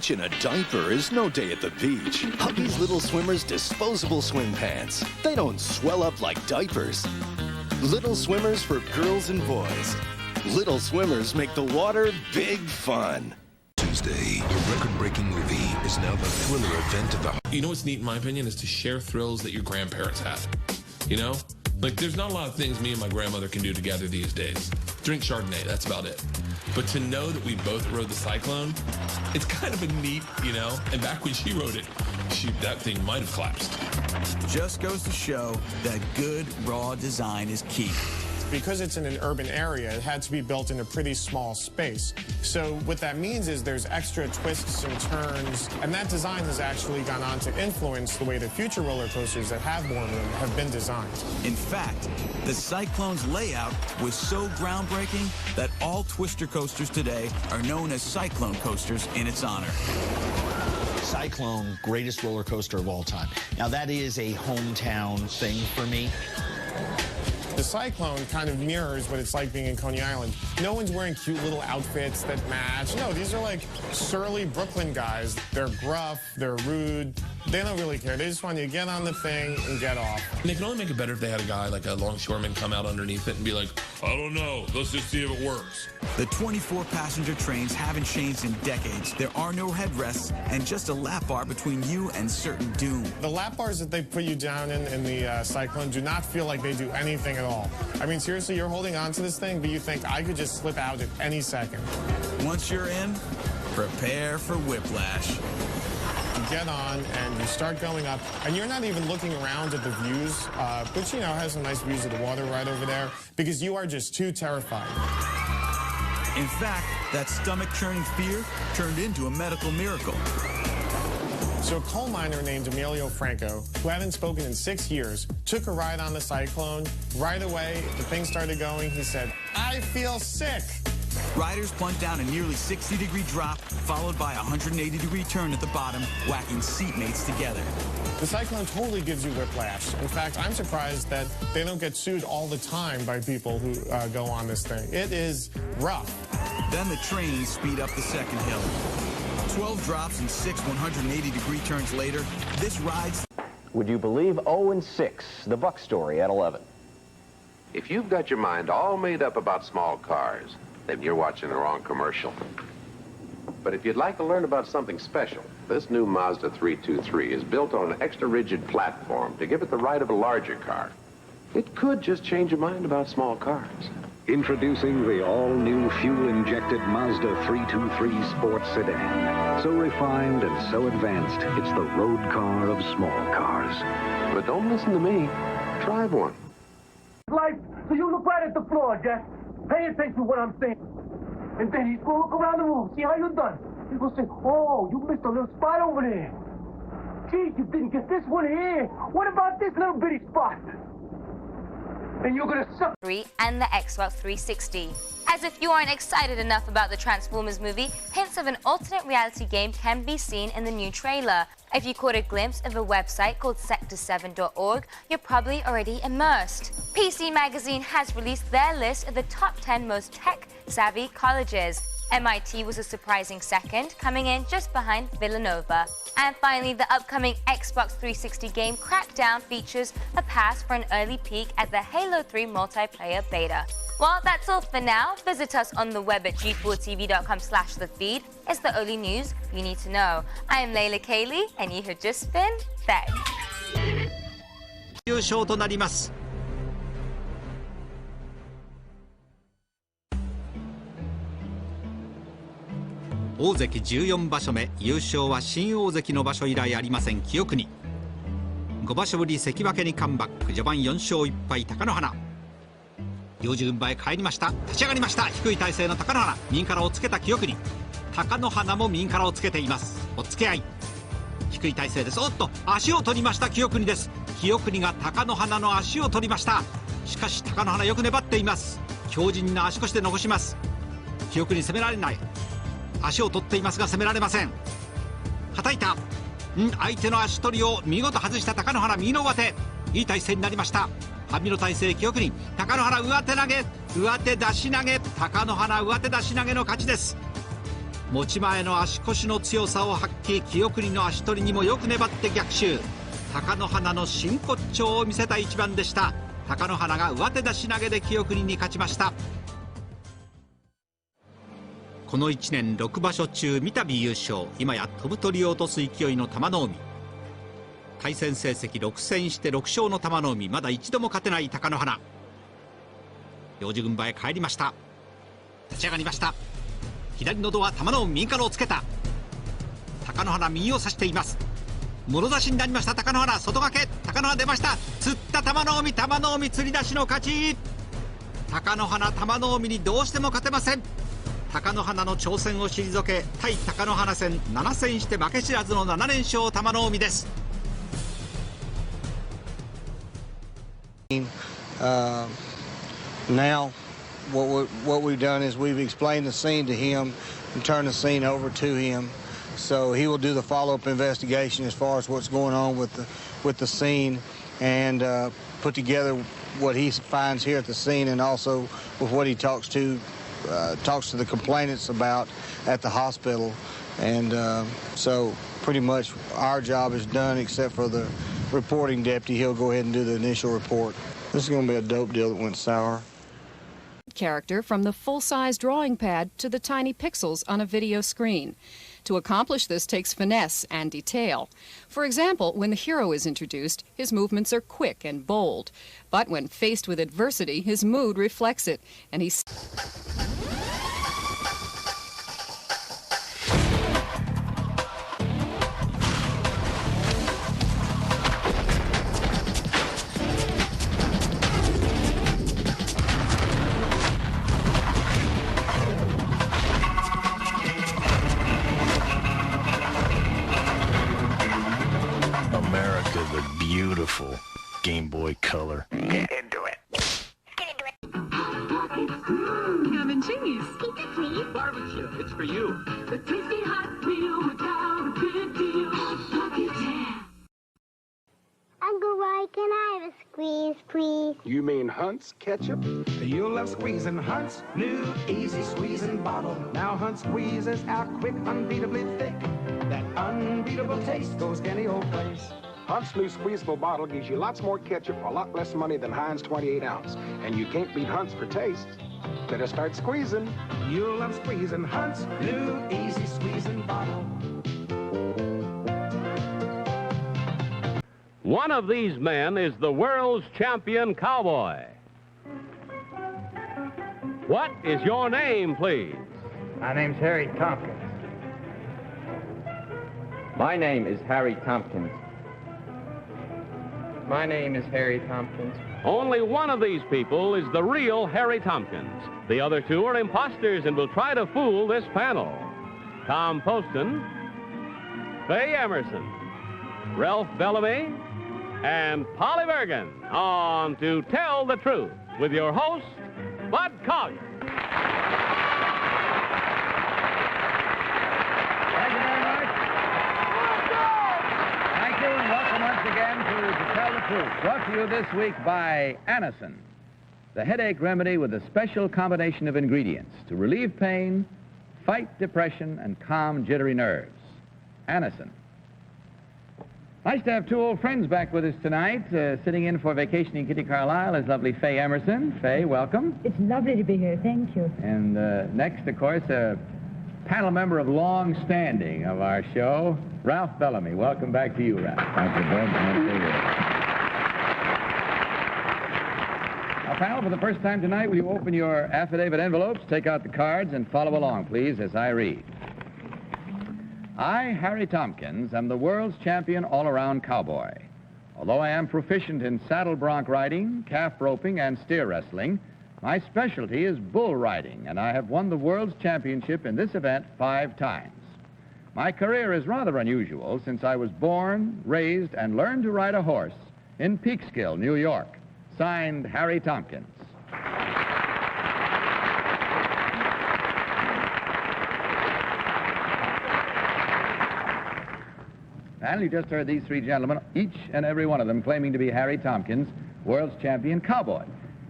beach in a diaper is no day at the beach. Hubby's Little Swimmers disposable swim pants. They don't swell up like diapers. Little Swimmers for girls and boys. Little Swimmers make the water big fun. Tuesday, a record-breaking movie is now the thriller event of the... You know what's neat in my opinion is to share thrills that your grandparents had. You know? Like, there's not a lot of things me and my grandmother can do together these days. Drink Chardonnay, that's about it. But to know that we both rode the Cyclone, it's kind of a neat, you know? And back when she rode it, that thing might have collapsed. Just goes to show that good, raw design is key. Because it's in an urban area, it had to be built in a pretty small space. So what that means is there's extra twists and turns, and that design has actually gone on to influence the way that future roller coasters that have more room have been designed. In fact, the Cyclone's layout was so groundbreaking that all Twister coasters today are known as Cyclone coasters in its honor. Cyclone, greatest roller coaster of all time. Now that is a hometown thing for me. The Cyclone kind of mirrors what it's like being in Coney Island. No one's wearing cute little outfits that match. No, these are like surly Brooklyn guys. They're gruff, they're rude. They don't really care. They just want you to get on the thing and get off. And they can only make it better if they had a guy like a longshoreman come out underneath it and be like, I don't know, let's just see if it works. The 24-passenger trains haven't changed in decades. There are no headrests and just a lap bar between you and certain doom. The lap bars that they put you down in the Cyclone do not feel like they do anything at all. I mean, seriously, you're holding on to this thing, but you think I could just slip out at any second. Once you're in, prepare for whiplash. You get on and you start going up, and you're not even looking around at the views, which, you know, has some nice views of the water right over there, because you are just too terrified. In fact, that stomach-churning fear turned into a medical miracle. So a coal miner named Emilio Franco, who hadn't spoken in 6 years, took a ride on the Cyclone. Right away, the thing started going. He said, I feel sick. Riders plunged down a nearly 60-degree drop, followed by a 180-degree turn at the bottom, whacking seatmates together. The Cyclone totally gives you whiplash. In fact, I'm surprised that they don't get sued all the time by people who go on this thing. It is rough. Then the trains speed up the second hill. 12 drops and 6 180-degree turns later, this ride's... Would you believe 0-6, the Buck story at 11? If you've got your mind all made up about small cars, then you're watching the wrong commercial. But if you'd like to learn about something special, this new Mazda 323 is built on an extra rigid platform to give it the ride of a larger car. It could just change your mind about small cars. Introducing the all-new fuel-injected Mazda 323 sports sedan. So refined and so advanced, it's the road car of small cars. But don't listen to me. Drive one. Life, so you look right at the floor, Jack. Pay attention to what I'm saying. And then he's going to look around the room, see how you done. He's going to say, oh, you missed a little spot over there. Gee, you didn't get this one here. What about this little bitty spot? And you're gonna suck. And the Xbox 360. As if you aren't excited enough about the Transformers movie, hints of an alternate reality game can be seen in the new trailer. If you caught a glimpse of a website called sector7.org, you're probably already immersed. PC Magazine has released their list of the top 10 most tech-savvy colleges. MIT was a surprising second, coming in just behind Villanova. And finally, the upcoming Xbox 360 game Crackdown features a pass for an early peek at the Halo 3 multiplayer beta. Well, that's all for now. Visit us on the web at g4tv.com/thefeed. It's the only news you need to know. I am Layla Kaylee, and you have just been fed. 優勝となります。大関14場所目、優勝は新大関の場所以来ありません記憶に。5場所ぶり関脇にカムバック、序盤4勝1敗貴乃花。行司軍配へ帰りました。立ち上がりました。低い体勢の貴乃花、右からをつけた記憶に。貴乃花も右からをつけています。おっつけ合い。低い体勢です。おっと足を取りました清国です。清国が貴乃花の足を取りました。しかし貴乃花よく粘っています。強靭な足腰で残します。清国攻められない。足を取っていますが攻められません。はたいた。相手の足取りを見事外した貴乃花、右の上手。いい体勢になりました。半身の体勢、清国。貴乃花上手投げ、上手出し投げ。貴乃花上手出し投げの勝ちです。持ち前の足腰の強さを発揮、清国の足取りにもよく粘って逆襲。貴乃花の真骨頂を見せた一番でした。貴乃花が上手出し投げで清国に勝ちました。この1年6場所中三度優勝、今や飛ぶ鳥を落とす勢いの玉の海。対戦成績6戦して6勝の玉の海、まだ一度も勝てない貴乃花。行司軍配へ帰りました。立ち上がりました。左のドア、玉の海右からをつけた。貴乃花右を差しています。もろ差しになりました。貴乃花外掛け、貴乃花出ました。釣った玉の海、玉の海釣り出しの勝ち。貴乃花、玉の海にどうしても勝てません。貴乃花の挑戦を退け、対貴乃花戦7戦して負け知らずの7連勝玉の海です。Now, what we've done is we've explained the scene to him and turned the scene over to him. So he will do the follow-up investigation as far as what's going on with the scene and put together what he finds here at the scene and also with what he talks to the complainants about at the hospital. And so pretty much our job is done except for the reporting deputy. He'll go ahead and do the initial report. This is going to be a dope deal that went sour. Character from the full-size drawing pad to the tiny pixels on a video screen. To accomplish this takes finesse and detail. For example, when the hero is introduced, his movements are quick and bold. But when faced with adversity, his mood reflects it, and he's... Beautiful Game Boy Color. Get into it. Get into it. Ham and cheese. Pizza, please. Barbecue. It's for you. The tasty hot meal without a good deal. Bucket Jam. Uncle Roy, can I have a squeeze, please? You mean Hunt's ketchup? You'll love squeezing Hunt's new easy squeezing bottle. Now Hunt squeezes out quick, unbeatably thick. That unbeatable taste goes any old place. Hunt's new squeezable bottle gives you lots more ketchup for a lot less money than Heinz 28 ounce. And you can't beat Hunt's for taste. Better start squeezing. You'll love squeezing Hunt's new easy squeezing bottle. One of these men is the world's champion cowboy. What is your name, please? My name's Harry Tompkins. My name is Harry Tompkins. My name is Harry Tompkins. Only one of these people is the real Harry Tompkins. The other two are imposters and will try to fool this panel. Tom Poston, Faye Emerson, Ralph Bellamy, and Polly Bergen on To Tell the Truth with your host, Bud Collier. Thank you very much. Thank you, and welcome once again to Tell the Truth, brought to you this week by Anacin, the headache remedy with a special combination of ingredients to relieve pain, fight depression, and calm jittery nerves. Anacin. Nice to have two old friends back with us tonight. Sitting in for vacationing Kitty Carlisle is lovely Faye Emerson. Faye, welcome. It's lovely to be here. Thank you. And next, of course, a panel member of long standing of our show, Ralph Bellamy. Welcome back to you, Ralph. Thank you, Bud. Nice to be here. Now, panel, for the first time tonight, will you open your affidavit envelopes, take out the cards, and follow along, please, as I read. I, Harry Tompkins, am the world's champion all-around cowboy. Although I am proficient in saddle bronc riding, calf roping, and steer wrestling, my specialty is bull riding, and I have won the world's championship in this event 5 times. My career is rather unusual since I was born, raised, and learned to ride a horse in Peekskill, New York. Signed, Harry Tompkins. And you just heard these 3 gentlemen, each and every one of them claiming to be Harry Tompkins, world's champion cowboy.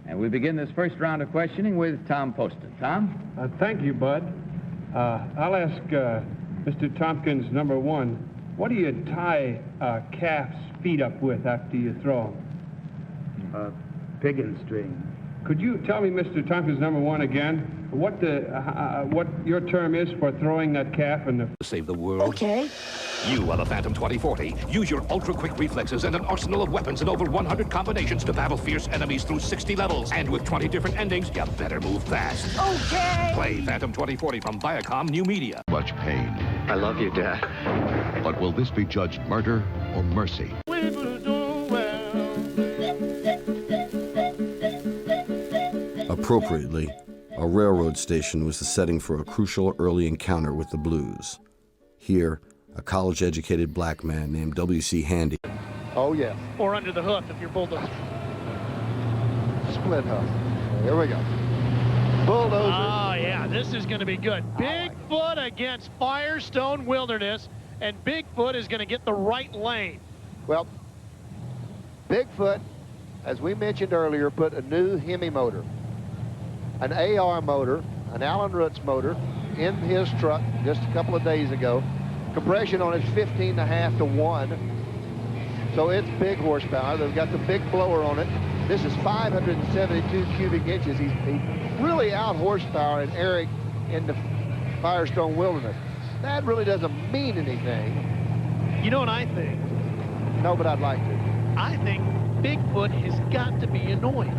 And we begin this first round of questioning with Tom Poston. Tom? Thank you, Bud. I'll ask Mr. Tompkins, number one, what do you tie calf's feet up with after you throw them? Piggin string. Could you tell me, Mr. Tompkins, number one, again, what your term is for throwing that calf in the... Save the world. Okay. You are the Phantom 2040. Use your ultra-quick reflexes and an arsenal of weapons and over 100 combinations to battle fierce enemies through 60 levels. And with 20 different endings, you better move fast. Okay. Play Phantom 2040 from Viacom New Media. Much pain. I love you, Dad. But will this be judged murder or mercy? Appropriately, a railroad station was the setting for a crucial early encounter with the blues. Here, a college-educated black man named W.C. Handy. Oh, yeah. Or under the hoof if you're bulldozer. Split hoof. Here we go. Bulldozer. Oh, yeah, this is going to be good. Bigfoot against Firestone Wilderness, and Bigfoot is going to get the right lane. Well, Bigfoot, as we mentioned earlier, put a new Hemi motor, an AR motor, an Allen Roots motor, in his truck just a couple of days ago. Compression on it's 15.5 to 1. So it's big horsepower. They've got the big blower on it. This is 572 cubic inches. He's really out horsepower Eric in the Firestone Wilderness. That really doesn't mean anything. You know what I think? No, but I'd like to. I think Bigfoot has got to be annoyed.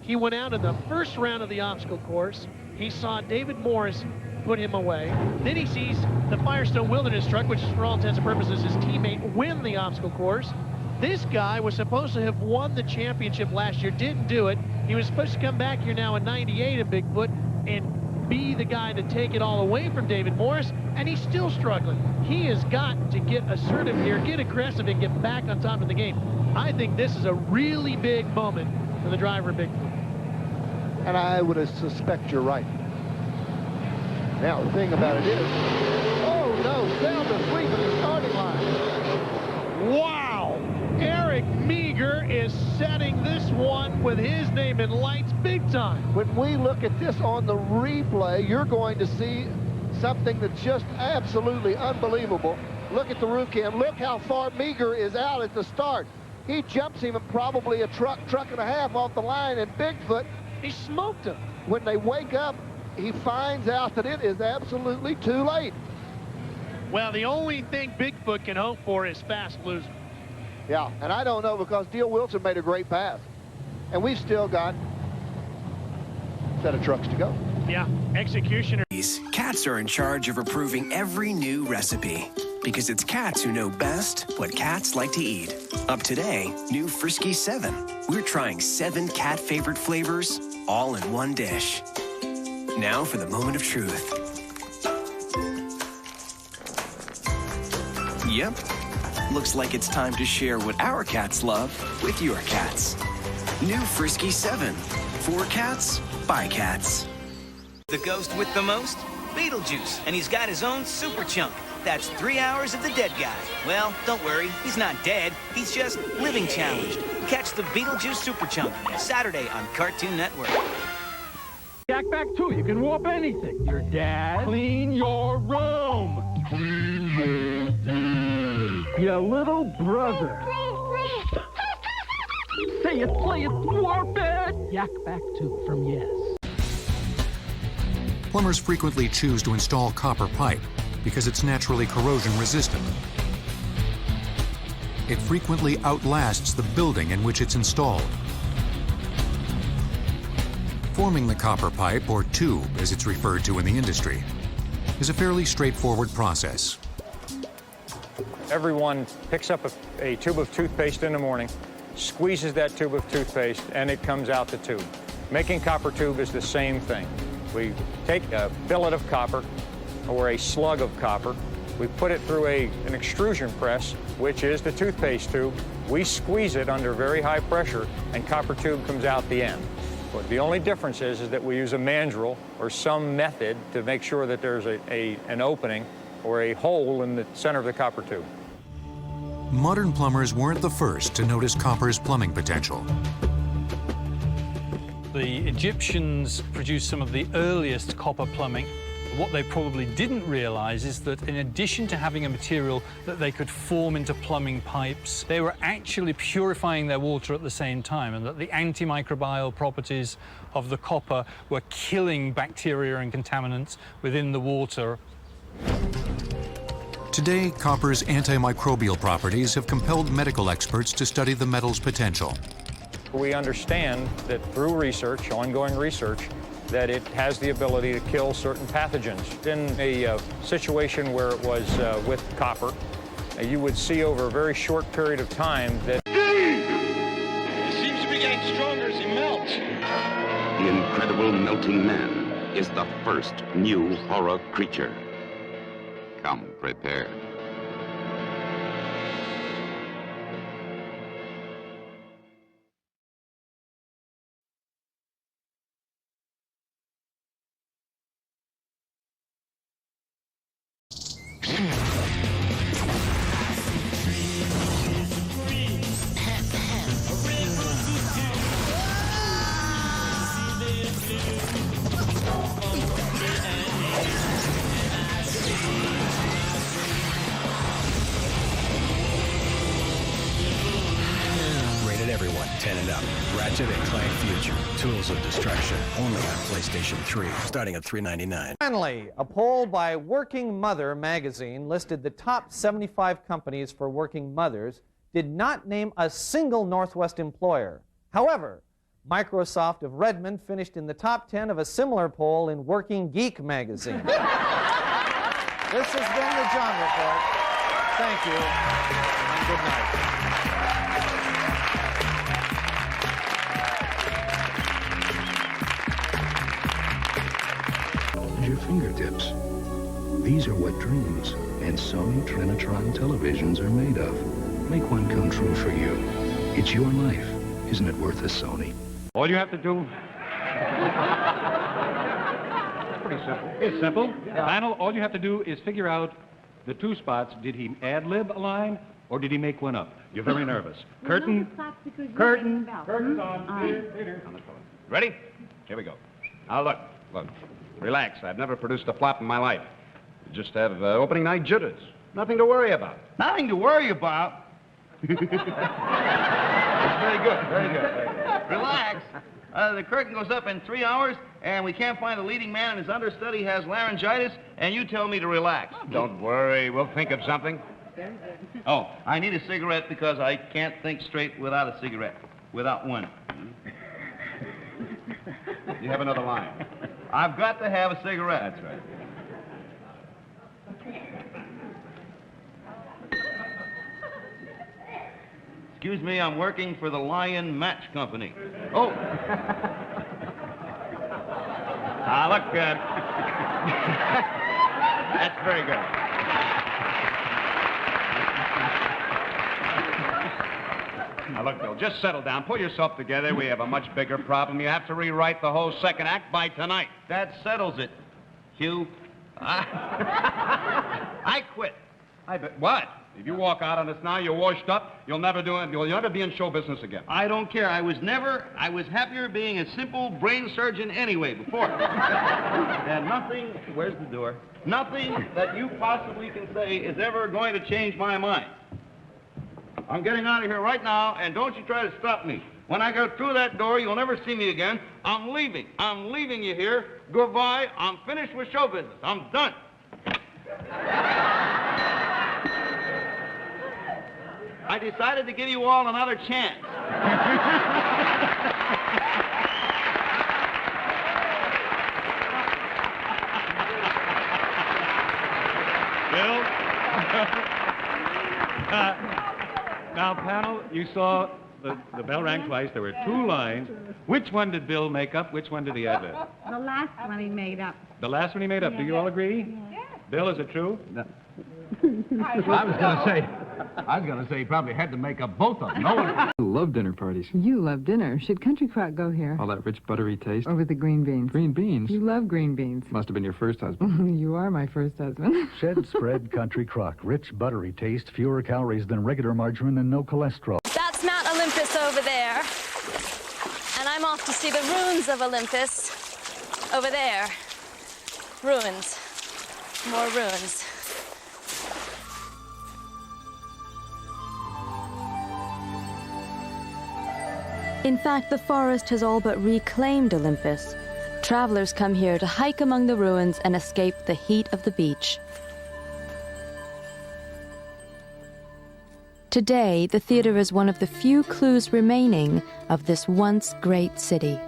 He went out in the first round of the obstacle course. He saw David Morris put him away. Then he sees the Firestone Wilderness truck, which is for all intents and purposes his teammate, win the obstacle course. This guy was supposed to have won the championship last year, didn't do it. He was supposed to come back here now in '98 in Bigfoot and be the guy to take it all away from David Morris, and he's still struggling. He has got to get assertive here, get aggressive, and get back on top of the game. I think this is a really big moment for the driver of Bigfoot. And I would suspect you're right. Now, the thing about it is, oh no, sound asleep at the starting line. Wow! Eric Meager is setting this one with his name in lights big time. When we look at this on the replay, you're going to see something that's just absolutely unbelievable. Look at the roof cam. Look how far Meager is out at the start. He jumps him probably a truck and a half off the line, and Bigfoot, he smoked him. When they wake up, he finds out that it is absolutely too late. Well, the only thing Bigfoot can hope for is fast loser. Yeah, and I don't know, because Dale Wilson made a great pass. And we've still got a set of trucks to go. Yeah, executioner. Cats are in charge of approving every new recipe, because it's cats who know best what cats like to eat. Up today, new Frisky 7. We're trying 7 cat favorite flavors, all in one dish. Now for the moment of truth. Yep. Looks like it's time to share what our cats love with your cats. New Frisky 7. For cats, by cats. The ghost with the most? Beetlejuice, and he's got his own super chunk. That's 3 hours of the dead guy. Well, don't worry, he's not dead. He's just living challenged. Catch the Beetlejuice Super Chunk Saturday on Cartoon Network. Jack back too. You can warp anything. Your dad. Clean your room. Clean your dad. Your little brother. Please. Say it, play it, warp it. Yak back too from Yes. Plumbers frequently choose to install copper pipe because it's naturally corrosion resistant. It frequently outlasts the building in which it's installed. Forming the copper pipe, or tube as it's referred to in the industry, is a fairly straightforward process. Everyone picks up a tube of toothpaste in the morning, squeezes that tube of toothpaste, and it comes out the tube. Making copper tube is the same thing. We take a billet of copper, or a slug of copper, we put it through an extrusion press, which is the toothpaste tube. We squeeze it under very high pressure, and copper tube comes out the end. But the only difference is that we use a mandrel or some method to make sure that there's an opening or a hole in the center of the copper tube. Modern plumbers weren't the first to notice copper's plumbing potential. The Egyptians produced some of the earliest copper plumbing, What they probably didn't realize is that in addition to having a material that they could form into plumbing pipes, they were actually purifying their water at the same time, and that the antimicrobial properties of the copper were killing bacteria and contaminants within the water. Today, copper's antimicrobial properties have compelled medical experts to study the metal's potential. We understand that through research, ongoing research, that it has the ability to kill certain pathogens. In a situation where it was with copper, you would see over a very short period of time that He seems to be getting stronger as he melts. The Incredible Melting Man is the first new horror creature. Come prepared. Rated everyone, 10 and up. Ratchet and Clank Future, Tools of Destruction, only on PlayStation 3, starting at $3.99. Finally, a poll by Working Mother magazine listed the top 75 companies for working mothers, did not name a single Northwest employer. However, Microsoft of Redmond finished in the top 10 of a similar poll in Working Geek magazine. This has been the John Report. Thank you, and good night. Your fingertips. These are what dreams and Sony Trinitron televisions are made of. Make one come true for you. It's your life. Isn't it worth a Sony? All you have to do... Pretty simple. It's simple. Panel, all you have to do is figure out the two spots. Did he ad-lib a line, or did he make one up? You're very nervous. Curtain. Curtain. Curtain on. Ready? Here we go. Now look. Relax. I've never produced a flop in my life. You just have opening night jitters. Nothing to worry about. Nothing to worry about. Very good. Very good. Relax. The curtain goes up in 3 hours, and we can't find the leading man, and his understudy has laryngitis, and you tell me to relax. Don't worry. We'll think of something. Oh, I need a cigarette because I can't think straight without a cigarette. Without one. You have another line. I've got to have a cigarette. That's right. Excuse me, I'm working for the Lion Match Company. Oh. Look, that's very good. Now, look, Bill, just settle down. Pull yourself together. We have a much bigger problem. You have to rewrite the whole second act by tonight. That settles it, Hugh. I quit. I bet. What? If you walk out on us now, you're washed up. You'll never do it. You'll never be in show business again. I don't care. I was happier being a simple brain surgeon anyway before. And nothing, where's the door? Nothing that you possibly can say is ever going to change my mind. I'm getting out of here right now, and don't you try to stop me. When I go through that door, you'll never see me again. I'm leaving. I'm leaving you here. Goodbye. I'm finished with show business. I'm done. I decided to give you all another chance. Bill? Now, panel, you saw the bell rang twice. There were two lines. Which one did Bill make up? Which one did he ad lib? The last one he made up. The last one he made up. Do you all agree? Yes. Bill, is it true? No. I was going to say he probably had to make up both of them. No one... I love dinner parties. You love dinner. Should Country Crock go here? All that rich, buttery taste. Or with the green beans? Green beans? You love green beans. Must have been your first husband. You are my first husband. Shed Spread Country Crock. Rich, buttery taste, fewer calories than regular margarine, and no cholesterol. That's Mount Olympus over there. And I'm off to see the ruins of Olympus over there. Ruins. More ruins. In fact, the forest has all but reclaimed Olympus. Travelers come here to hike among the ruins and escape the heat of the beach. Today, the theater is one of the few clues remaining of this once great city.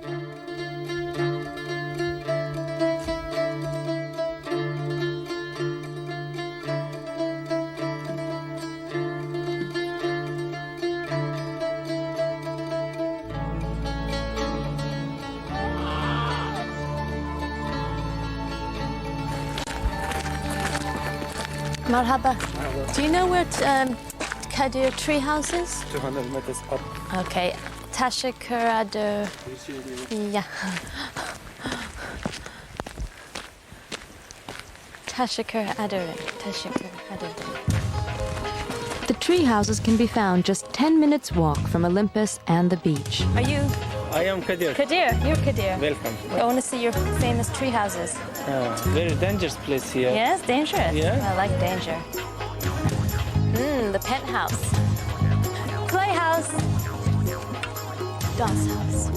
Marhaba. Do you know where Kadir tree house is? 200 meters up. Okay. Teşekkür ederim. Yeah. Teşekkür ederim. Teşekkür ederim. The tree houses can be found just 10 minutes walk from Olympus and the beach. Are you? I am Kadir. Kadir, you're Kadir. Welcome. I want to see your famous tree houses. Very dangerous place here. Yes, dangerous. Yeah. I like danger. The penthouse. Playhouse. Doll's house.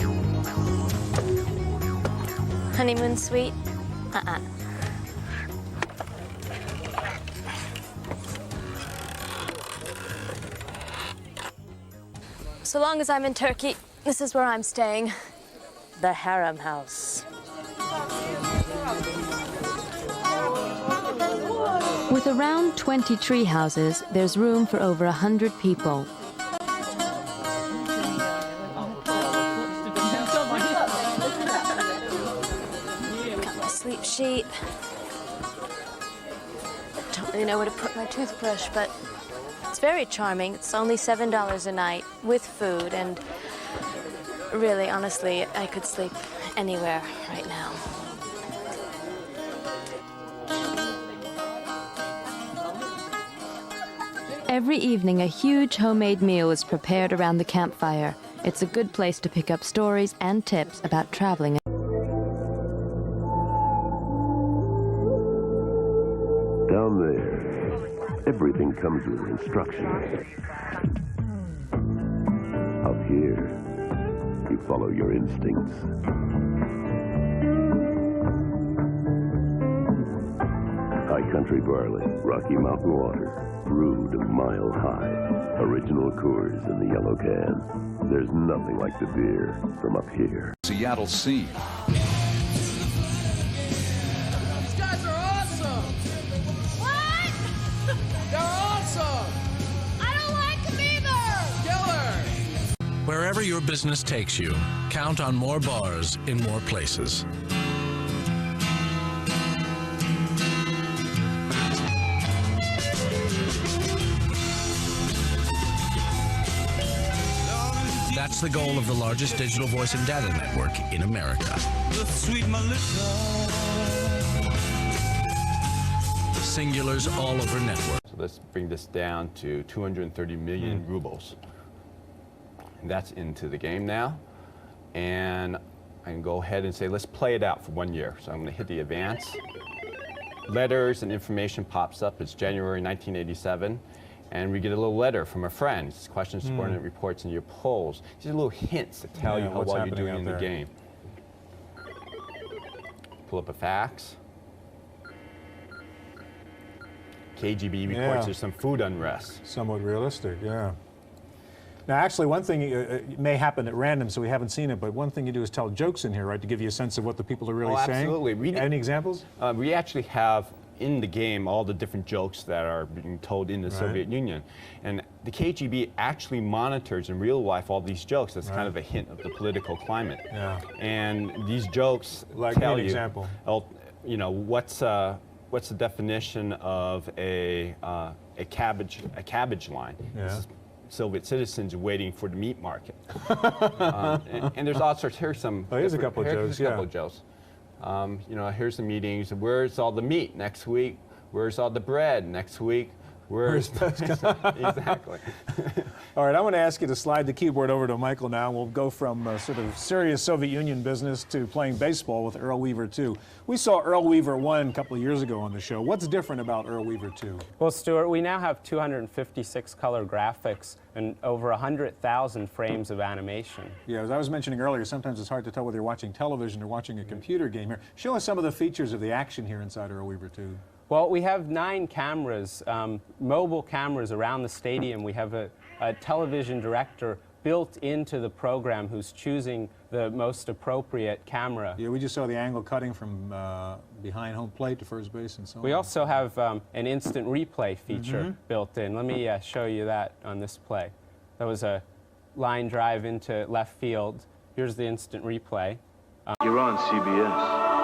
Honeymoon suite. So long as I'm in Turkey, this is where I'm staying. The harem house. With around 20 tree houses, there's room for over 100 people. Got my sleep sheet. Don't really know where to put my toothbrush, but it's very charming. It's only $7 a night with food, and really, honestly, I could sleep anywhere right now. Every evening, a huge homemade meal is prepared around the campfire. It's a good place to pick up stories and tips about traveling. Down there, everything comes with instructions. Up here, you follow your instincts. High country barley, Rocky Mountain water, brewed a mile high. Original Coors in the yellow can. There's nothing like the beer from up here. Seattle scene. These guys are awesome! What? They're awesome! I don't like them either! Killer! Wherever your business takes you, count on more bars in more places. That's the goal of the largest digital voice and data network in America. Singulars all over network. So let's bring this down to 230 million rubles. And that's into the game now. And I can go ahead and say, let's play it out for 1 year. So I'm going to hit the advance. Letters and information pops up. It's January 1987. And we get a little letter from a friend. It's questions, subordinate reports, and your polls. These are little hints that tell you how well you're doing in the game. Pull up a fax. KGB reports there's some food unrest. Somewhat realistic, yeah. Now, actually, one thing it may happen at random, so we haven't seen it, but one thing you do is tell jokes in here, right, to give you a sense of what the people are really saying? Absolutely. Any examples? We actually have in the game all the different jokes that are being told in the Soviet Union. And the KGB actually monitors in real life all these jokes. That's kind of a hint of the political climate. Yeah. And these jokes tell you, example. You know, what's the definition of a cabbage line? Yeah. Soviet citizens waiting for the meat market. And there's all sorts. Here's some. Oh, here's a couple of jokes. Here's a couple of jokes. You know, here's the meetings. Where's all the meat next week? Where's all the bread next week? Where's exactly. All right, I want to ask you to slide the keyboard over to Michael now. We'll go from sort of serious Soviet Union business to playing baseball with Earl Weaver 2. We saw Earl Weaver 1 a couple of years ago on the show. What's different about Earl Weaver 2? Well, Stuart, we now have 256 color graphics and over 100,000 frames of animation. Yeah, as I was mentioning earlier, sometimes it's hard to tell whether you're watching television or watching a computer game here. Show us some of the features of the action here inside Earl Weaver 2. Well, we have 9 cameras, mobile cameras around the stadium. We have a television director built into the program who's choosing the most appropriate camera. Yeah, we just saw the angle cutting from behind home plate to first base and so on. We also have an instant replay feature built in. Let me show you that on this play. That was a line drive into left field. Here's the instant replay. You're on CBS.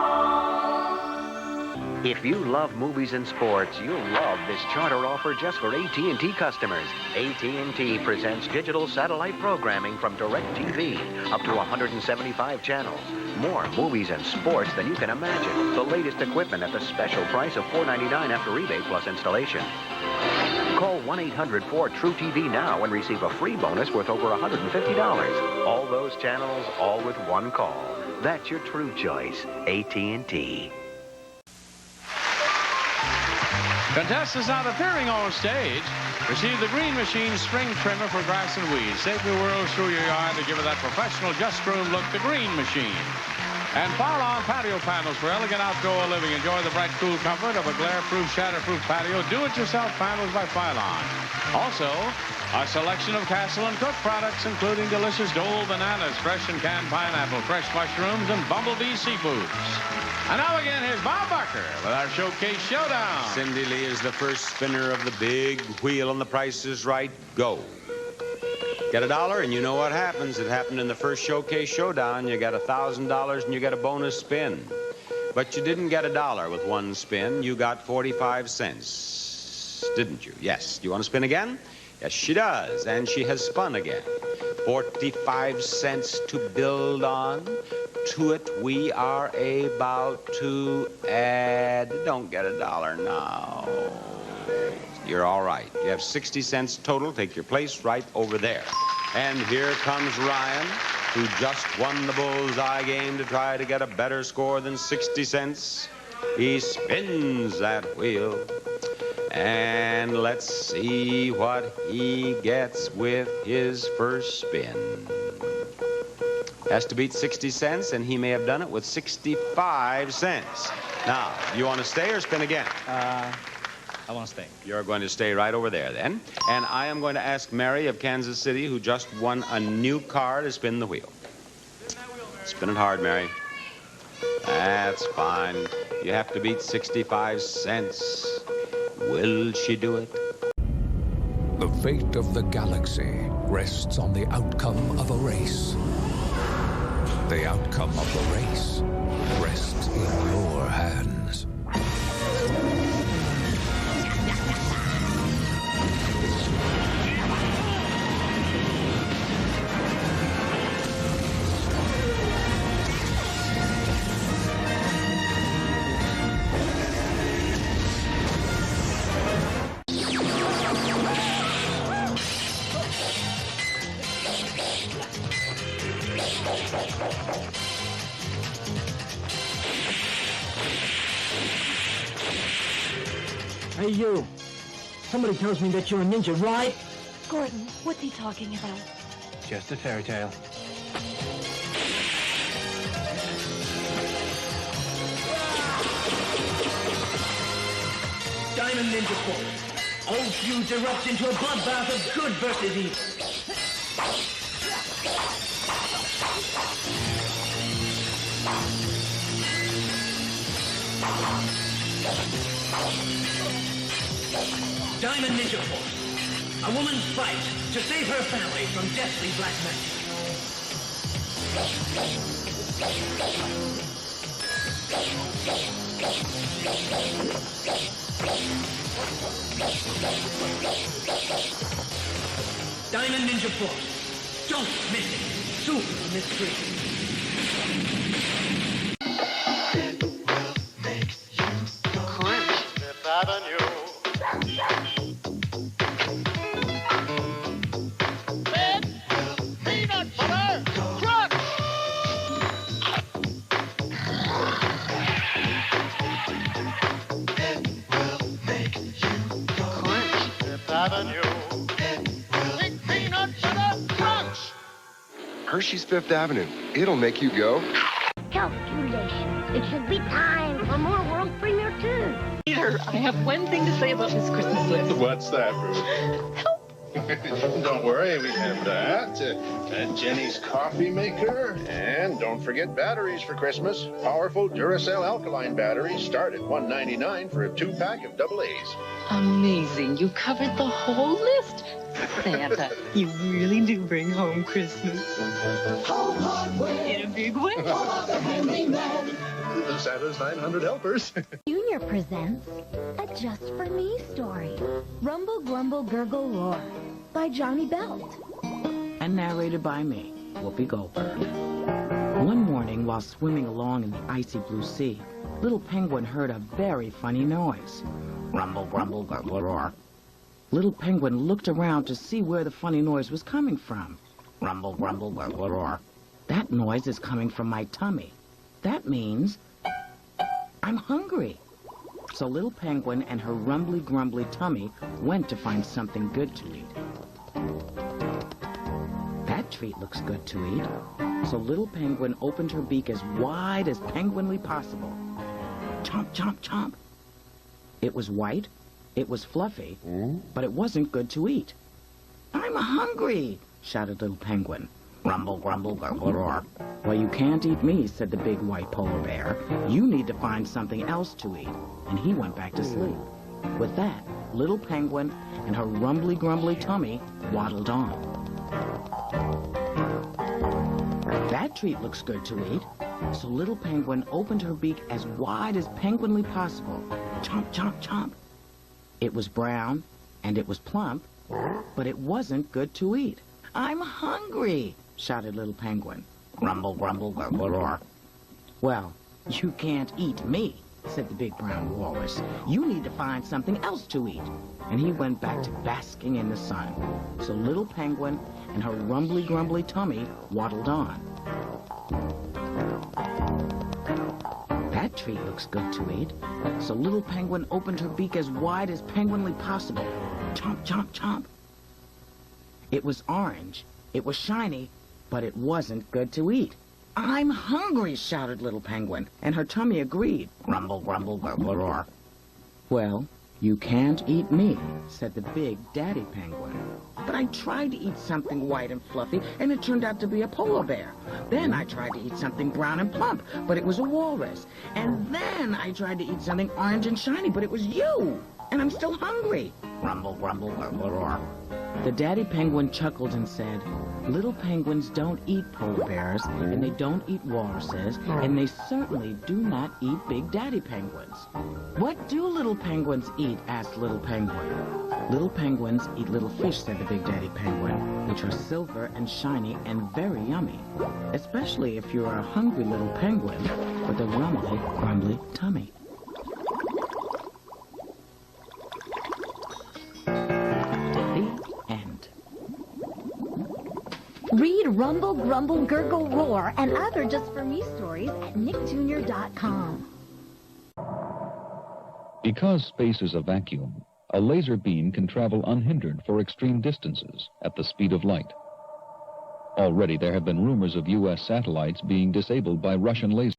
If you love movies and sports, you'll love this charter offer just for AT&T customers. AT&T presents digital satellite programming from DirecTV, up to 175 channels. More movies and sports than you can imagine. The latest equipment at the special price of $4.99 after rebate plus installation. Call 1-800-4-TRUE-TV now and receive a free bonus worth over $150. All those channels, all with one call. That's your true choice, AT&T. Contestants not appearing on stage receive the Green Machine string trimmer for grass and weeds. Safely whirls through your yard to give it that professional just groomed look, the Green Machine. And Farlon patio panels for elegant outdoor living. Enjoy the bright, cool comfort of a glare-proof, shatter-proof patio. Do-it-yourself panels by Farlon. Also, a selection of Castle and Cook products, including delicious Dole bananas, fresh and canned pineapple, fresh mushrooms, and Bumblebee seafoods. And now again, here's Bob Barker with our Showcase Showdown. Cindy Lee is the first spinner of the big wheel on The Price is Right. Go. Get $1 and you know what happens. It happened in the first Showcase Showdown. You got $1,000 and you get a bonus spin. But you didn't get $1 with one spin. You got 45 cents, didn't you? Yes. Do you want to spin again? Yes, she does. And she has spun again. 45 cents to build on. To it we are about to add. Don't get $1 now. You're all right. You have 60 cents total. Take your place right over there. And here comes Ryan, who just won the bullseye game to try to get a better score than 60 cents. He spins that wheel. And let's see what he gets with his first spin. Has to beat 60 cents, and he may have done it with 65 cents. Now, you want to stay or spin again? I want to stay. You're going to stay right over there, then. And I am going to ask Mary of Kansas City, who just won a new car, to spin the wheel. Spin it hard, Mary. That's fine. You have to beat 65 cents. Will she do it? The fate of the galaxy rests on the outcome of a race. The outcome of the race rests in your hands. Hey, you. Somebody tells me that you're a ninja, right? Gordon, what's he talking about? Just a fairy tale. Diamond Ninja Force. Old feuds erupt into a bloodbath of good versus evil. Diamond Ninja Force. A woman's fight to save her family from deathly black magic. Diamond Ninja Force. Don't miss it. Soon on this screen. Fifth Avenue. Hershey's Fifth Avenue. It'll make you go. Calculations. It should be time for more world premiere tunes. Peter, I have one thing to say about this Christmas list. What's that, Ruth? Help. Don't worry, we have that. Jenny's coffee maker. And don't forget batteries for Christmas. Powerful Duracell alkaline batteries start at $1.99 for a 2-pack of AA's. Amazing. You covered the whole list. Santa, you really do bring home Christmas. In a big way. Santa's 900 helpers. Junior presents a Just For Me story. Rumble, Grumble, Gurgle, Roar by Johnny Belt. And narrated by me, Whoopi Goldberg. One morning while swimming along in the icy blue sea, Little Penguin heard a very funny noise. Rumble, grumble, gurgle, roar. Little Penguin looked around to see where the funny noise was coming from. Rumble, grumble, gurgle, roar. That noise is coming from my tummy. That means I'm hungry. So Little Penguin and her rumbly, grumbly tummy went to find something good to eat. That treat looks good to eat. So Little Penguin opened her beak as wide as penguinly possible. Chomp, chomp, chomp. It was white, it was fluffy, but it wasn't good to eat. I'm hungry, shouted Little Penguin. Rumble, grumble, gurgle, roar. Well, you can't eat me, said the big white polar bear. You need to find something else to eat. And he went back to sleep. With that, Little Penguin and her rumbly, grumbly tummy waddled on. That treat looks good to eat. So Little Penguin opened her beak as wide as penguinly possible. Chomp, chomp, chomp. It was brown, and it was plump, but it wasn't good to eat. I'm hungry, shouted Little Penguin. Rumble, grumble, gurgle, roar. Well, you can't eat me, said the big brown walrus. You need to find something else to eat. And he went back to basking in the sun. So Little Penguin and her rumbly, grumbly tummy waddled on. That treat looks good to eat. So Little Penguin opened her beak as wide as penguinly possible. Chomp, chomp, chomp. It was orange, it was shiny, but it wasn't good to eat. I'm hungry, shouted Little Penguin, and her tummy agreed. Rumble, grumble, gurgle, roar. Well, you can't eat me, said the big daddy penguin. But I tried to eat something white and fluffy, and it turned out to be a polar bear. Then I tried to eat something brown and plump, but it was a walrus. And then I tried to eat something orange and shiny, but it was you. And I'm still hungry. Rumble, grumble, gurgle, roar. The daddy penguin chuckled and said, little penguins don't eat polar bears, and they don't eat walruses, and they certainly do not eat big daddy penguins. What do little penguins eat? Asked Little Penguin. Little penguins eat little fish, said the big daddy penguin, which are silver and shiny and very yummy, especially if you're a hungry little penguin with a rumbly, grumbly tummy. Read Rumble, Grumble, Gurgle, Roar and other Just For Me stories at nickjr.com. Because space is a vacuum, a laser beam can travel unhindered for extreme distances at the speed of light. Already there have been rumors of U.S. satellites being disabled by Russian lasers.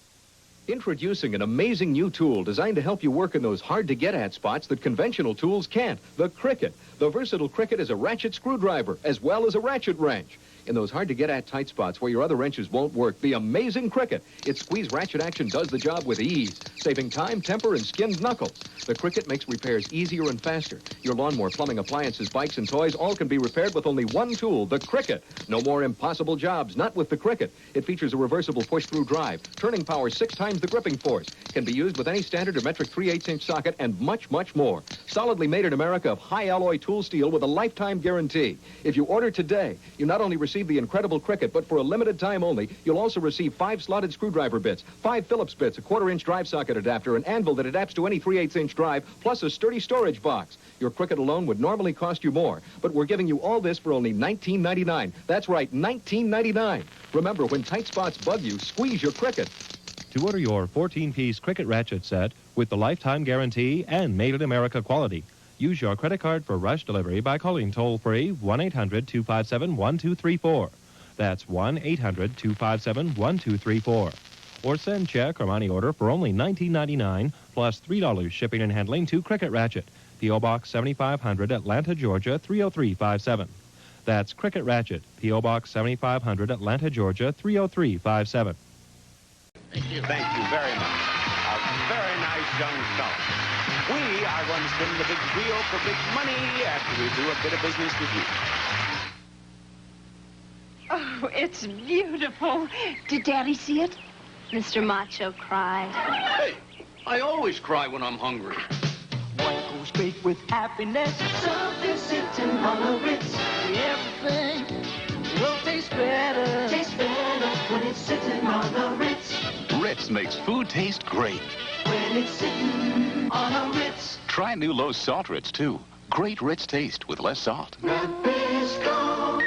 Introducing an amazing new tool designed to help you work in those hard-to-get-at spots that conventional tools can't. The Cricket. The versatile Cricket is a ratchet screwdriver as well as a ratchet wrench. In those hard-to-get-at tight spots where your other wrenches won't work, the amazing Cricket. Its squeeze ratchet action does the job with ease, saving time, temper, and skinned knuckles. The Cricket makes repairs easier and faster. Your lawnmower, plumbing, appliances, bikes, and toys all can be repaired with only one tool, the Cricket. No more impossible jobs, not with the Cricket. It features a reversible push-through drive, turning power 6 times the gripping force, can be used with any standard or metric 3/8-inch socket, and much, much more. Solidly made in America of high-alloy tool steel with a lifetime guarantee. If you order today, you not only receive the incredible Cricket, but for a limited time only, you'll also receive 5 slotted screwdriver bits, 5 Phillips bits, a 1/4-inch drive socket adapter, an anvil that adapts to any 3/8-inch drive, plus a sturdy storage box. Your Cricket alone would normally cost you more, but we're giving you all this for only $19.99. That's right, $19.99. Remember, when tight spots bug you, squeeze your Cricket. To order your 14-piece Cricket ratchet set with the lifetime guarantee and made-in-America quality, use your credit card for rush delivery by calling toll-free 1-800-257-1234. That's 1-800-257-1234. Or send check or money order for only $19.99 plus $3 shipping and handling to Cricket Ratchet, P.O. Box 7500, Atlanta, Georgia 30357. That's Cricket Ratchet, P.O. Box 7500, Atlanta, Georgia 30357. Thank you very much. A very nice young fellow. We are going to spin the big wheel for big money after we do a bit of business with you. Oh, it's beautiful. Did Daddy see it? Mr. Macho cried. Hey, I always cry when I'm hungry. One goes great with happiness. Something sitting on the Ritz. Everything will taste better. Tastes better when it's sitting on the Ritz. Ritz makes food taste great. When it's sitting on a Ritz. Try new low salt Ritz, too. Great Ritz taste with less salt. Nabisco.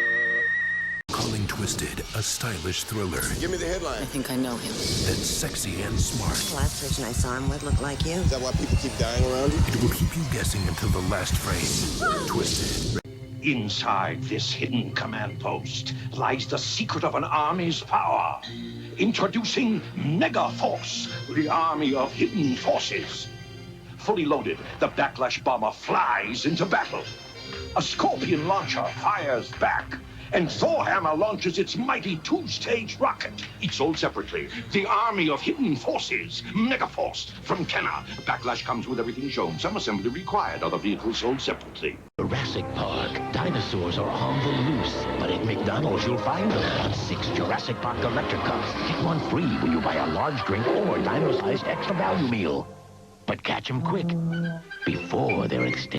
Calling Twisted a stylish thriller. Give me the headline. I think I know him. That's sexy and smart. The last person I saw him with looked like you. Is that why people keep dying around you? It will keep you guessing until the last frame. Twisted. Inside this hidden command post lies the secret of an army's power. Introducing Mega Force, the army of hidden forces. Fully loaded, the Backlash bomber flies into battle. A Scorpion launcher fires back, and Thorhammer launches its mighty two-stage rocket. Each sold separately. The Army of Hidden Forces, Megaforce, from Kenner. Backlash comes with everything shown. Some assembly required. Other vehicles sold separately. Jurassic Park. Dinosaurs are on the loose, but at McDonald's you'll find them on 6 Jurassic Park electric cups. Get one free when you buy a large drink or dino-sized extra value meal. But catch them quick, before they're extinct.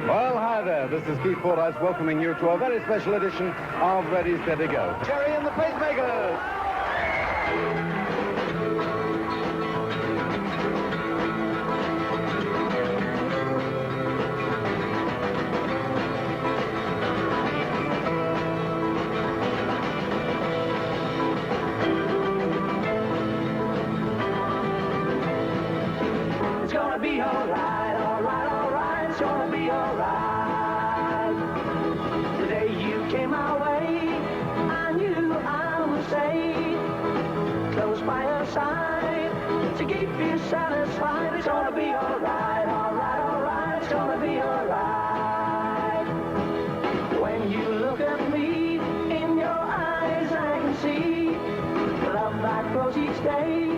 Well, hi there. This is Keith Fordyce welcoming you to a very special edition of Ready, Steady, Go. Jerry and the Pacemakers! It's gonna be alright, alright, alright. It's gonna be alright. Today you came my way. I knew I would stay close by your side to keep you satisfied. It's gonna be alright, alright, alright. It's gonna be alright. When you look at me, in your eyes I can see love that grows each day.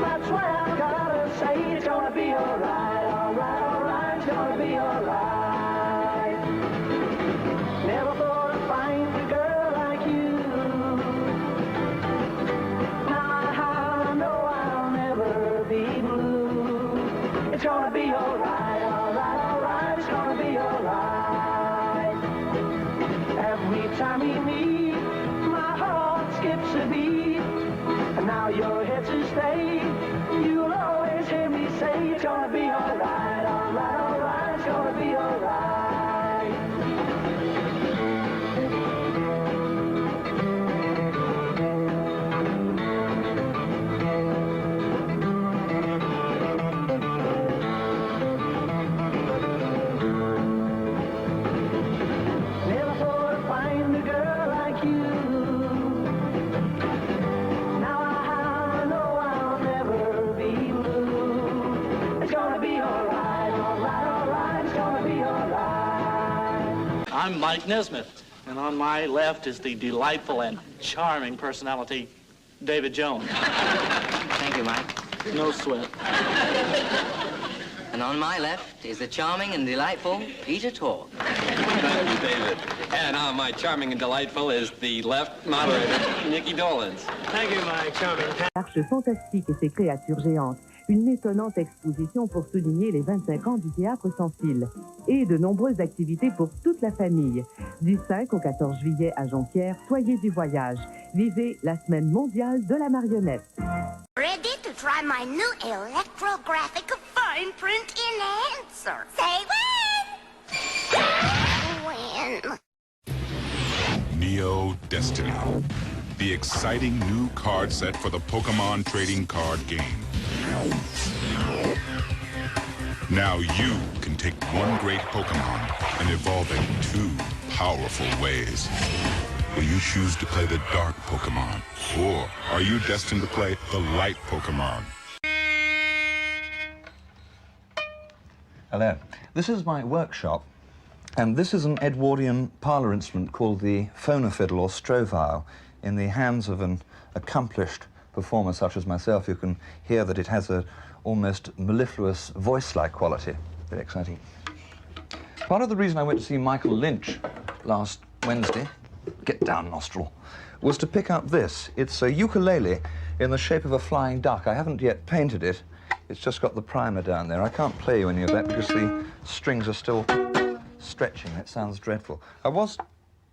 That's why I gotta say it's gonna be alright, alright, alright. It's gonna be alright. Never thought I'd find a girl like you. Now I know I'll never be blue. It's gonna be alright, alright, alright. It's gonna be alright. Every time we meet, my heart skips a beat. And now you're here to stay. You'll always hear me say it's gonna be alright, alright, alright. It's gonna be alright. Never thought I'd find a girl like you. Now I know I'll never be blue. It's gonna be alright, alright, alright. It's gonna be alright. I'm Mike Nesmith, and on my left is the delightful and charming personality, David Jones. Thank you, Mike. No sweat. And on my left is the charming and delightful Peter Tork. Thank you, David. And on my charming and delightful is the left moderator, Nikki Dolans. Thank you, Mike. Charming. L'arche fantastique et ses créatures géantes, une étonnante exposition pour souligner les 25 ans du théâtre sans fil et de nombreuses activités pour toute la famille. Du 5 au 14 juillet à Jonquière, soyez du voyage. Vivez la semaine mondiale de la marionnette. Ready to try my new electrographic fine print enhancer. Say when? When? Neo Destiny, the exciting new card set for the Pokemon trading card game. Now you can take one great Pokemon and evolve it in two powerful ways. Will you choose to play the dark Pokemon, or are you destined to play the light Pokemon? Hello. This is my workshop, and this is an Edwardian parlour instrument called the phonofiddle or strovile. In the hands of an accomplished performer such as myself, you can hear that it has a almost mellifluous voice-like quality. Very exciting. Part of the reason I went to see Michael Lynch last Wednesday, get down nostril, was to pick up this. It's a ukulele in the shape of a flying duck. I haven't yet painted it. It's just got the primer down there. I can't play you any of that because the strings are still stretching. It sounds dreadful. I was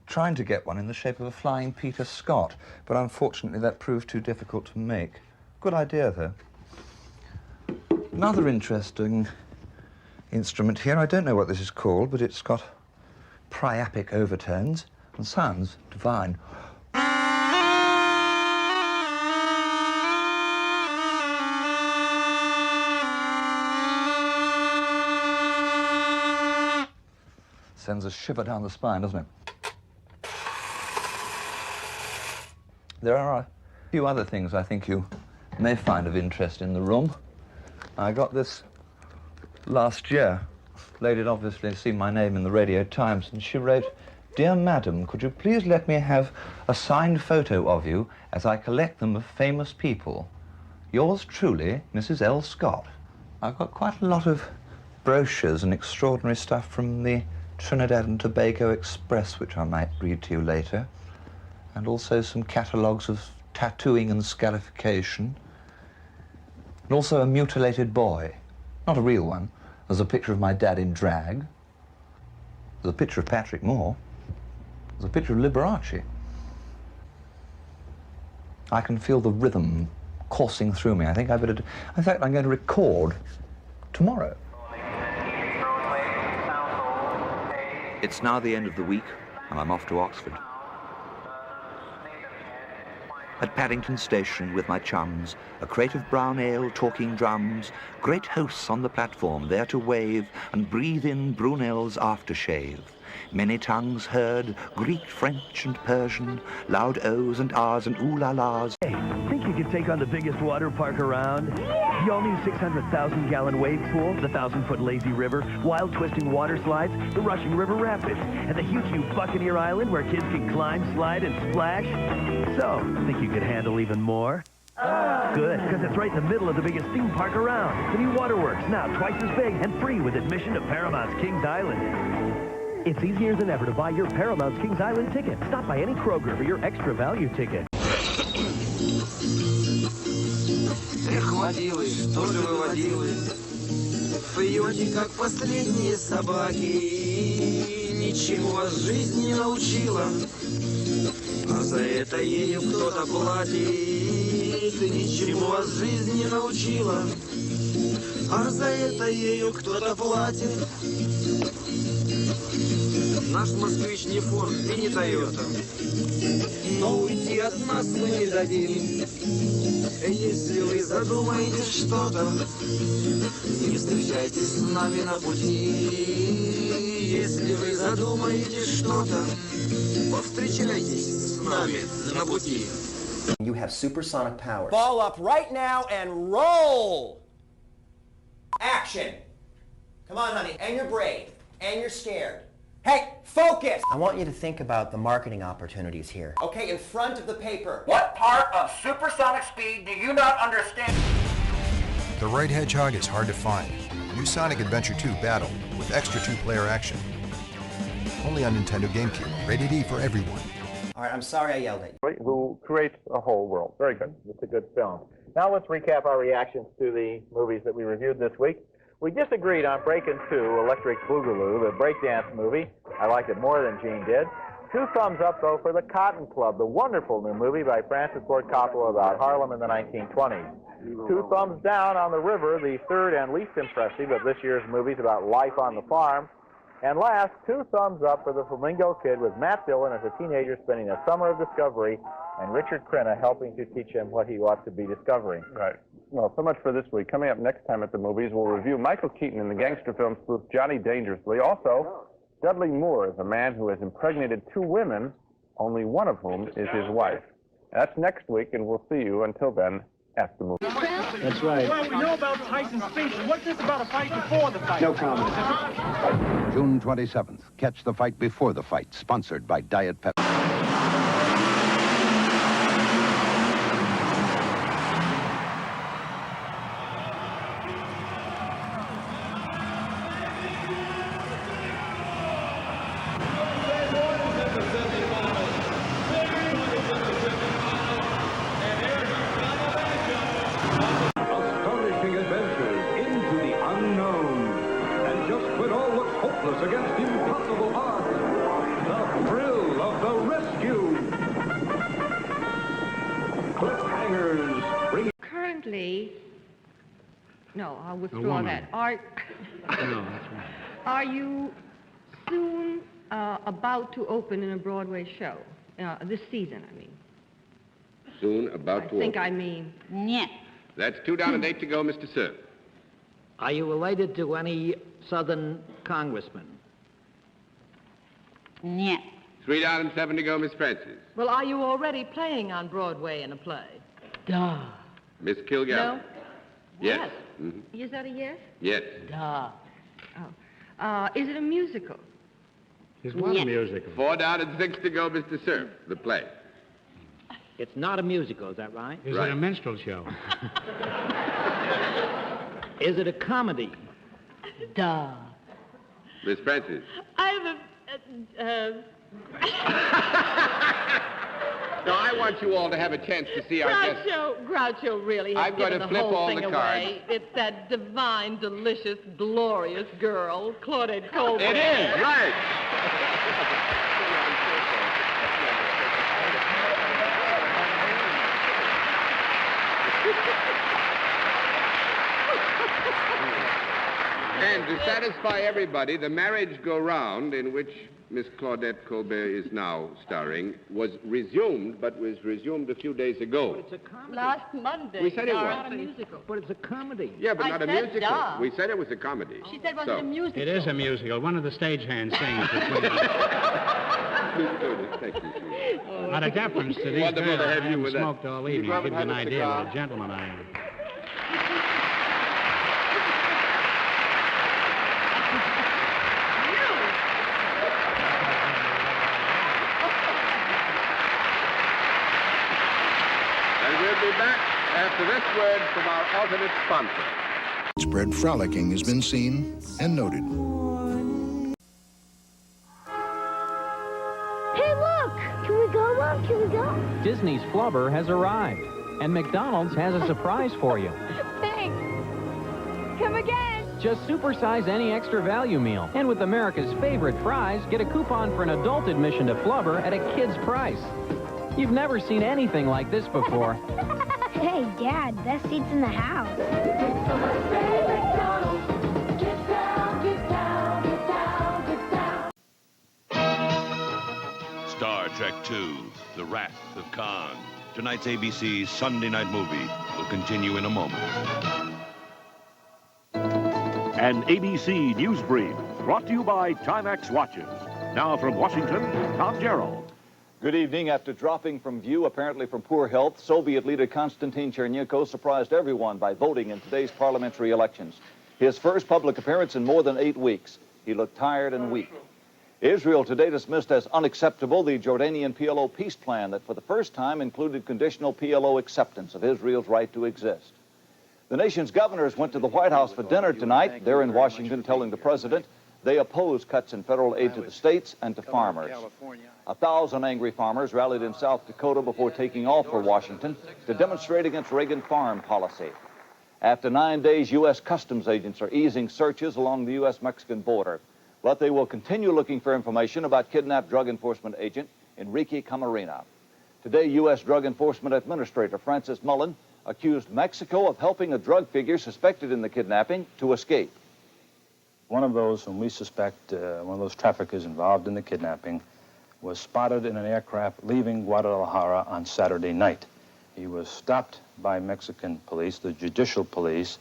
trying to get one in the shape of a flying Peter Scott, but unfortunately that proved too difficult to make. Good idea, though. Another interesting instrument here. I don't know what this is called, but it's got priapic overtones and sounds divine. Sends a shiver down the spine, doesn't it? There are a few other things I think you may find of interest in the room. I got this last year. Lady had obviously seen my name in the Radio Times, and she wrote, "Dear Madam, could you please let me have a signed photo of you as I collect them of famous people? Yours truly, Mrs. L. Scott." I've got quite a lot of brochures and extraordinary stuff from the Trinidad and Tobago Express, which I might read to you later, and also some catalogues of tattooing and scarification, and also a mutilated boy. Not a real one. There's a picture of my dad in drag. There's a picture of Patrick Moore. There's a picture of Liberace. I can feel the rhythm coursing through me. I think I better... In fact, I'm going to record tomorrow. It's now the end of the week, and I'm off to Oxford. At Paddington Station with my chums, a crate of brown ale, talking drums, great hosts on the platform there to wave and breathe in Brunel's aftershave. Many tongues heard, Greek, French and Persian, loud O's and R's and ooh-la-las. Hey, think you could take on the biggest water park around? The all-new 600,000-gallon wave pool, the 1,000-foot lazy river, wild twisting water slides, the rushing river rapids, and the huge new Buccaneer Island where kids can climb, slide, and splash. So, think you could handle even more? Good, because it's right in the middle of the biggest theme park around. The new waterworks, now twice as big and free with admission to Paramount's Kings Island. It's easier than ever to buy your Paramount's Kings Island ticket. Stop by any Kroger for your extra value ticket. Эх, водилы, что же вы водилы? Фьете, как последние собаки. Ничего вас жизнь не научила, а за это ею кто-то платит. Ничему вас жизнь не научила, а за это ею кто-то платит. Наш москвич не Форд и не Тойота, но уйти от нас мы не дадим. Если вы задумаете что-то, не встречайтесь с нами на пути. Если вы задумаете что-то, повстречайтесь с нами на пути. You have supersonic powers. Ball up right now and roll! Action! Come on, honey, and you're brave, and you're scared. Hey, focus! I want you to think about the marketing opportunities here. Okay, in front of the paper. What part of supersonic speed do you not understand? The right hedgehog is hard to find. New Sonic Adventure 2 Battle with extra two-player action. Only on Nintendo GameCube. Rated E for everyone. All right, I'm sorry I yelled at you. Who create a whole world. Very good. It's a good film. Now let's recap our reactions to the movies that we reviewed this week. We disagreed on Breakin' 2, Electric Boogaloo, the breakdance movie. I liked it more than Gene did. 2 thumbs up, though, for The Cotton Club, the wonderful new movie by Francis Ford Coppola about Harlem in the 1920s. 2 thumbs down on The River, the third and least impressive of this year's movies about life on the farm. And last, 2 thumbs up for The Flamingo Kid with Matt Dillon as a teenager spending a summer of discovery and Richard Crenna helping to teach him what he ought to be discovering. Right. Well, so much for this week. Coming up next time at the movies, we'll review Michael Keaton in the gangster film spoof Johnny Dangerously. Also, Dudley Moore is a man who has impregnated 2 women, only one of whom is his wife. That's next week, and we'll see you until then at the movies. That's right. Well, we know about Tyson's speech. What's this about a fight before the fight? No comment. June 27th, Catch the Fight Before the Fight, sponsored by Diet Pepsi. Against impossible odds, the thrill of the rescue. Cliffhangers bring. Currently, no, I'll withdraw woman. that. No, that's right. Are you soon about to open in a Broadway show? This season, I mean. Soon about to I think open. I mean. Yeah. That's 2 down and 8 to go, Mr. Sir. Are you related to any Southern congressman? Yeah. 3 down and 7 to go, Miss Francis. Well, are you already playing on Broadway in a play? Duh. Miss Kilgallen. No? Yes. Mhm. Is that a yes? Yes. Duh. Oh. Is it a musical? It was a musical. 4 down and 6 to go, Mr. Sir. The play. It's not a musical, is that right? Is it a minstrel show? Is it a comedy? Duh. Miss Francis. I have Now, I want you all to have a chance to see our guest. Groucho really has I'm going given to the flip whole all thing the away. It's that divine, delicious, glorious girl, Claudette Colbert. It is, right. And to satisfy everybody, the marriage go-round in which Miss Claudette Colbert is now starring was resumed, but was resumed a few days ago. It's a comedy. Last Monday. We said it was. Not a musical. But it's a comedy. Yeah, but I not a said musical. duh. We said it was a comedy. She said, was it a musical? It is a musical. One of the stagehands sings between. Thank you. Out of deference to these Wonderful girls, to have I you haven't with that. smoked all You evening. drop Give you and an have a idea cigar? what a gentleman I am. And we'll be back after this word from our alternate sponsor. Spread frolicking has been seen and noted. Hey, look! Can we go, Mom? Can we go? Disney's Flubber has arrived, and McDonald's has a surprise for you. Thanks. Come again. Just supersize any extra value meal, and with America's favorite fries, get a coupon for an adult admission to Flubber at a kid's price. You've never seen anything like this before. Hey, Dad, best seats in the house. Star Trek II, The Wrath of Khan. Tonight's ABC Sunday night movie will continue in a moment. An ABC News Brief, brought to you by Timex Watches. Now from Washington, Tom Gerald. Good evening. After dropping from view, apparently from poor health, Soviet leader Konstantin Chernenko surprised everyone by voting in today's parliamentary elections. His first public appearance in more than 8 weeks. He looked tired and weak. Israel today dismissed as unacceptable the Jordanian PLO peace plan that for the first time included conditional PLO acceptance of Israel's right to exist. The nation's governors went to the White House for dinner tonight. They're in Washington telling the president They oppose cuts in federal aid to the states and to farmers. 1,000 angry farmers rallied in South Dakota before taking off for Washington to demonstrate against Reagan farm policy. After 9 days, U.S. Customs agents are easing searches along the U.S.-Mexican border, but they will continue looking for information about kidnapped Drug Enforcement agent Enrique Camarena. Today, U.S. Drug Enforcement Administrator Francis Mullen accused Mexico of helping a drug figure suspected in the kidnapping to escape. One of those whom we suspect, one of those traffickers involved in the kidnapping, was spotted in an aircraft leaving Guadalajara on Saturday night. He was stopped by Mexican police, the judicial police,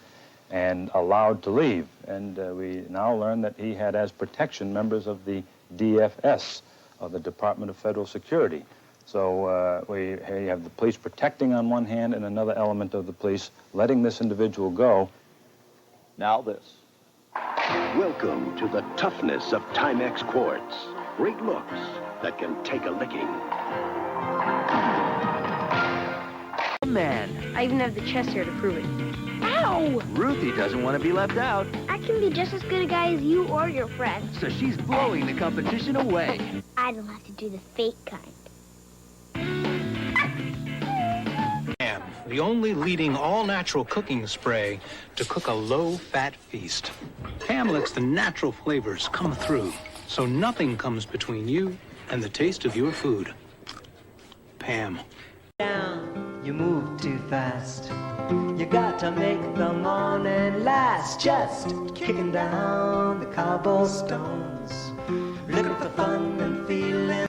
and allowed to leave. And we now learn that he had as protection members of the DFS, of the Department of Federal Security. So we have the police protecting on one hand and another element of the police letting this individual go. Now this. Welcome to the toughness of Timex quartz. Great looks that can take a licking. Man. I even have the chest hair to prove it. Ow! Ruthie doesn't want to be left out. I can be just as good a guy as you or your friend. So she's blowing the competition away. I don't have to do the fake kind. The only leading all-natural cooking spray to cook a low-fat feast. Pam lets the natural flavors come through, so nothing comes between you and the taste of your food. Pam. Down, you move too fast. You got to make the morning last. Just kicking down the cobblestones, looking for fun and feeling.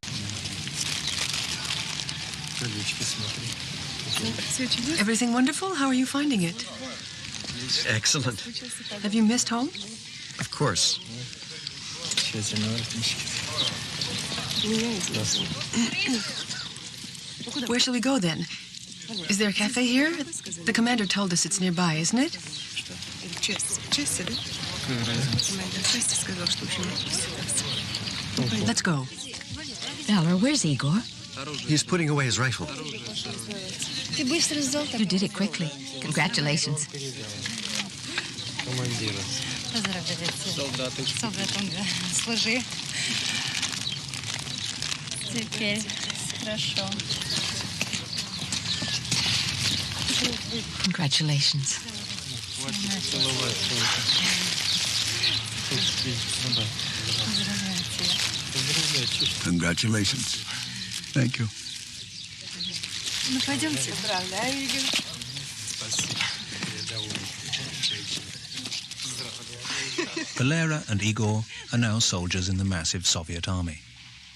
Everything wonderful? How are you finding it? Excellent. Have you missed home? Of course. Where shall we go then? Is there a cafe here? The commander told us it's nearby, isn't it? Let's go. Valor, where's Igor? He's putting away his rifle. You did it quickly. Congratulations. Congratulations. Congratulations. Thank you. Valera and Igor are now soldiers in the massive Soviet army.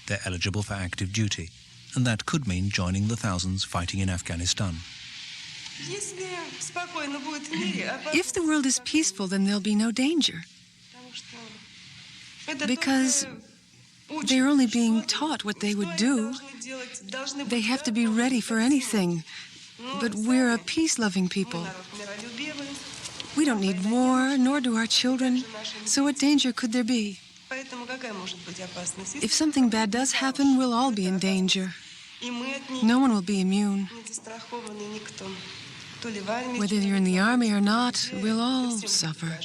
They're eligible for active duty, and that could mean joining the thousands fighting in Afghanistan. If the world is peaceful, then there'll be no danger. Because they're only being taught what they would do. They have to be ready for anything. But we're a peace-loving people. We don't need war, nor do our children. So what danger could there be? If something bad does happen, we'll all be in danger. No one will be immune. Whether you're in the army or not, we'll all suffer.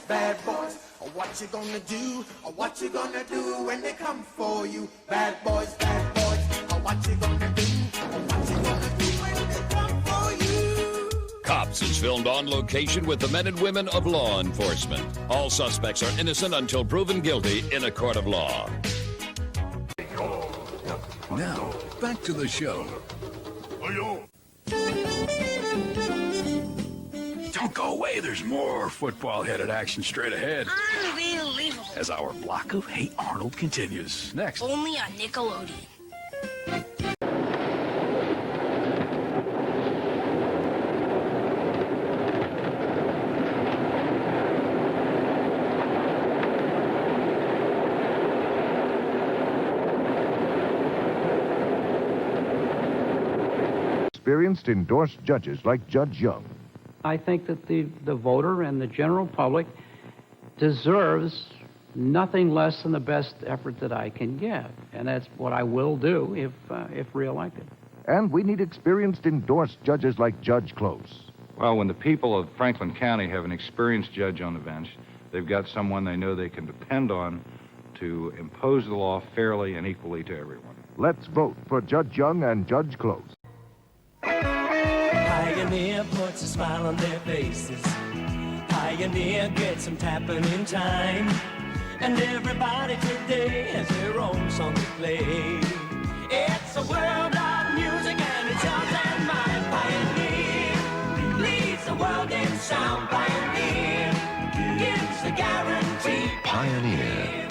Bad boys, what you gonna do? What you gonna do when they come for you? Bad boys, what you gonna do? What you gonna do when they come for you? Cops is filmed on location with the men and women of law enforcement. All suspects are innocent until proven guilty in a court of law. Now, back to the show. Don't go away. There's more football-headed action straight ahead. Unbelievable. As our block of Hey Arnold continues. Next. Only on Nickelodeon. Experienced, endorsed judges like Judge Young. I think that the voter and the general public deserves nothing less than the best effort that I can give, and that's what I will do if reelected. And we need experienced, endorsed judges like Judge Close. Well, when the people of Franklin County have an experienced judge on the bench, they've got someone they know they can depend on to impose the law fairly and equally to everyone. Let's vote for Judge Young and Judge Close. Pioneer puts a smile on their faces. Pioneer gets them tapping in time. And everybody today has their own song to play. It's a world of music and it's yours and mine. Pioneer leads the world in sound. Pioneer gives the guarantee. Pioneer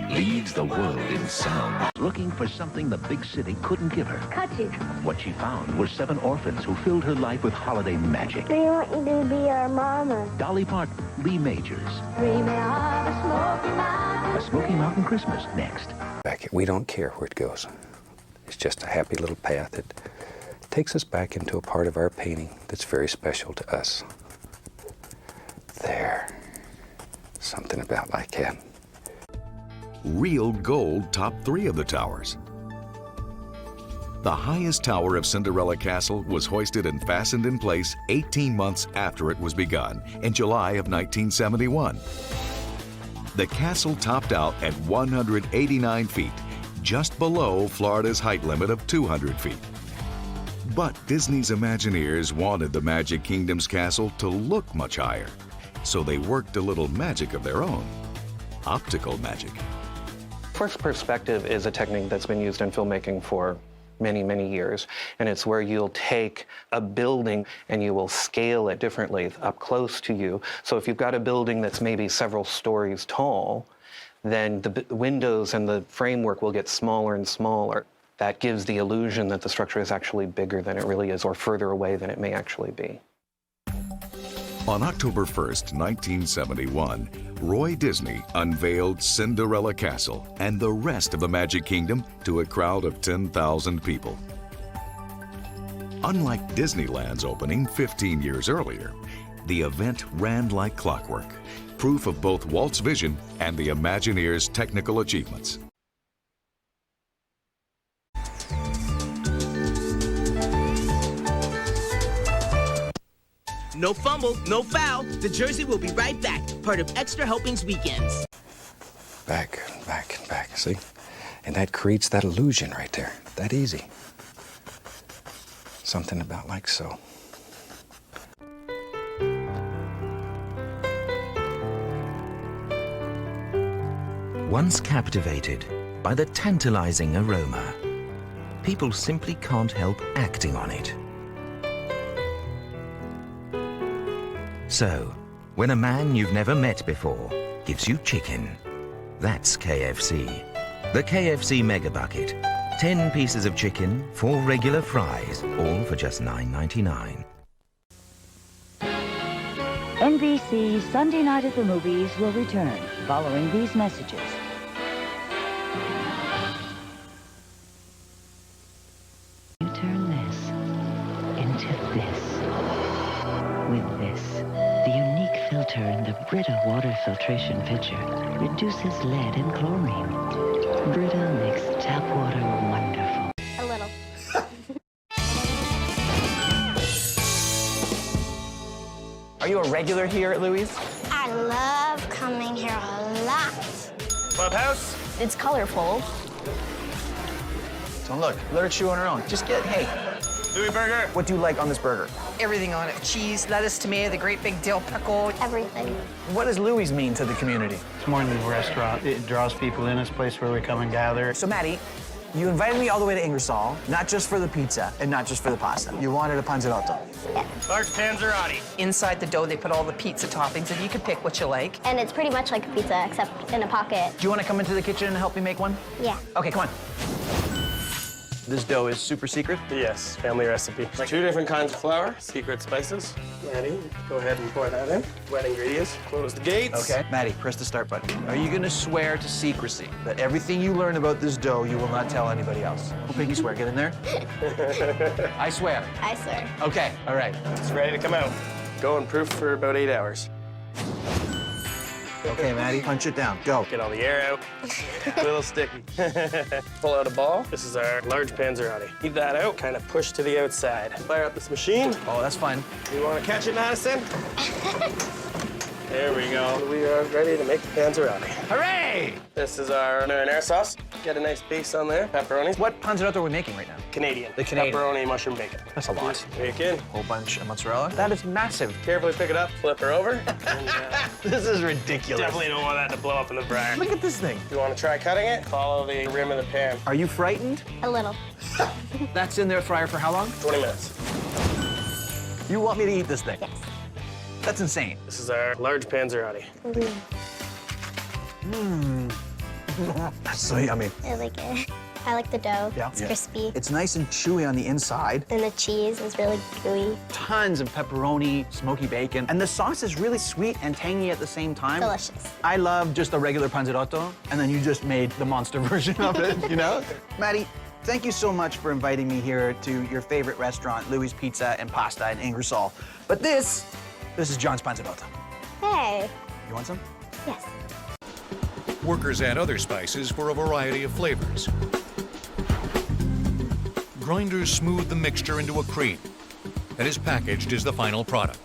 leads the world in sound. Looking for something the big city couldn't give her. Kutches. What she found were 7 orphans who filled her life with holiday magic. We want you to be our mama. Dolly Parton, Lee Majors, Dreaming of a Smoky Mountain. A Smoky Mountain Christmas next. Back, we don't care where it goes. It's just a happy little path that takes us back into a part of our painting that's very special to us. There. Something about like that. Real gold top 3 of the towers. The highest tower of Cinderella Castle was hoisted and fastened in place 18 months after it was begun, in July of 1971. The castle topped out at 189 feet, just below Florida's height limit of 200 feet. But Disney's Imagineers wanted the Magic Kingdom's castle to look much higher, so they worked a little magic of their own. Optical magic. Forced perspective is a technique that's been used in filmmaking for many, many years. And it's where you'll take a building and you will scale it differently up close to you. So if you've got a building that's maybe several stories tall, then the windows and the framework will get smaller and smaller. That gives the illusion that the structure is actually bigger than it really is, or further away than it may actually be. On October 1st, 1971, Roy Disney unveiled Cinderella Castle and the rest of the Magic Kingdom to a crowd of 10,000 people. Unlike Disneyland's opening 15 years earlier, the event ran like clockwork, proof of both Walt's vision and the Imagineers' technical achievements. No fumble, no foul. The jersey will be right back. Part of Extra Helpings Weekends. Back, back, and back, see? And that creates that illusion right there. That easy. Something about like so. Once captivated by the tantalizing aroma, people simply can't help acting on it. So, when a man you've never met before gives you chicken, that's KFC. The KFC Mega Bucket. 10 pieces of chicken, 4 regular fries, all for just $9.99. NBC's Sunday Night at the Movies will return following these messages. You turn this into this. With this, the unique filter in the Brita water filtration pitcher reduces lead and chlorine. Brita makes tap water wonderful. A little. Are you a regular here at Louis'? I love coming here a lot. Clubhouse? It's colorful. Don't look. Let her chew on her own. Just get, hey. Louis burger. What do you like on this burger? Everything on it. Cheese, lettuce, tomato, the great big dill pickle. Everything. What does Louis' mean to the community? It's more than a restaurant. It draws people in. It's a place where we come and gather. So, Maddie, you invited me all the way to Ingersoll, not just for the pizza and not just for the pasta. You wanted a panzoto. Yeah. Large panzerotti. Inside the dough, they put all the pizza toppings, and you can pick what you like. And it's pretty much like a pizza, except in a pocket. Do you want to come into the kitchen and help me make one? Yeah. Okay, come on. This dough is super secret? Yes, family recipe. Like 2 different kinds of flour, secret spices. Maddie, go ahead and pour that in. Wet ingredients, close the gates. Okay. Maddie, press the start button. Are you going to swear to secrecy that everything you learn about this dough you will not tell anybody else? Well, Piggy, swear. Get in there. I swear. I swear. Okay, all right. It's ready to come out. Go and proof for about 8 hours. Okay, Maddie, punch it down. Go. Get all the air out. A little sticky. Pull out a ball. This is our large panzerotti. Leave that out, kind of push to the outside. Fire up this machine. Oh, that's fun. You want to catch it, Madison? There we go. We are ready to make the panzerotti. Hooray! This is our marinara sauce. Get a nice base on there. Pepperoni. What panzerotto are we making right now? Canadian. The Canadian. Pepperoni, mushroom, bacon. That's a lot. Bacon. Whole bunch of mozzarella. That is massive. Carefully pick it up, flip her over. And, this is ridiculous. Definitely don't want that to blow up in the fryer. Look at this thing. You want to try cutting it? Follow the rim of the pan. Are you frightened? A little. That's in their fryer for how long? 20 minutes. You want me to eat this thing? Yes. That's insane. This is our large panzerotti. Mmm. That's so yummy. I like it. I like the dough. Yeah. It's crispy. It's nice and chewy on the inside. And the cheese is really gooey. Tons of pepperoni, smoky bacon. And the sauce is really sweet and tangy at the same time. Delicious. I love just a regular panzerotto, and then you just made the monster version of it, you know? Maddie, thank you so much for inviting me here to your favorite restaurant, Louis Pizza and Pasta in Ingersoll. But this is John's panzerotto. Hey. You want some? Yes. Workers add other spices for a variety of flavors. Grinders smooth the mixture into a cream that is packaged as the final product.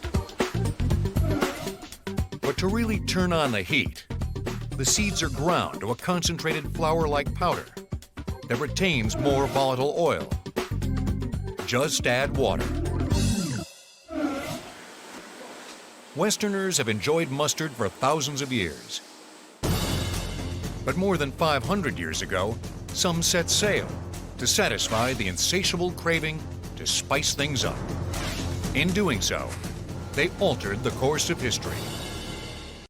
But to really turn on the heat, the seeds are ground to a concentrated flour-like powder that retains more volatile oil. Just add water. Westerners have enjoyed mustard for thousands of years. But more than 500 years ago, some set sail to satisfy the insatiable craving to spice things up. In doing so, they altered the course of history.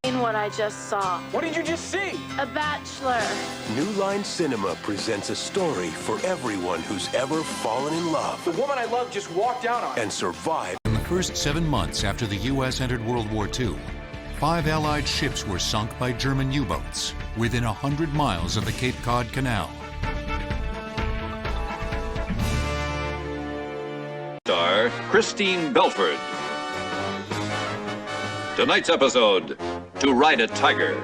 In what I just saw. What did you just see? A bachelor. New Line Cinema presents a story for everyone who's ever fallen in love. The woman I love just walked out on me. And survived. In the first 7 months after the U.S. entered World War II, 5 Allied ships were sunk by German U-boats within 100 miles of the Cape Cod Canal. Star Christine Belford. Tonight's episode, To Ride a Tiger.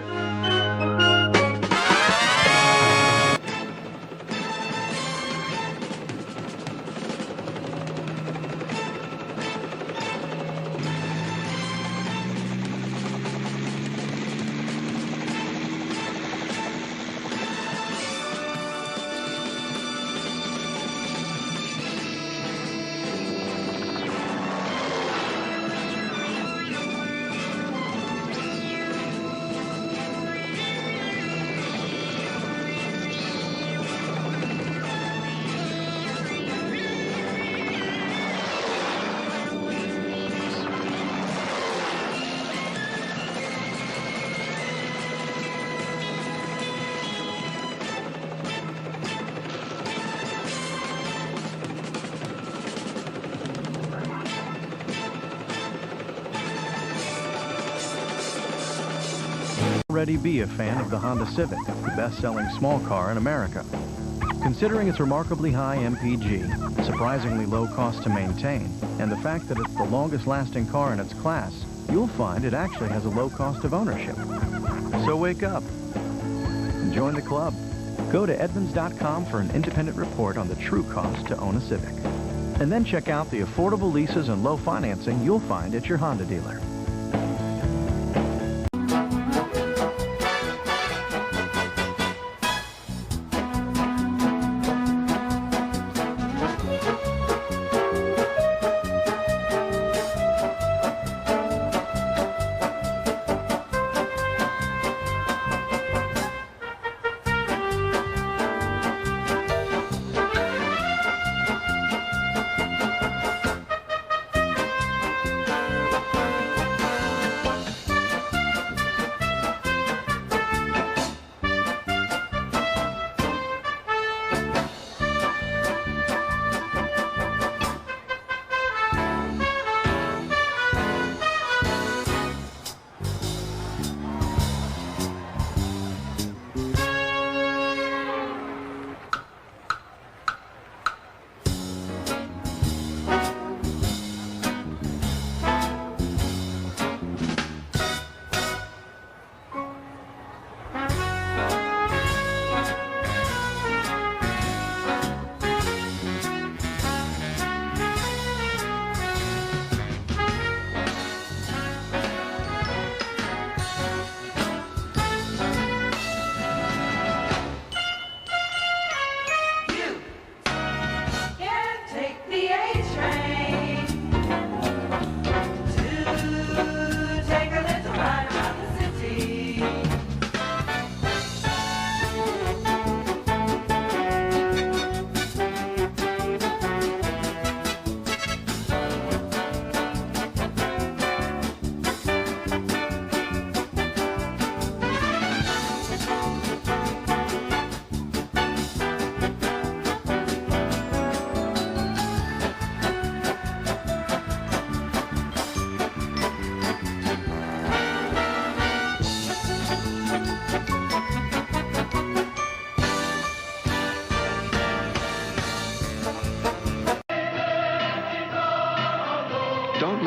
Already be a fan of the Honda Civic, the best-selling small car in America. Considering its remarkably high MPG, surprisingly low cost to maintain, and the fact that it's the longest-lasting car in its class, you'll find it actually has a low cost of ownership. So wake up and join the club. Go to Edmunds.com for an independent report on the true cost to own a Civic. And then check out the affordable leases and low financing you'll find at your Honda dealer.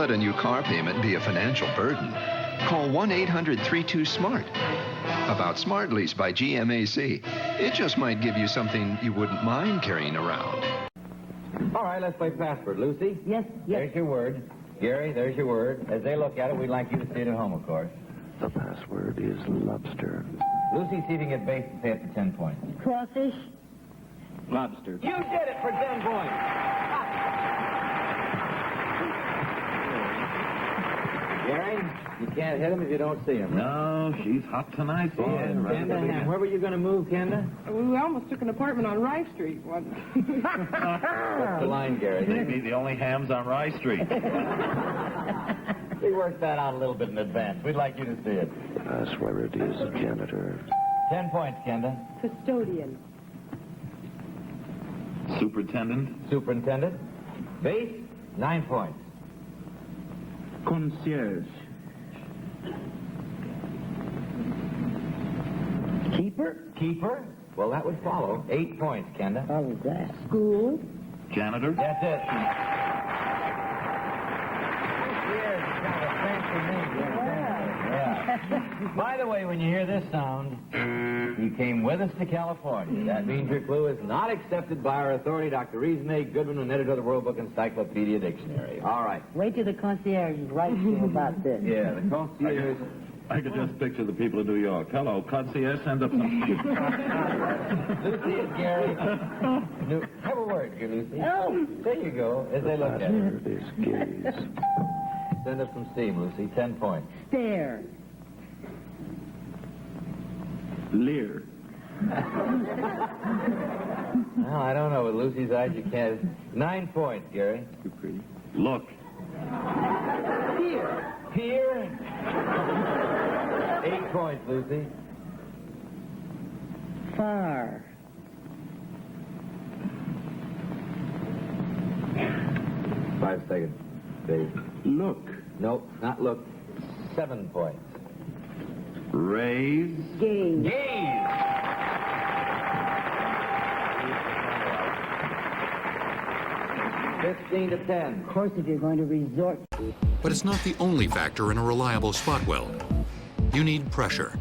let a new car payment be a financial burden. Call 1-800-32-SMART. About Smart Lease by GMAC. It just might give you something you wouldn't mind carrying around. All right, let's play password. Lucy? Yes, yes. There's your word. Gary, there's your word. As they look at it, we'd like you to see it at home, of course. The password is lobster. Lucy, see if you can get base to pay up to 10 points. Crawfish. Lobster. You did it for 10 points. Gary, you can't hit him if you don't see him. No, she's hot tonight. Yeah, Kenda, where were you going to move, Kenda? We almost took an apartment on Rice Street once. What's the line, Gary? Maybe the only hams on Rice Street. We worked that out a little bit in advance. We'd like you to see it. Password is janitor. 10 points, Kenda. Custodian. Superintendent. Superintendent. Base, 9 points. Concierge. Keeper? Keeper? Well, that would follow. 8 points, Kenda. How was that? School. Janitor. That's it. Yeah. By the way, when you hear this sound, you came with us to California. That means your clue is not accepted by our authority, Dr. Reesme Goodman, an editor of the World Book Encyclopedia Dictionary. All right. Wait till the concierge writes to you about this. Yeah, the concierge. I could just picture the people of New York. Hello, concierge, send up some sheep. Lucy and Gary. Have a word, here, Lucy. Oh. There you go, as they look at her. This gaze. Send up some steam, Lucy. 10 points. Stare. Lear. Well, I don't know. With Lucy's eyes, you can't. 9 points, Gary. Too pretty. Look. Here. Here. 8 points, Lucy. Far. Five seconds, Dave. Look. Nope, not look. 7 points. Raise. Gaze. Gaze. $15 to 10. Of course, if you're going to resort. But it's not the only factor in a reliable spot weld. You need pressure.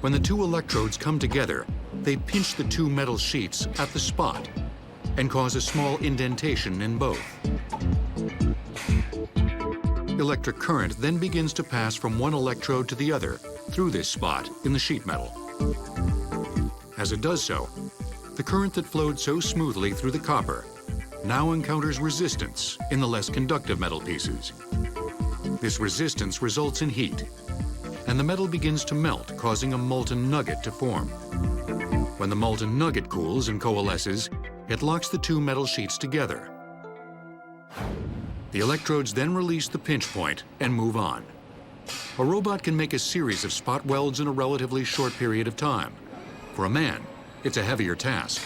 When the two electrodes come together, they pinch the two metal sheets at the spot and cause a small indentation in both. Electric current then begins to pass from one electrode to the other through this spot in the sheet metal. As it does so, the current that flowed so smoothly through the copper now encounters resistance in the less conductive metal pieces. This resistance results in heat, and the metal begins to melt, causing a molten nugget to form. When the molten nugget cools and coalesces, it locks the two metal sheets together. The electrodes then release the pinch point and move on. A robot can make a series of spot welds in a relatively short period of time. For a man, it's a heavier task.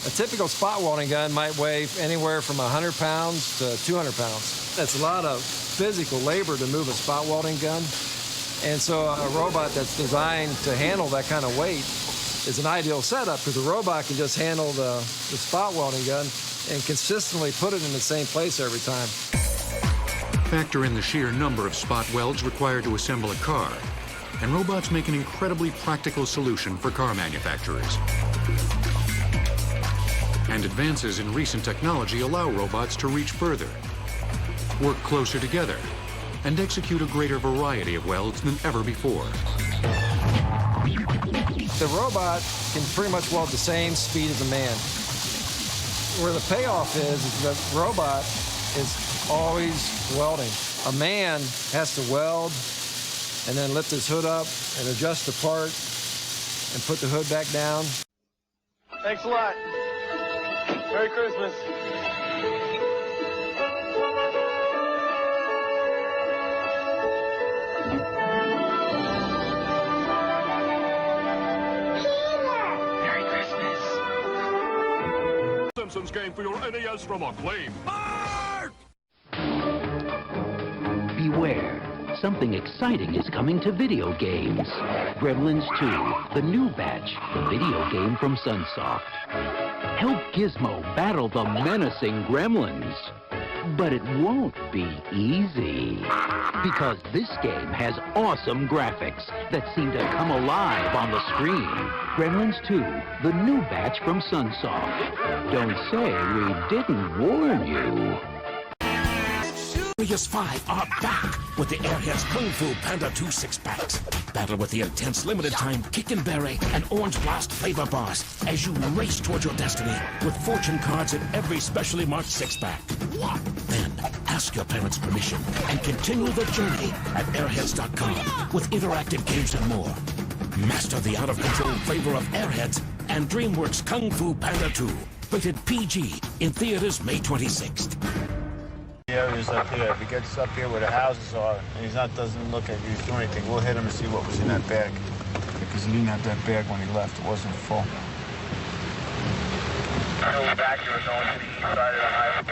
A typical spot welding gun might weigh anywhere from 100 pounds to 200 pounds. That's a lot of physical labor to move a spot welding gun. And so a robot that's designed to handle that kind of weight is an ideal setup because the robot can just handle the spot welding gun and consistently put it in the same place every time. Factor in the sheer number of spot welds required to assemble a car, and robots make an incredibly practical solution for car manufacturers. And advances in recent technology allow robots to reach further, work closer together, and execute a greater variety of welds than ever before. The robot can pretty much weld the same speed as a man. Where the payoff is the robot is always welding. A man has to weld and then lift his hood up and adjust the part and put the hood back down. Thanks a lot. Merry Christmas. Merry Christmas. Simpsons game for your NES from Acclaim. Beware. Something exciting is coming to video games. Gremlins 2, the new batch, the video game from Sunsoft. Help Gizmo battle the menacing gremlins. But it won't be easy. Because this game has awesome graphics that seem to come alive on the screen. Gremlins 2, the new batch from Sunsoft. Don't say we didn't warn you. Furious 5 are back with the Airheads Kung Fu Panda 2 6-packs. Battle with the intense limited-time Kick and Berry and Orange Blast flavor bars as you race towards your destiny with fortune cards in every specially marked 6-pack. Then, ask your parents' permission and continue the journey at airheads.com with interactive games and more. Master the out-of-control flavor of Airheads and DreamWorks Kung Fu Panda 2. Rated PG in theaters May 26th. The area's up here. If he gets up here where the houses are and doesn't look at you do anything, we'll hit him and see what was in that bag. Because he didn't have that bag when he left. It wasn't full. Back here going to the east side of the highway.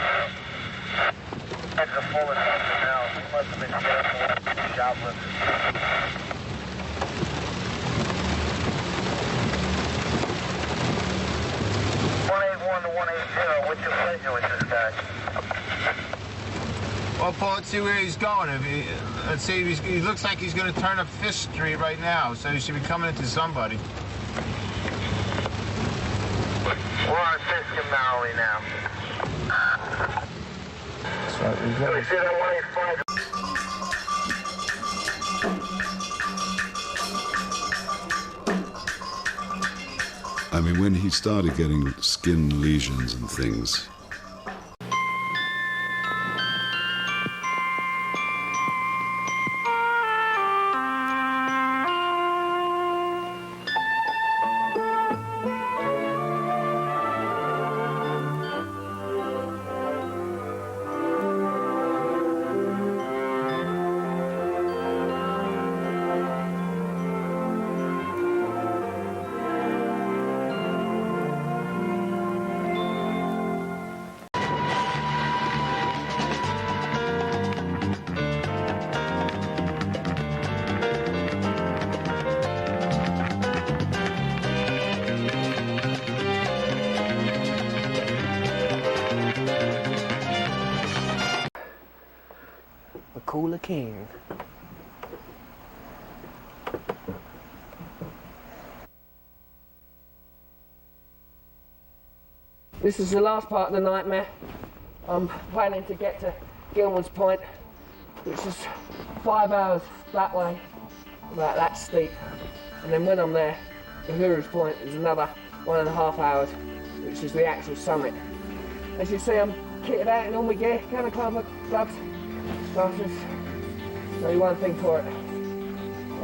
That's the fullest something now. We must have been careful shoplifters. 181 to 180. What's your pleasure with this guy? Well, Paul, let's see where he's going. Let's see, he looks like he's going to turn up Fish Street right now, so he should be coming into somebody. We're on Fisk and Mallory now. That's right, we got it. See that 185? I mean, when he started getting skin lesions and things, Cooler King. This is the last part of the nightmare. I'm planning to get to Gilman's Point, which is 5 hours that way, about that steep. And then when I'm there, Uhura's Point is another 1.5 hours, which is the actual summit. As you see, I'm kitted out in all my gear, kind of climb gloves. Glasses. Only one thing for it. I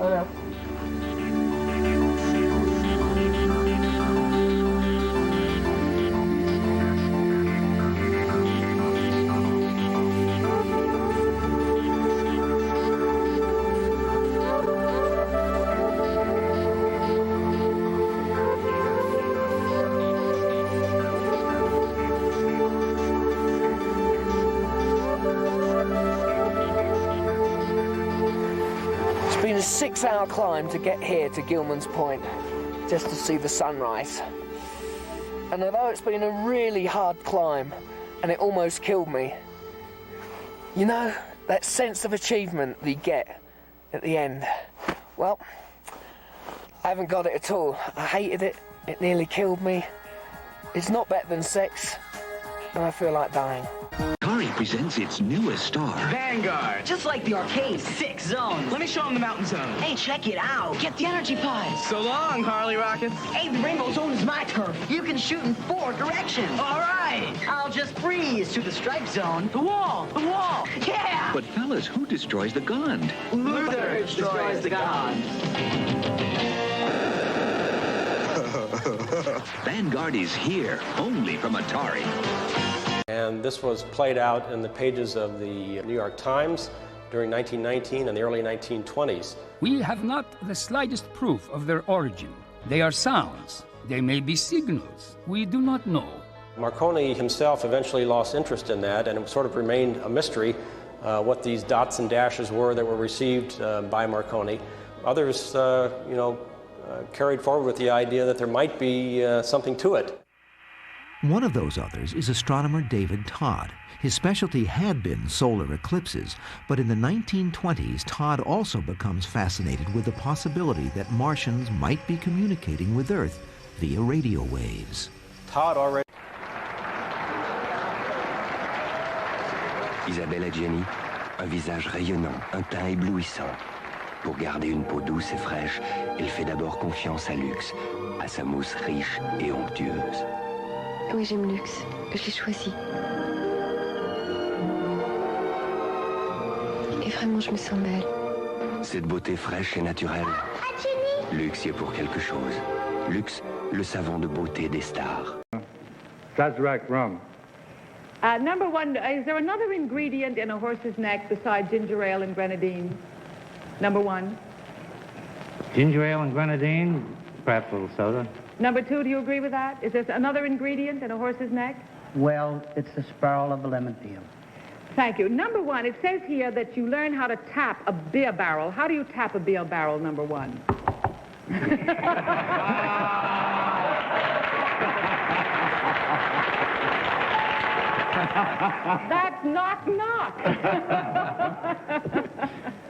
know. A 6-hour climb to get here to Gilman's Point, just to see the sunrise. And although it's been a really hard climb, and it almost killed me, you know, that sense of achievement that you get at the end, well, I haven't got it at all. I hated it, it nearly killed me. It's not better than sex, and I feel like dying. Atari presents its newest star. Vanguard. Just like the arcade. 6 zones. Let me show them the mountain zone. Hey, check it out. Get the energy pods. So long, Harley Rockets. Hey, the rainbow zone is my turf. You can shoot in 4 directions. All right. I'll just freeze to the stripe zone. The wall. The wall. Yeah. But fellas, who destroys the Gond? Luther destroys the Gond. Vanguard is here, only from Atari. And this was played out in the pages of the New York Times during 1919 and the early 1920s. We have not the slightest proof of their origin. They are sounds. They may be signals. We do not know. Marconi himself eventually lost interest in that, and it sort of remained a mystery what these dots and dashes were that were received by Marconi. Others, carried forward with the idea that there might be something to it. One of those others is astronomer David Todd. His specialty had been solar eclipses, but in the 1920s, Todd also becomes fascinated with the possibility that Martians might be communicating with Earth via radio waves. Todd already... Isabelle Adjani, un visage rayonnant, un teint éblouissant. Pour garder une peau douce et fraîche, elle fait d'abord confiance à Luxe, à sa mousse riche et onctueuse. Oui, j'aime Luxe. Je l'ai choisi. Et vraiment, je me sens belle. Cette beauté fraîche et naturelle, Luxe y est pour quelque chose. Luxe, le savon de beauté des stars. Sazerac rum. Number one, is there another ingredient in a horse's neck besides ginger ale and grenadine? Number one. Ginger ale and grenadine, perhaps a little soda. Number two, do you agree with that? Is there another ingredient in a horse's neck? Well, it's the spiral of the lemon peel. Thank you. Number one, it says here that you learn how to tap a beer barrel. How do you tap a beer barrel, number one? That's knock-knock.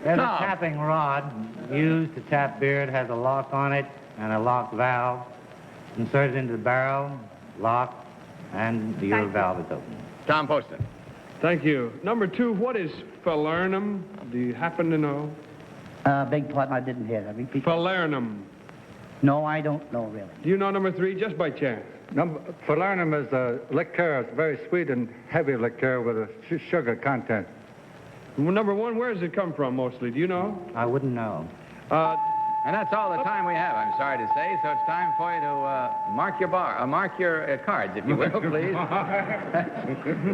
There's a tapping rod used to tap beer. It has a lock on it and a lock valve. Insert it into the barrel, lock, and your valve is open. Tom Poston. Thank you. Number two, what is falernum? Do you happen to know? Beg pardon, I didn't hear that. Repeat. Falernum. No, I don't know, really. Do you know number three, just by chance? Falernum is a liqueur. It's very sweet and heavy liqueur with a sugar content. Well, number one, where does it come from mostly? Do you know? I wouldn't know. And that's all the time we have, I'm sorry to say, so it's time for you to mark your cards, if you will, please.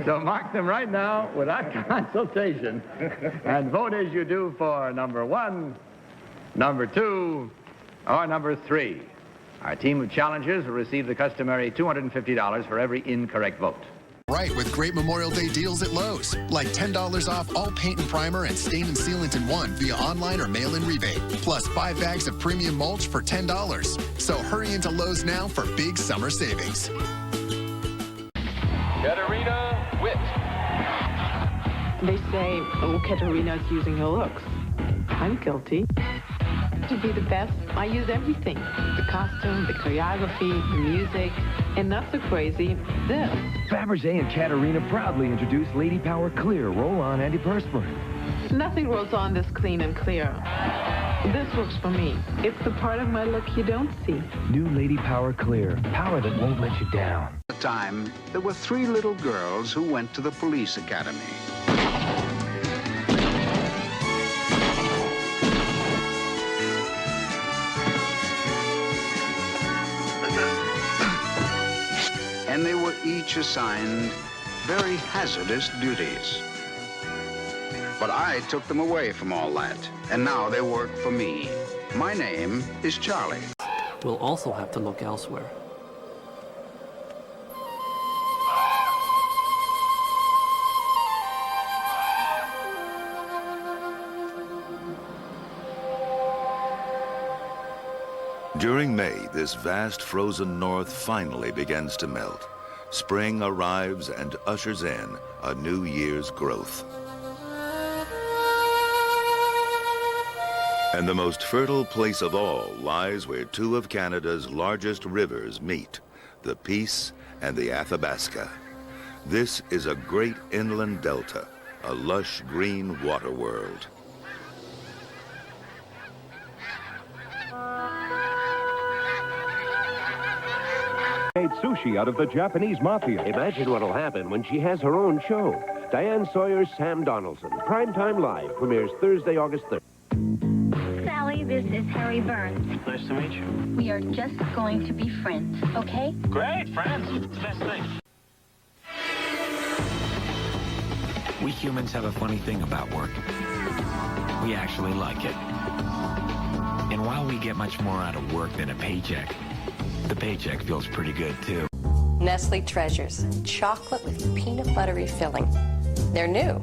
So mark them right now without consultation, and vote as you do for number one, number two, or number three. Our team of challengers will receive the customary $250 for every incorrect vote. Right, with great Memorial Day deals at Lowe's. Like $10 off all paint and primer and stain and sealant in one via online or mail-in rebate. Plus 5 bags of premium mulch for $10. So hurry into Lowe's now for big summer savings. Katerina Witt. They say, oh, Katerina's using her looks. I'm guilty. To be the best, I use everything. The costume, the choreography, the music, and not so crazy, this. Fabergé and Katerina proudly introduce Lady Power Clear Roll-On Antiperspirant. Nothing rolls on this clean and clear. This works for me. It's the part of my look you don't see. New Lady Power Clear. Power that won't let you down. At the time, there were 3 little girls who went to the police academy. And they were each assigned very hazardous duties. But I took them away from all that, and now they work for me. My name is Charlie. We'll also have to look elsewhere. During May, this vast frozen north finally begins to melt. Spring arrives and ushers in a new year's growth. And the most fertile place of all lies where 2 of Canada's largest rivers meet, the Peace and the Athabasca. This is a great inland delta, a lush green water world. Made sushi out of the Japanese mafia. Imagine what'll happen when she has her own show. Diane Sawyer's Sam Donaldson. Primetime Live premieres Thursday, August 3rd. Sally, this is Harry Burns. Nice to meet you. We are just going to be friends, okay? Great, friends. Best thing. We humans have a funny thing about work. We actually like it. And while we get much more out of work than a paycheck, the paycheck feels pretty good, too. Nestle Treasures, chocolate with peanut buttery filling. They're new,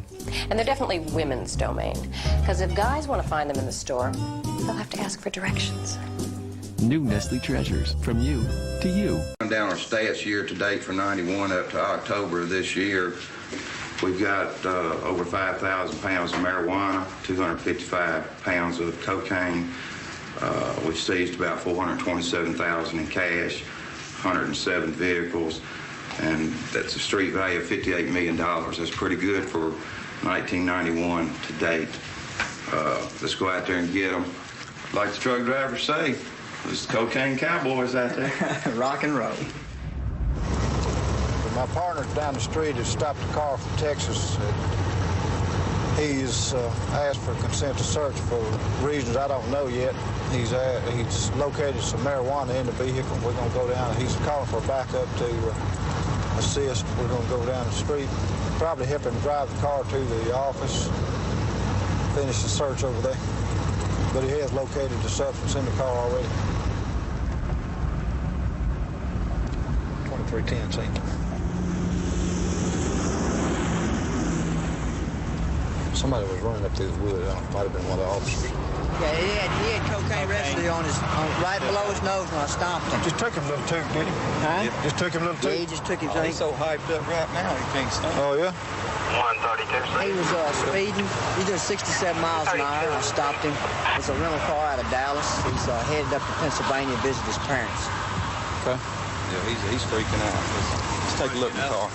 and they're definitely women's domain, because if guys want to find them in the store, they'll have to ask for directions. New Nestle Treasures, from you to you. Down our stats year to date for 91 up to October of this year, we've got over 5,000 pounds of marijuana, 255 pounds of cocaine. We've seized about $427,000 in cash, 107 vehicles, and that's a street value of $58 million. That's pretty good for 1991 to date. Let's go out there and get them. Like the truck drivers say, there's cocaine cowboys out there. Rock and roll. My partner down the street has stopped a car from Texas. He's asked for consent to search for reasons I don't know yet. He's located some marijuana in the vehicle. We're going to go down. He's calling for backup to assist. We're going to go down the street, probably help him drive the car to the office, finish the search over there. But he has located the substance in the car already. 2310, see? Somebody was running up through the wood. It might have been one of the officers. Yeah, he had cocaine residue on right below his nose when I stomped him. Just took him a little too, did he? Huh? Yeah. Just took him a little too? Yeah, he just took him. He's so hyped up right now, he can't stand. Oh, yeah? 132. He was speeding. He did 67 miles an hour, and I stopped him. It's a rental car out of Dallas. He's headed up to Pennsylvania to visit his parents. Okay. Yeah, he's freaking out. Let's take a look in the car.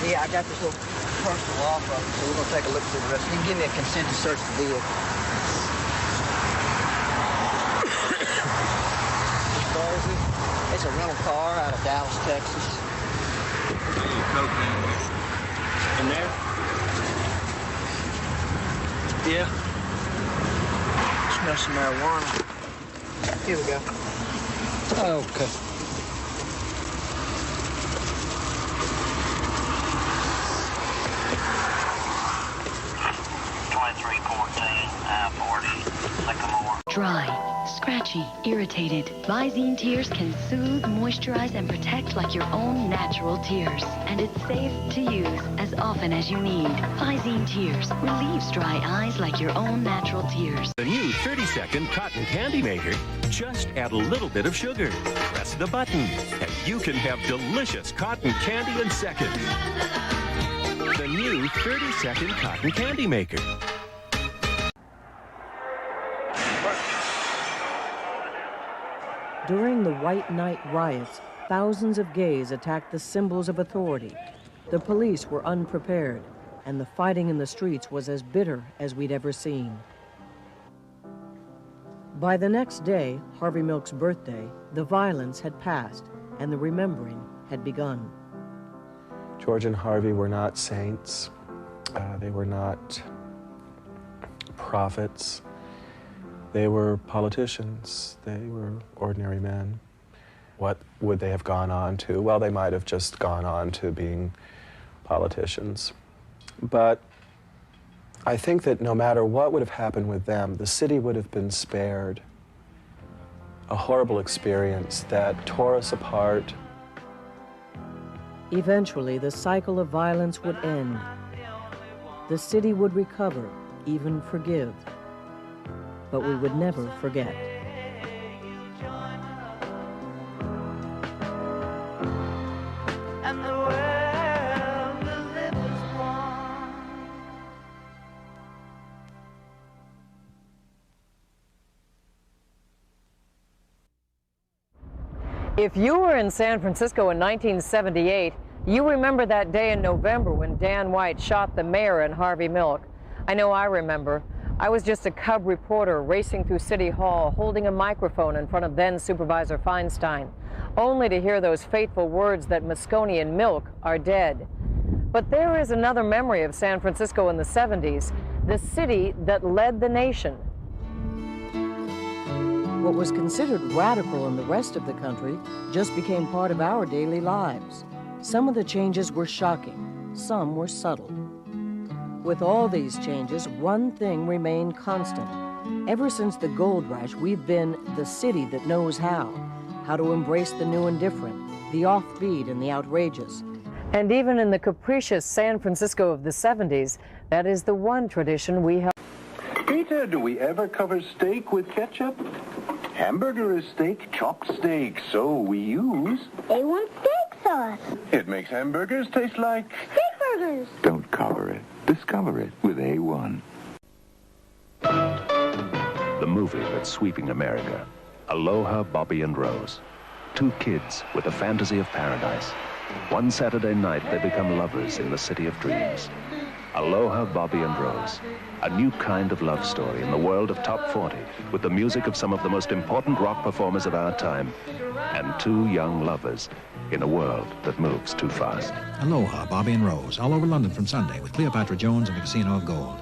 Yeah, I got this little personal off of him, so we're going to take a look through the rest. He can give me a consent to search the vehicle. Which car is it? It's a rental car out of Dallas, Texas. Cocaine in there? Yeah. Smell some marijuana. Here we go. Okay. Dry, scratchy, irritated. Visine tears can soothe, moisturize, and protect like your own natural tears. And it's safe to use as often as you need. Visine tears relieves dry eyes like your own natural tears. The new 30-second cotton candy maker. Just add a little bit of sugar. Press the button, and you can have delicious cotton candy in seconds. The new 30-second cotton candy maker. During the White Night riots, thousands of gays attacked the symbols of authority. The police were unprepared, and the fighting in the streets was as bitter as we'd ever seen. By the next day, Harvey Milk's birthday, the violence had passed, and the remembering had begun. George and Harvey were not saints. They were not prophets. They were politicians. They were ordinary men. What would they have gone on to? Well, they might have just gone on to being politicians. But I think that no matter what would have happened with them, the city would have been spared a horrible experience that tore us apart. Eventually, the cycle of violence would end. The city would recover, even forgive. But we would never forget. If you were in San Francisco in 1978, you remember that day in November when Dan White shot the mayor and Harvey Milk. I know I remember. I was just a cub reporter racing through City Hall, holding a microphone in front of then Supervisor Feinstein, only to hear those fateful words that Moscone and Milk are dead. But there is another memory of San Francisco in the 70s, the city that led the nation. What was considered radical in the rest of the country just became part of our daily lives. Some of the changes were shocking, some were subtle. With all these changes, one thing remained constant. Ever since the gold rush, we've been the city that knows how to embrace the new and different, the offbeat and the outrageous. And even in the capricious San Francisco of the 70s, that is the one tradition we have. Peter, do we ever cover steak with ketchup? Hamburger is steak, chopped steak, so we use A1 steak sauce. It makes hamburgers taste like steak burgers. Don't cover it. Discover it with A1. The movie that's sweeping America. Aloha, Bobby and Rose. Two kids with a fantasy of paradise. One Saturday night, they become lovers in the city of dreams. Aloha, Bobby and Rose. A new kind of love story in the world of Top 40 with the music of some of the most important rock performers of our time and two young lovers in a world that moves too fast. Aloha, Bobby and Rose, all over London from Sunday with Cleopatra Jones and the Casino of Gold.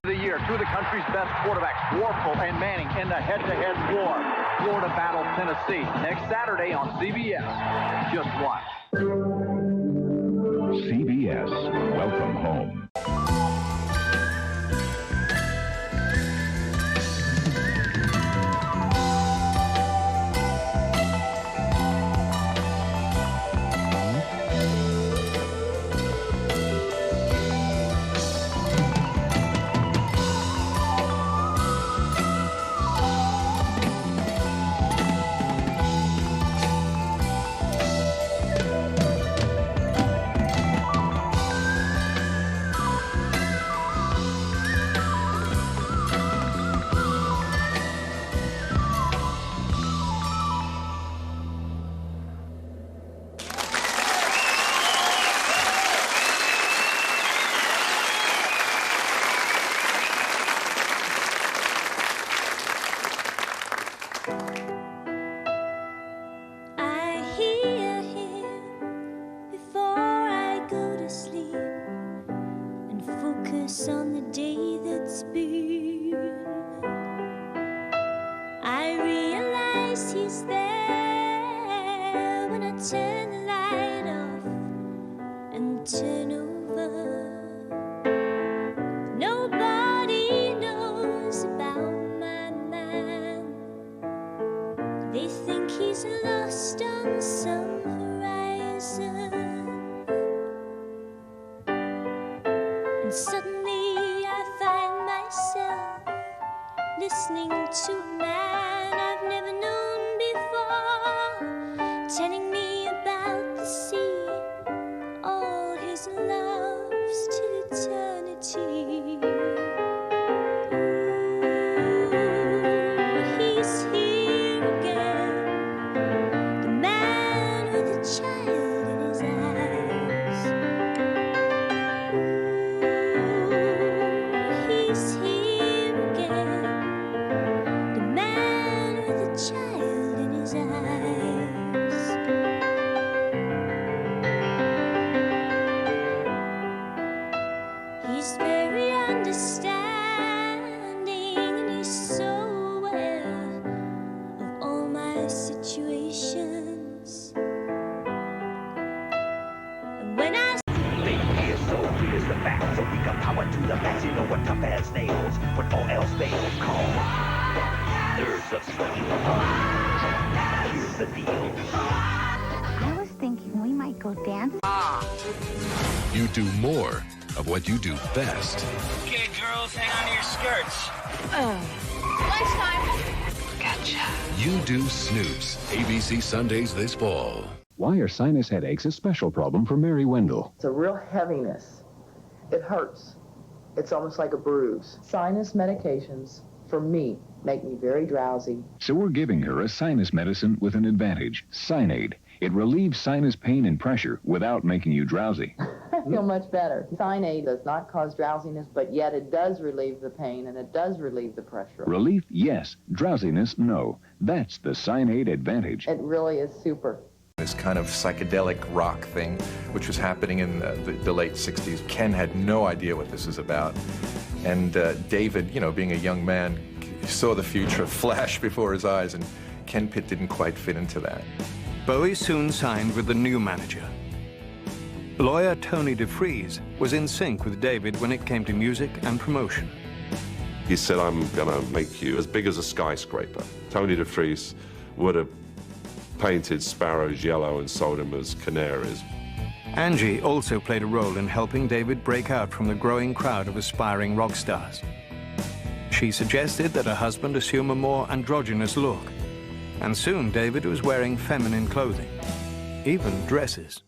The year, two of the country's best quarterbacks, Warfel and Manning, in the head-to-head war. Florida battle Tennessee next Saturday on CBS. Just watch. CBS, welcome home. You do more of what you do best. Okay, girls, hang on to your skirts. Lunchtime. Gotcha. You do Snoops, ABC Sundays this fall. Why are sinus headaches a special problem for Mary Wendell? It's a real heaviness. It hurts. It's almost like a bruise. Sinus medications, for me, make me very drowsy. So we're giving her a sinus medicine with an advantage, Sinead. It relieves sinus pain and pressure without making you drowsy. I feel much better. Sinead does not cause drowsiness, but yet it does relieve the pain and it does relieve the pressure. Relief, yes. Drowsiness, no. That's the Sinead advantage. It really is super. This kind of psychedelic rock thing, which was happening in the late 60s. Ken had no idea what this was about. And David, you know, being a young man, saw the future flash before his eyes, and Ken Pitt didn't quite fit into that. Bowie soon signed with the new manager. Lawyer Tony DeFries was in sync with David when it came to music and promotion. He said, I'm going to make you as big as a skyscraper. Tony DeFries would have painted sparrows yellow and sold them as canaries. Angie also played a role in helping David break out from the growing crowd of aspiring rock stars. She suggested that her husband assume a more androgynous look. And soon David was wearing feminine clothing, even dresses.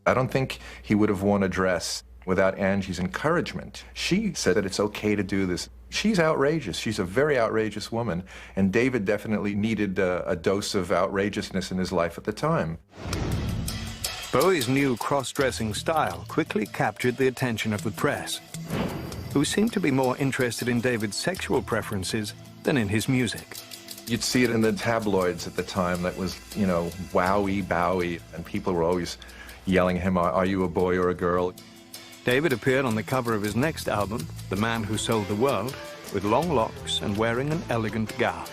I don't think he would have worn a dress without Angie's encouragement. She said that it's okay to do this. She's outrageous. She's a very outrageous woman, and David definitely needed a dose of outrageousness in his life at the time. Bowie's new cross-dressing style quickly captured the attention of the press, who seemed to be more interested in David's sexual preferences than in his music. You'd see it in the tabloids at the time. That was, you know, WWII, Bowie, and people were always yelling at him, are you a boy or a girl? David appeared on the cover of his next album, The Man Who Sold the World, with long locks and wearing an elegant gown.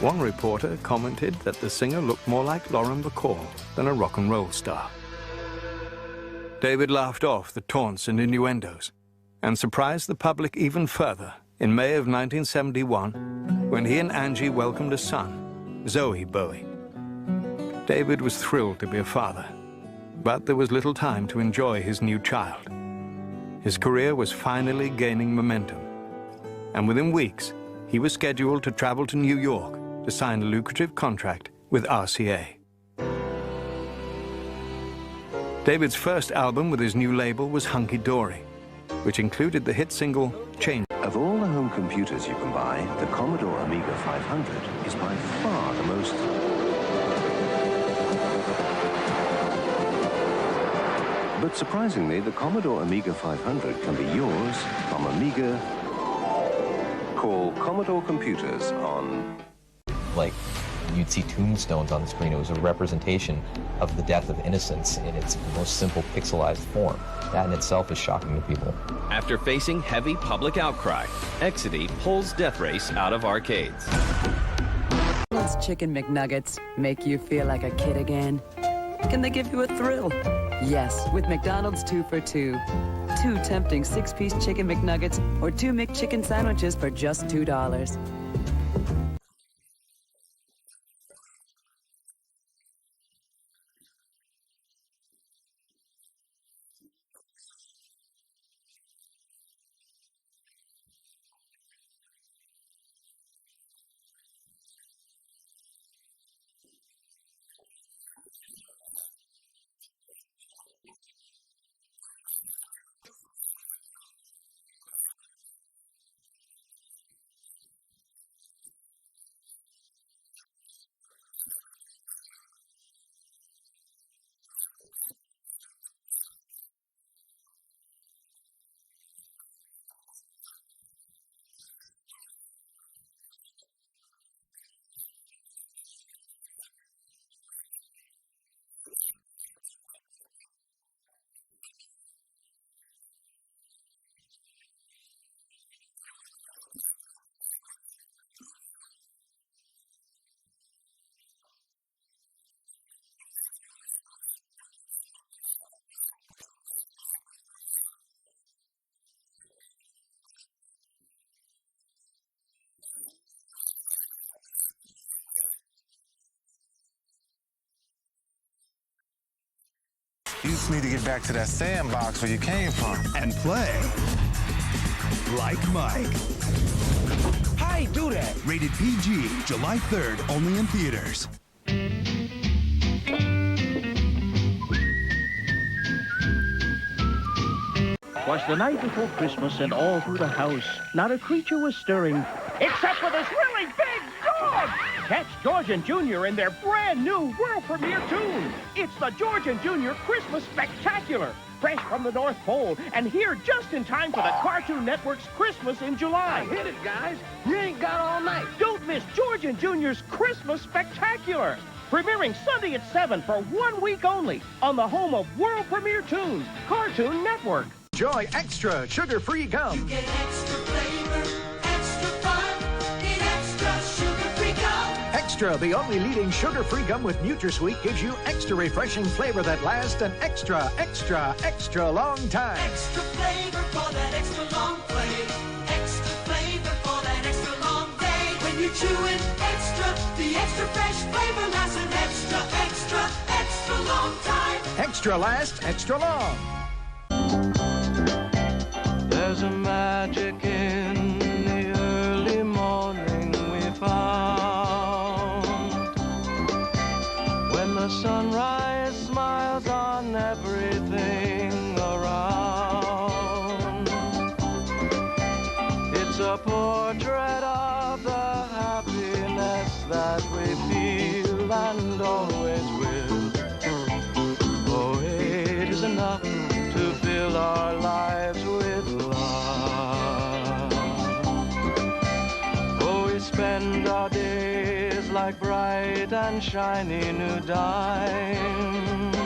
One reporter commented that the singer looked more like Lauren Bacall than a rock and roll star. David laughed off the taunts and innuendos and surprised the public even further in May of 1971 when he and Angie welcomed a son, Zoe Bowie. David was thrilled to be a father, but there was little time to enjoy his new child. His career was finally gaining momentum, and within weeks, he was scheduled to travel to New York to sign a lucrative contract with RCA. David's first album with his new label was Hunky Dory, which included the hit single, Change. Of all the home computers you can buy, the Commodore Amiga 500 is by far the most... But surprisingly, the Commodore Amiga 500 can be yours from Amiga. Call Commodore Computers on... Like, you'd see tombstones on the screen. It was a representation of the death of innocence in its most simple pixelized form. That in itself is shocking to people. After facing heavy public outcry, Exidy pulls Death Race out of arcades. McDonald's Chicken McNuggets make you feel like a kid again? Can they give you a thrill? Yes, with McDonald's 2 for $2. 2 tempting 6-piece Chicken McNuggets or 2 McChicken sandwiches for just $2. You just need to get back to that sandbox where you came from. And play like Mike. Hi, do that. Rated PG, July 3rd, only in theaters. Was the night before Christmas, and all through the house, not a creature was stirring, except for this really big dog! Catch George and Junior in their brand new world premiere tune. It's the George and Junior Christmas Spectacular, fresh from the North Pole, and here just in time for the Cartoon Network's Christmas in July. Hit it, guys. You ain't got all night. Don't miss George and Junior's Christmas Spectacular, premiering Sunday at 7 for 1 week only on the home of world premiere tunes, Cartoon Network. Joy Extra sugar-free gum. You get extra flavor, extra fun, in extra sugar-free gum. Extra, the only leading sugar-free gum with NutraSweet, gives you extra refreshing flavor that lasts an extra, extra, extra long time. Extra flavor for that extra long play. Extra flavor for that extra long day. When you're chewing extra, the extra fresh flavor lasts an extra, extra, extra long time. Extra lasts extra long. There's a magic in the spend our days like bright and shiny new dimes.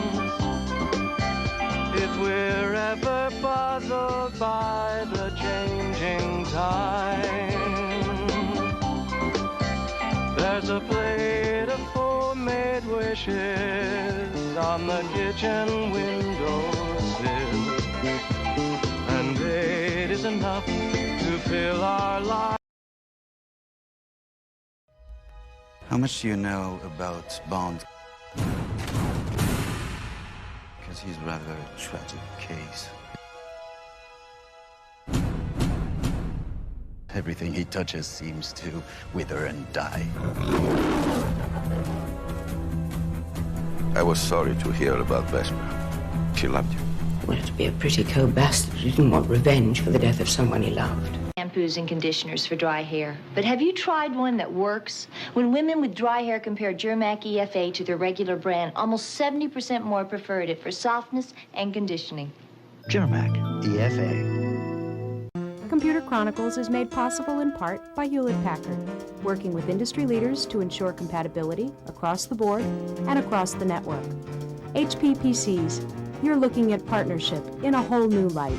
If we're ever puzzled by the changing time, there's a plate of homemade wishes on the kitchen windowsill, and 8 is enough to fill our lives. How much do you know about Bond? Because he's rather a tragic case. Everything he touches seems to wither and die. I was sorry to hear about Vesper. She loved you. Well, to be a pretty cold bastard who didn't want revenge for the death of someone he loved. Shampoos and conditioners for dry hair. But have you tried one that works? When women with dry hair compare Germac EFA to their regular brand, almost 70% more preferred it for softness and conditioning. Germac EFA. Computer Chronicles is made possible in part by Hewlett-Packard, working with industry leaders to ensure compatibility across the board and across the network. HP PCs, you're looking at partnership in a whole new light.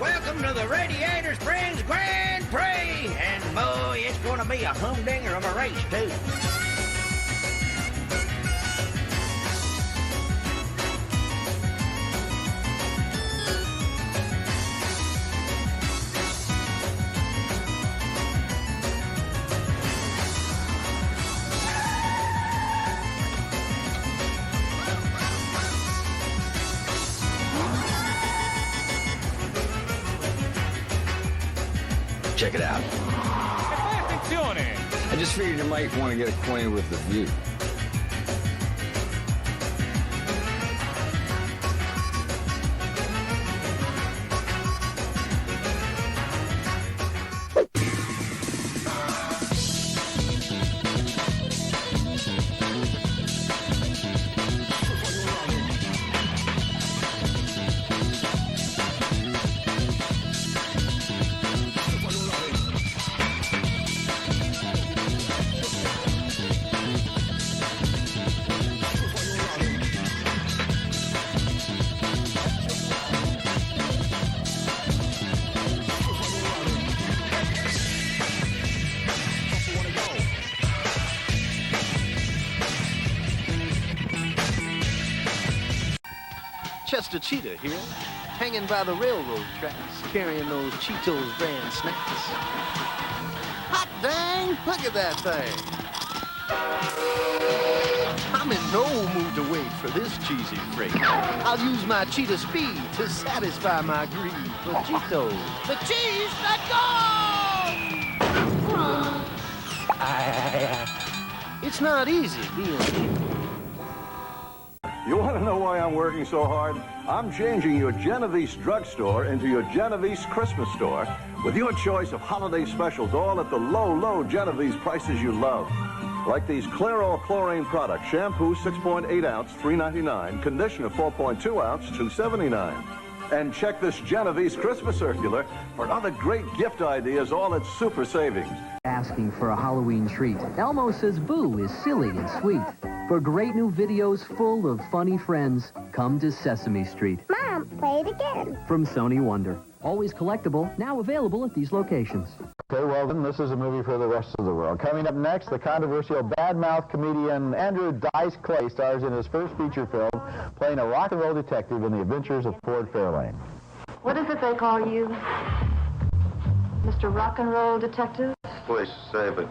Welcome to the Radiator Springs Grand Prix, and boy, it's going to be a humdinger of a race, too. Check it out. I just figured you might want to get acquainted with the view. Cheetah here, hanging by the railroad tracks, carrying those Cheetos brand snacks. Hot dang, look at that thing. I'm in no mood to wait for this cheesy freight. I'll use my Cheetah speed to satisfy my greed for Cheetos. The cheese that goes! It's not easy being... You want to know why I'm working so hard? I'm changing your Genovese drugstore into your Genovese Christmas store with your choice of holiday specials, all at the low, low Genovese prices you love. Like these Clairol chlorine products, shampoo 6.8 ounce, $3.99, conditioner 4.2 ounce, $2.79. And check this Genovese Christmas circular for other great gift ideas, all at super savings. Asking for a Halloween treat. Elmo says Boo is silly and sweet. For great new videos full of funny friends, come to Sesame Street. Mom, play it again. From Sony Wonder. Always collectible, now available at these locations. Okay, well then, this is a movie for the rest of the world. Coming up next, the controversial bad-mouth comedian Andrew Dice Clay stars in his first feature film, playing a rock and roll detective in the adventures of Ford Fairlane. What is it they call you? Mr. Rock and Roll Detective? Police say, but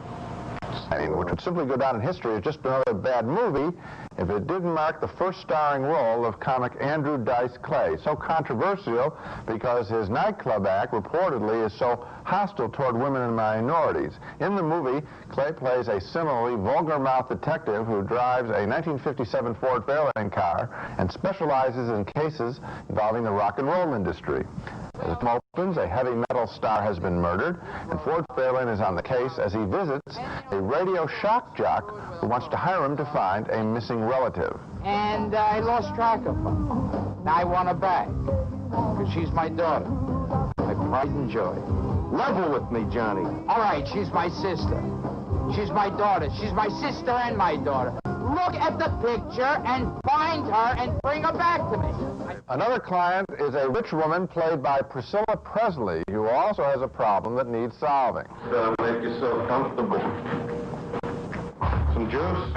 which would simply go down in history as just another bad movie if it didn't mark the first starring role of comic Andrew Dice Clay. So controversial because his nightclub act reportedly is so hostile toward women and minorities. In the movie, Clay plays a similarly vulgar-mouthed detective who drives a 1957 Ford Fairlane car and specializes in cases involving the rock and roll industry. As the film opens, a heavy metal star has been murdered, and Ford Fairlane is on the case as he visits a radio shock jock who wants to hire him to find a missing relative. And I lost track of her. Now I want her back, because she's my daughter, my pride and joy. Level with me, Johnny. All right, she's my sister. She's my daughter. She's my sister and my daughter. Look at the picture and find her and bring her back to me. Another client is a rich woman played by Priscilla Presley, who also has a problem that needs solving. Make yourself comfortable. Some juice?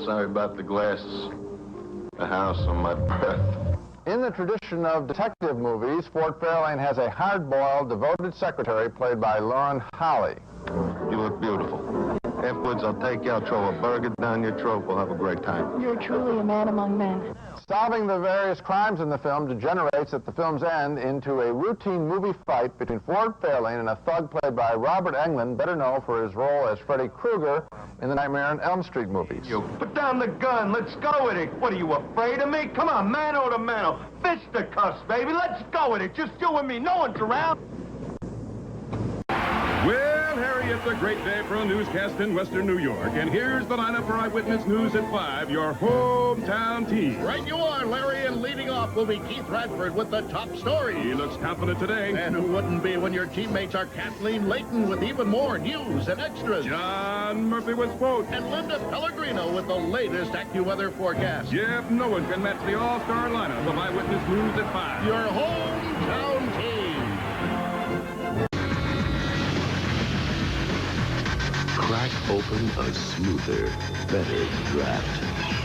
Sorry about the glasses. The house on my breath. In the tradition of detective movies, Ford Fairlane has a hard-boiled, devoted secretary played by Lauren Holly. You look beautiful. Afterwards, I'll take you out, throw a burger down your throat. We'll have a great time. You're truly a man among men. Solving the various crimes in the film degenerates at the film's end into a routine movie fight between Ford Fairlane and a thug played by Robert Englund, better known for his role as Freddy Krueger in the Nightmare on Elm Street movies. You put down the gun. Let's go with it. What, are you afraid of me? Come on, mano to mano. Fisticuffs, baby. Let's go with it. Just you and me. No one's around. Well, Harry, it's a great day for a newscast in Western New York. And here's the lineup for Eyewitness News at 5, your hometown team. Right you are, Larry, and leading off will be Keith Radford with the top story. He looks confident today. And who wouldn't be when your teammates are Kathleen Layton with even more news and extras. John Murphy with sports. And Linda Pellegrino with the latest AccuWeather forecast. Yep, no one can match the all-star lineup of Eyewitness News at 5. Your hometown team. Crack open a smoother, better draft.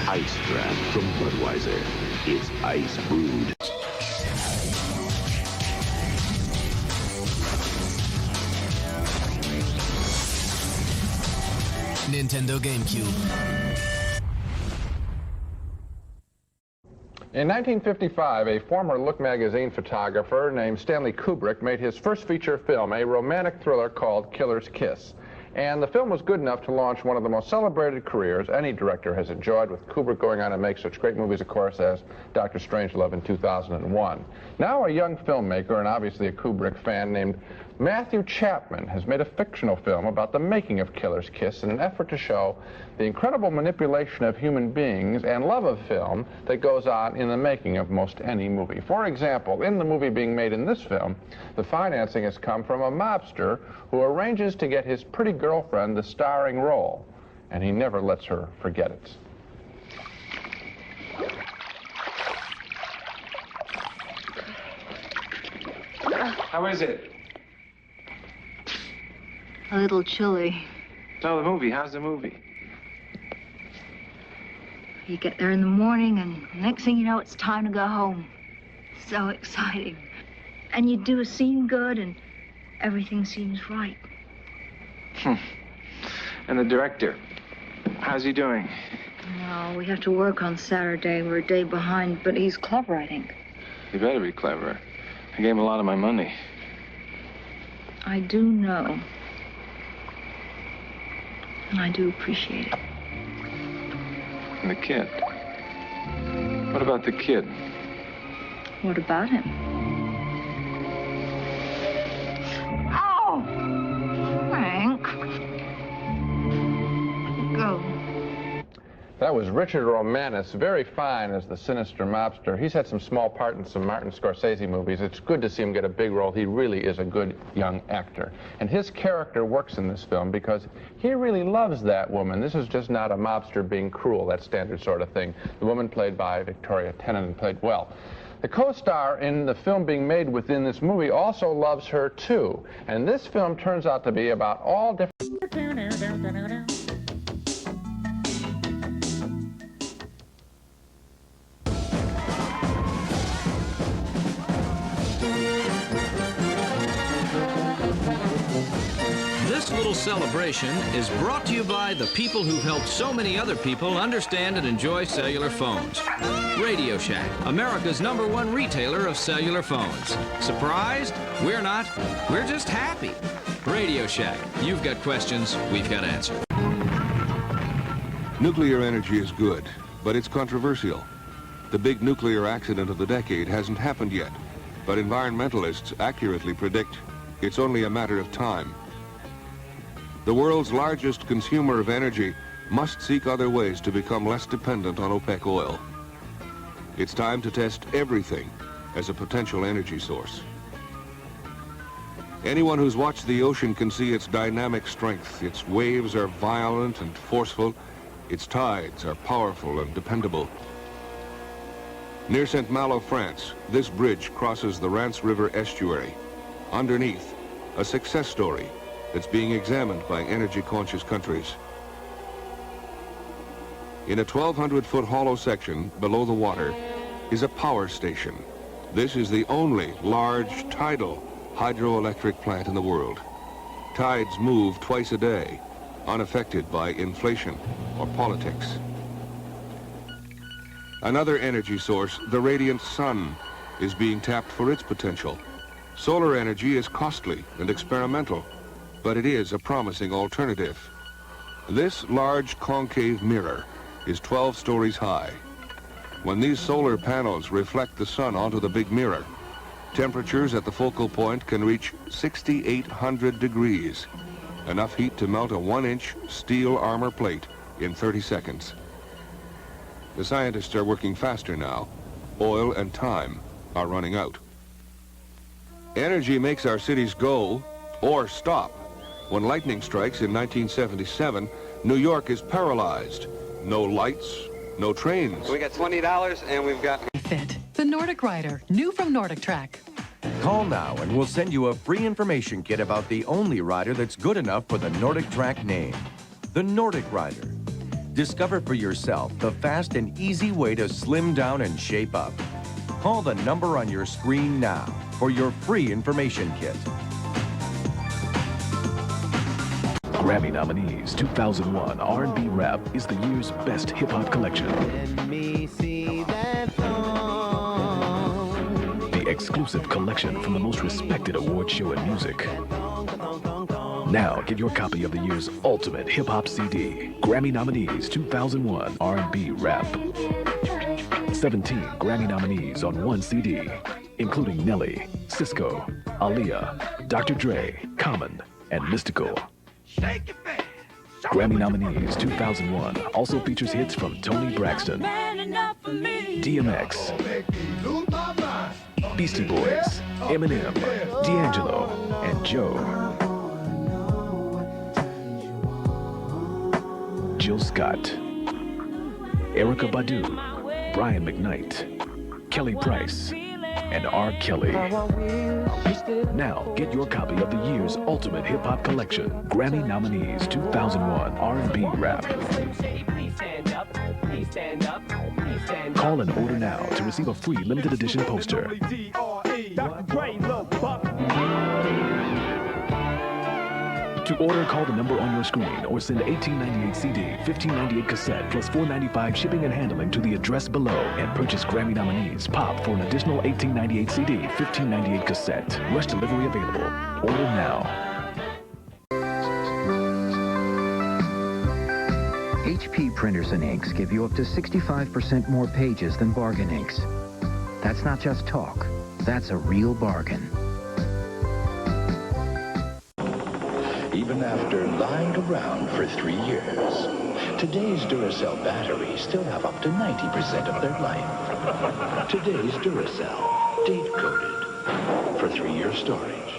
Ice Draft from Budweiser. It's ice brewed. Nintendo GameCube. In 1955, a former Look magazine photographer named Stanley Kubrick made his first feature film, a romantic thriller called Killer's Kiss. And the film was good enough to launch one of the most celebrated careers any director has enjoyed, with Kubrick going on to make such great movies, of course, as Dr. Strangelove in 2001. Now a young filmmaker, and obviously a Kubrick fan, named Matthew Chapman has made a fictional film about the making of Killer's Kiss in an effort to show the incredible manipulation of human beings and love of film that goes on in the making of most any movie. For example, in the movie being made in this film, the financing has come from a mobster who arranges to get his pretty girlfriend the starring role, and he never lets her forget it. How is it? A little chilly. No, the movie. How's the movie? You get there in the morning, and next thing you know, it's time to go home. So exciting. And you do a scene good, and everything seems right. And the director, how's he doing? No, we have to work on Saturday. We're a day behind, but he's clever, I think. He better be clever. I gave him a lot of my money. I do know. And I do appreciate it. And the kid. What about the kid? What about him? Oh! Frank. Go. That was Richard Romanus, very fine as the sinister mobster. He's had some small part in some Martin Scorsese movies. It's good to see him get a big role. He really is a good young actor. And his character works in this film because he really loves that woman. This is just not a mobster being cruel, that standard sort of thing. The woman played by Victoria Tennant played well. The co-star in the film being made within this movie also loves her too. And this film turns out to be about all different... wonderful celebration is brought to you by the people who've helped so many other people understand and enjoy cellular phones. Radio Shack, America's #1 retailer of cellular phones. Surprised? We're not. We're just happy. Radio Shack, you've got questions, we've got answers. Nuclear energy is good, but it's controversial. The big nuclear accident of the decade hasn't happened yet, but environmentalists accurately predict it's only a matter of time. The world's largest consumer of energy must seek other ways to become less dependent on OPEC oil. It's time to test everything as a potential energy source. Anyone who's watched the ocean can see its dynamic strength. Its waves are violent and forceful. Its tides are powerful and dependable. Near Saint-Malo, France, this bridge crosses the Rance River estuary. Underneath, a success story that's being examined by energy-conscious countries. In a 1,200-foot hollow section below the water is a power station. This is the only large tidal hydroelectric plant in the world. Tides move twice a day, unaffected by inflation or politics. Another energy source, the radiant sun, is being tapped for its potential. Solar energy is costly and experimental, but it is a promising alternative. This large concave mirror is 12 stories high. When these solar panels reflect the sun onto the big mirror, temperatures at the focal point can reach 6,800 degrees, enough heat to melt a 1-inch steel armor plate in 30 seconds. The scientists are working faster now. Oil and time are running out. Energy makes our cities go or stop. When lightning strikes in 1977, New York is paralyzed. No lights, no trains. We got $20 and we've got... Fit. The Nordic Rider, new from Nordic Track. Call now and we'll send you a free information kit about the only rider that's good enough for the Nordic Track name. The Nordic Rider. Discover for yourself the fast and easy way to slim down and shape up. Call the number on your screen now for your free information kit. Grammy nominees 2001 R&B Rap is the year's best hip-hop collection. The exclusive collection from the most respected award show in music. Now get your copy of the year's ultimate hip-hop CD. Grammy nominees 2001 R&B Rap. 17 Grammy nominees on one CD, including Nelly, Cisco, Aaliyah, Dr. Dre, Common, and Mystical. Grammy nominees 2001 also features hits from Toni Braxton, DMX, Beastie Boys, Eminem, D'Angelo, and Joe. Jill Scott, Erykah Badu, Brian McKnight, Kelly Price, and R. Kelly. Now get your copy of the year's ultimate hip-hop collection, Grammy nominees 2001 R&B Rap. Call and order now to receive a free limited edition poster. To order, call the number on your screen or send 1898 CD, 1598 cassette, plus $4.95 shipping and handling to the address below and purchase Grammy nominees Pop for an additional 1898 CD, 1598 cassette. Rush delivery available. Order now. HP printers and inks give you up to 65% more pages than bargain inks. That's not just talk. That's a real bargain. Even after lying around for 3 years, today's Duracell batteries still have up to 90% of their life. Today's Duracell, date-coded for 3-year storage.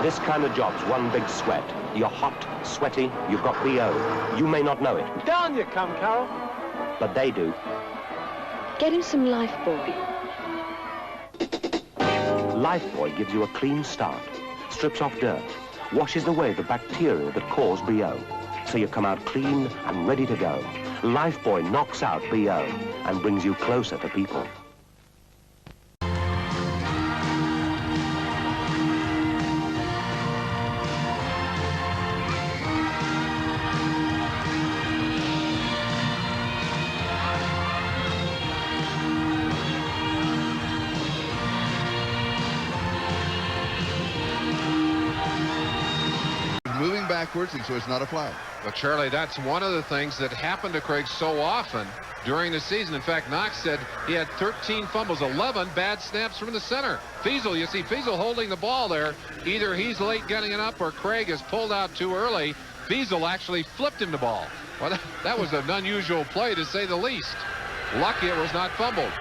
This kind of job's one big sweat. You're hot, sweaty, you've got BO. You may not know it. Down you come, Carol. But they do. Get him some Lifebuoy. Lifebuoy gives you a clean start, strips off dirt, washes away the bacteria that cause BO, so you come out clean and ready to go. Lifebuoy knocks out BO and brings you closer to people. backwards, and so it's not a flag. But Charlie, that's one of the things that happened to Craig so often during the season. In fact, Knox said he had 13 fumbles, 11 bad snaps from the center. Feasel, you see Feasel holding the ball there. Either he's late getting it up or Craig has pulled out too early. Feasel actually flipped him the ball. Well, that was an unusual play, to say the least. Lucky it was not fumbled.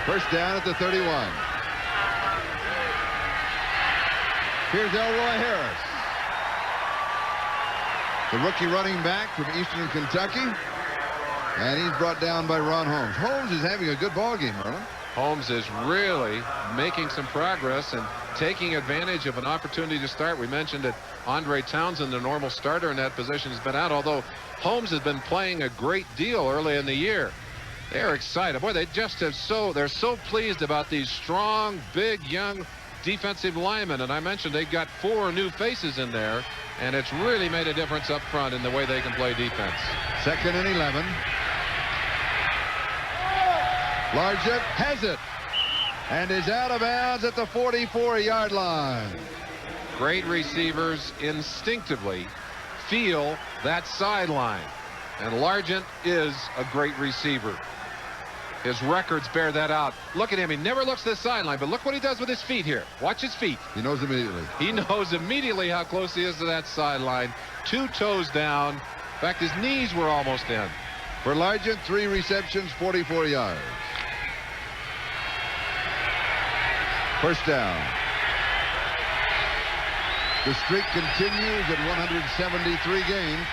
First down at the 31. Here's Elroy Harris, the rookie running back from Eastern Kentucky. And he's brought down by Ron Holmes. Holmes is having a good ball game, Merlin. Holmes is really making some progress and taking advantage of an opportunity to start. We mentioned that Andre Townsend, the normal starter in that position, has been out, although Holmes has been playing a great deal early in the year. They're excited. Boy, they just have they're so pleased about these strong, big, young defensive linemen. And I mentioned they got 4 new faces in there, and it's really made a difference up front in the way they can play defense. 2nd and 11. Largent has it and is out of bounds at the 44-yard line. Great receivers instinctively feel that sideline, and Largent is a great receiver. His records bear that out. Look at him. He never looks to the sideline, but look what he does with his feet here. Watch his feet. He knows immediately. He knows immediately how close he is to that sideline. 2 toes down. In fact, his knees were almost in. For Largent, 3 receptions, 44 yards. First down. The streak continues at 173 games.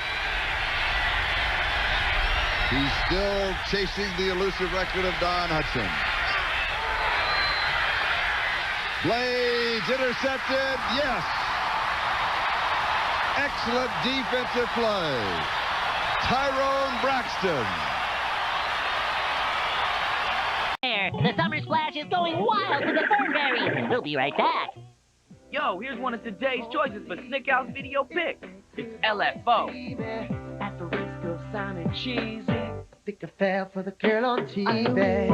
He's still chasing the elusive record of Don Hudson. Blades intercepted. Yes. Excellent defensive play. Tyrone Braxton. The summer splash is going wild with the Thornberry. We'll be right back. Yo, here's one of today's choices for Snick Out's video pick. It's LFO. At the risk of sounding cheesy, I think I fell for the girl on TV.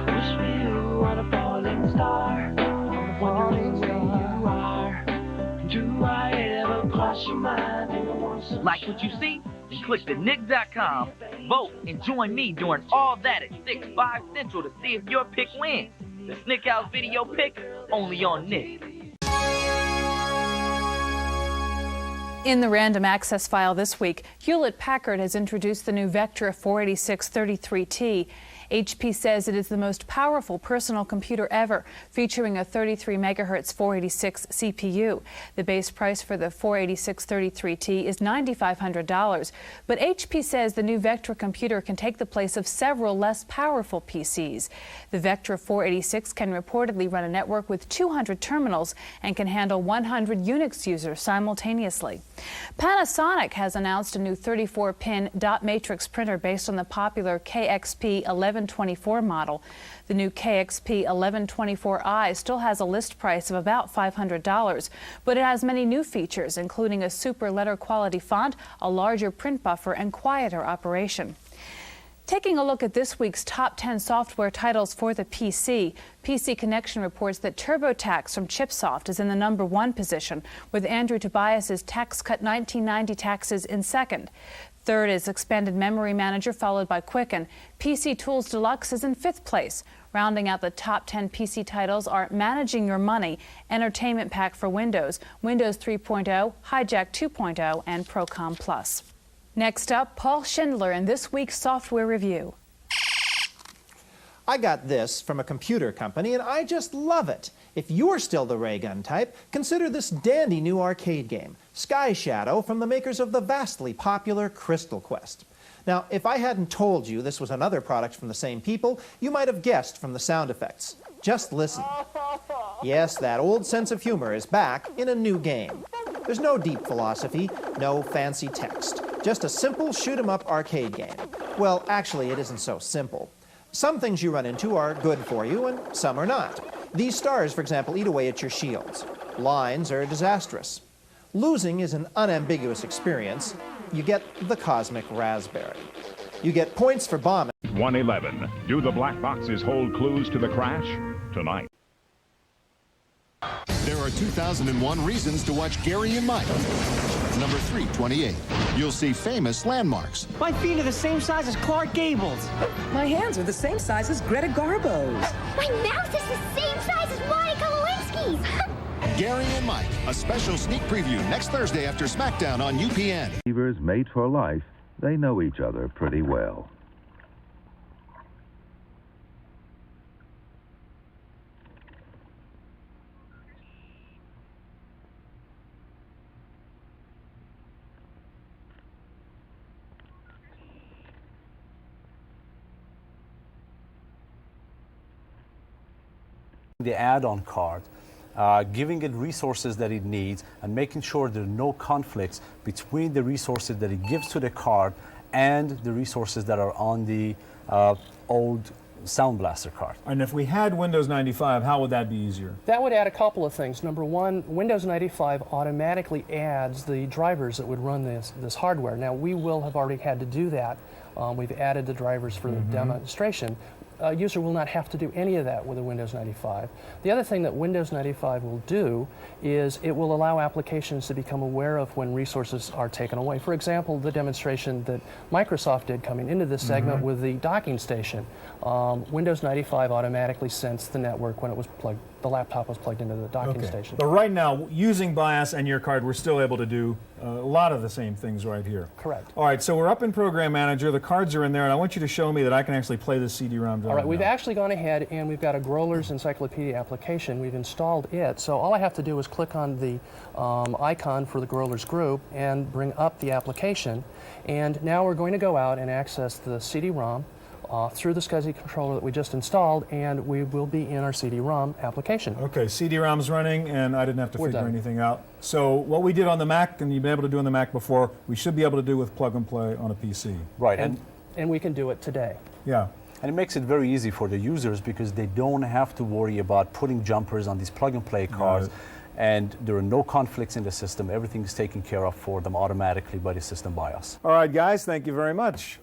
Wish me you are a falling star. I'm wondering where you are. Do I ever cross your mind? Like what you see? Then click to Nick.com, vote, and join me during all that at 6/5 Central to see if your pick wins. The Snick Out video pick, only on Nick. In the random access file this week, Hewlett-Packard has introduced the new Vectra 486-33T. HP says it is the most powerful personal computer ever, featuring a 33 megahertz 486 CPU. The base price for the 486-33T is $9,500, but HP says the new Vectra computer can take the place of several less powerful PCs. The Vectra 486 can reportedly run a network with 200 terminals and can handle 100 Unix users simultaneously. Panasonic has announced a new 34-pin dot matrix printer based on the popular KXP 1124 model. The new KXP 1124i still has a list price of about $500, but it has many new features, including a super letter quality font, a larger print buffer, and quieter operation. Taking a look at this week's top 10 software titles for the PC, PC Connection reports that TurboTax from Chipsoft is in the #1 position, with Andrew Tobias's Tax Cut 1990 taxes in second. Third is Expanded Memory Manager, followed by Quicken. PC Tools Deluxe is in 5th place. Rounding out the top 10 PC titles are Managing Your Money, Entertainment Pack for Windows, Windows 3.0, Hijack 2.0, and Procom Plus. Next up, Paul Schindler in this week's software review. I got this from a computer company, and I just love it. If you're still the ray gun type, consider this dandy new arcade game, Sky Shadow, from the makers of the vastly popular Crystal Quest. Now, if I hadn't told you this was another product from the same people, you might have guessed from the sound effects. Just listen. Yes, that old sense of humor is back in a new game. There's no deep philosophy, no fancy text, just a simple shoot-'em-up arcade game. Well, actually, it isn't so simple. Some things you run into are good for you, and some are not. These stars, for example, eat away at your shields. Lines are disastrous. Losing is an unambiguous experience. You get the cosmic raspberry. You get points for bombing. 111. Do the black boxes hold clues to the crash? Tonight. There are 2001 reasons to watch Gary and Mike. number 328. You'll see famous landmarks. My feet are the same size as Clark Gable's. My hands are the same size as Greta Garbo's. My mouth is the same size as Monica Lewinsky's. Gary and Mike, a special sneak preview next Thursday after SmackDown on UPN. Believers made for life, they know each other pretty well. The add-on card, giving it resources that it needs and making sure there are no conflicts between the resources that it gives to the card and the resources that are on the old Sound Blaster card. And if we had Windows 95, how would that be easier? That would add a couple of things. Number one, Windows 95 automatically adds the drivers that would run this hardware. Now, we will have already had to do that. We've added the drivers for the demonstration. A user will not have to do any of that with a Windows 95. The other thing that Windows 95 will do is it will allow applications to become aware of when resources are taken away. For example, the demonstration that Microsoft did coming into this segment with the docking station. Windows 95 automatically sensed the network when it was plugged, the laptop was plugged into the docking station. But right now, using BIOS and your card, we're still able to do a lot of the same things right here. Correct. All right, so we're up in Program Manager. The cards are in there, and I want you to show me that I can actually play this CD-ROM drive. All right, we've now. actually gone ahead and we've got a Growler's Encyclopedia application. We've installed it, so all I have to do is click on the icon for the Growler's group and bring up the application. And now we're going to go out and access the CD-ROM through the SCSI controller that we just installed, and we will be in our CD-ROM application. Okay, CD-ROM's running, and I didn't have to figure anything out. So what we did on the Mac, and you've been able to do on the Mac before, we should be able to do with plug and play on a PC. Right. And we can do it today. Yeah. And it makes it very easy for the users because they don't have to worry about putting jumpers on these plug and play cards. And there are no conflicts in the system. Everything is taken care of for them automatically by the system BIOS. All right, guys, thank you very much.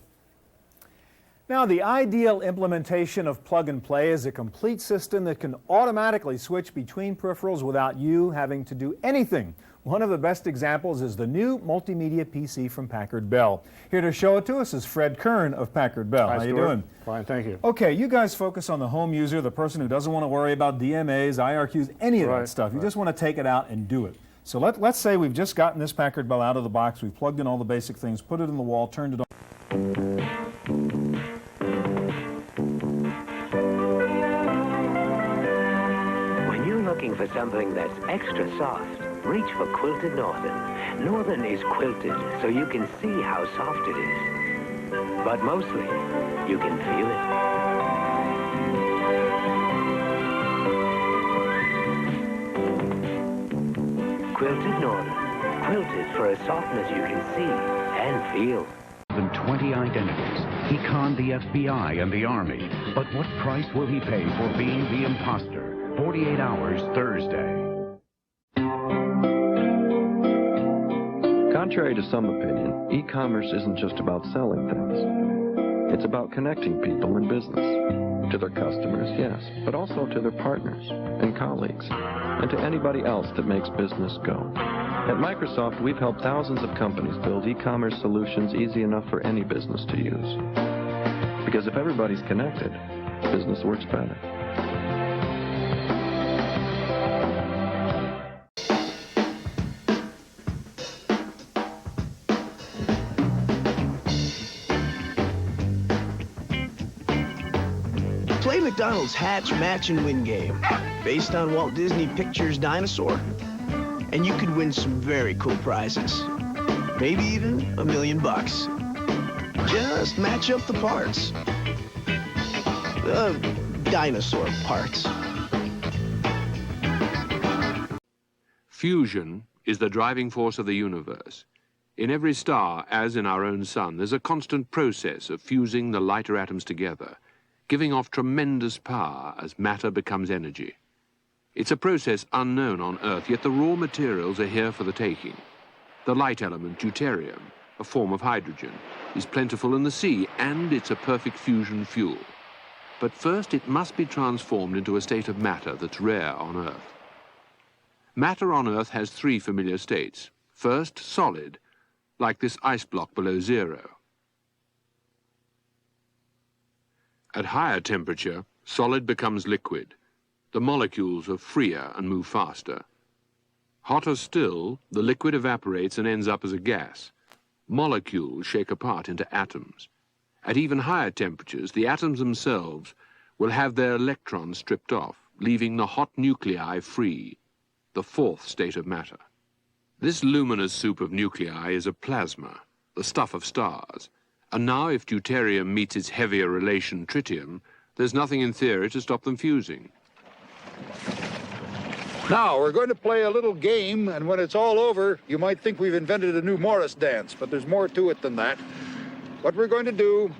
Now, the ideal implementation of plug and play is a complete system that can automatically switch between peripherals without you having to do anything. One of the best examples is the new multimedia PC from Packard Bell. Here to show it to us is Fred Kern of Packard Bell. Hi, How you Stuart. doing? Fine, thank you. Okay, you guys focus on the home user, the person who doesn't want to worry about DMAs, IRQs, any of that stuff. You just want to take it out and do it. So let's say we've just gotten this Packard Bell out of the box, we've plugged in all the basic things, put it in the wall, turned it on. When you're looking for something that's extra soft, reach for Quilted Northern. Northern is quilted so you can see how soft it is. But mostly, you can feel it. Quilted Northern. Quilted for a softness you can see and feel. Than 20 identities. He conned the FBI and the Army. But what price will he pay for being the imposter? 48 Hours, Thursday. Contrary to some opinion, e-commerce isn't just about selling things. It's about connecting people in business. To their customers, yes, but also to their partners and colleagues, and to anybody else that makes business go. At Microsoft, we've helped thousands of companies build e-commerce solutions easy enough for any business to use. Because if everybody's connected, business works better. Play McDonald's Hatch, Match, and Win game, based on Walt Disney Pictures' Dinosaur. And you could win some very cool prizes. Maybe even $1 million. Just match up the parts. Dinosaur parts. Fusion is the driving force of the universe. In every star, as in our own sun, there's a constant process of fusing the lighter atoms together, giving off tremendous power as matter becomes energy. It's a process unknown on Earth, yet the raw materials are here for the taking. The light element, deuterium, a form of hydrogen, is plentiful in the sea, and it's a perfect fusion fuel. But first, it must be transformed into a state of matter that's rare on Earth. Matter on Earth has three familiar states: First, solid, like this ice block below zero. At higher temperature, solid becomes liquid. The molecules are freer and move faster. Hotter still, the liquid evaporates and ends up as a gas. Molecules shake apart into atoms. At even higher temperatures, the atoms themselves will have their electrons stripped off, leaving the hot nuclei free, the fourth state of matter. This luminous soup of nuclei is a plasma, the stuff of stars. And now, if deuterium meets its heavier relation tritium, there's nothing in theory to stop them fusing. Now, we're going to play a little game, and when it's all over, you might think we've invented a new Morris dance, but there's more to it than that. What we're going to do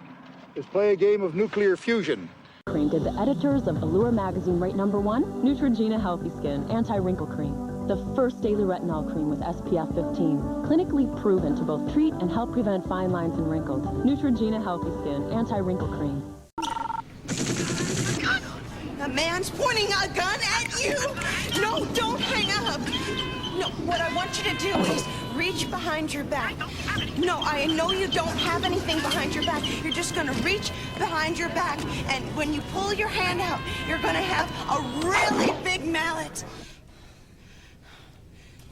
is play a game of nuclear fusion. Cream did the editors of Allure magazine rate #1, Neutrogena Healthy Skin Anti-Wrinkle Cream. The first daily retinol cream with SPF 15. Clinically proven to both treat and help prevent fine lines and wrinkles. Neutrogena Healthy Skin Anti-Wrinkle Cream. A man's pointing a gun at you. No, don't hang up. No, what I want you to do is reach behind your back. No, I know you don't have anything behind your back. You're just going to reach behind your back, and when you pull your hand out, you're going to have a really big mallet.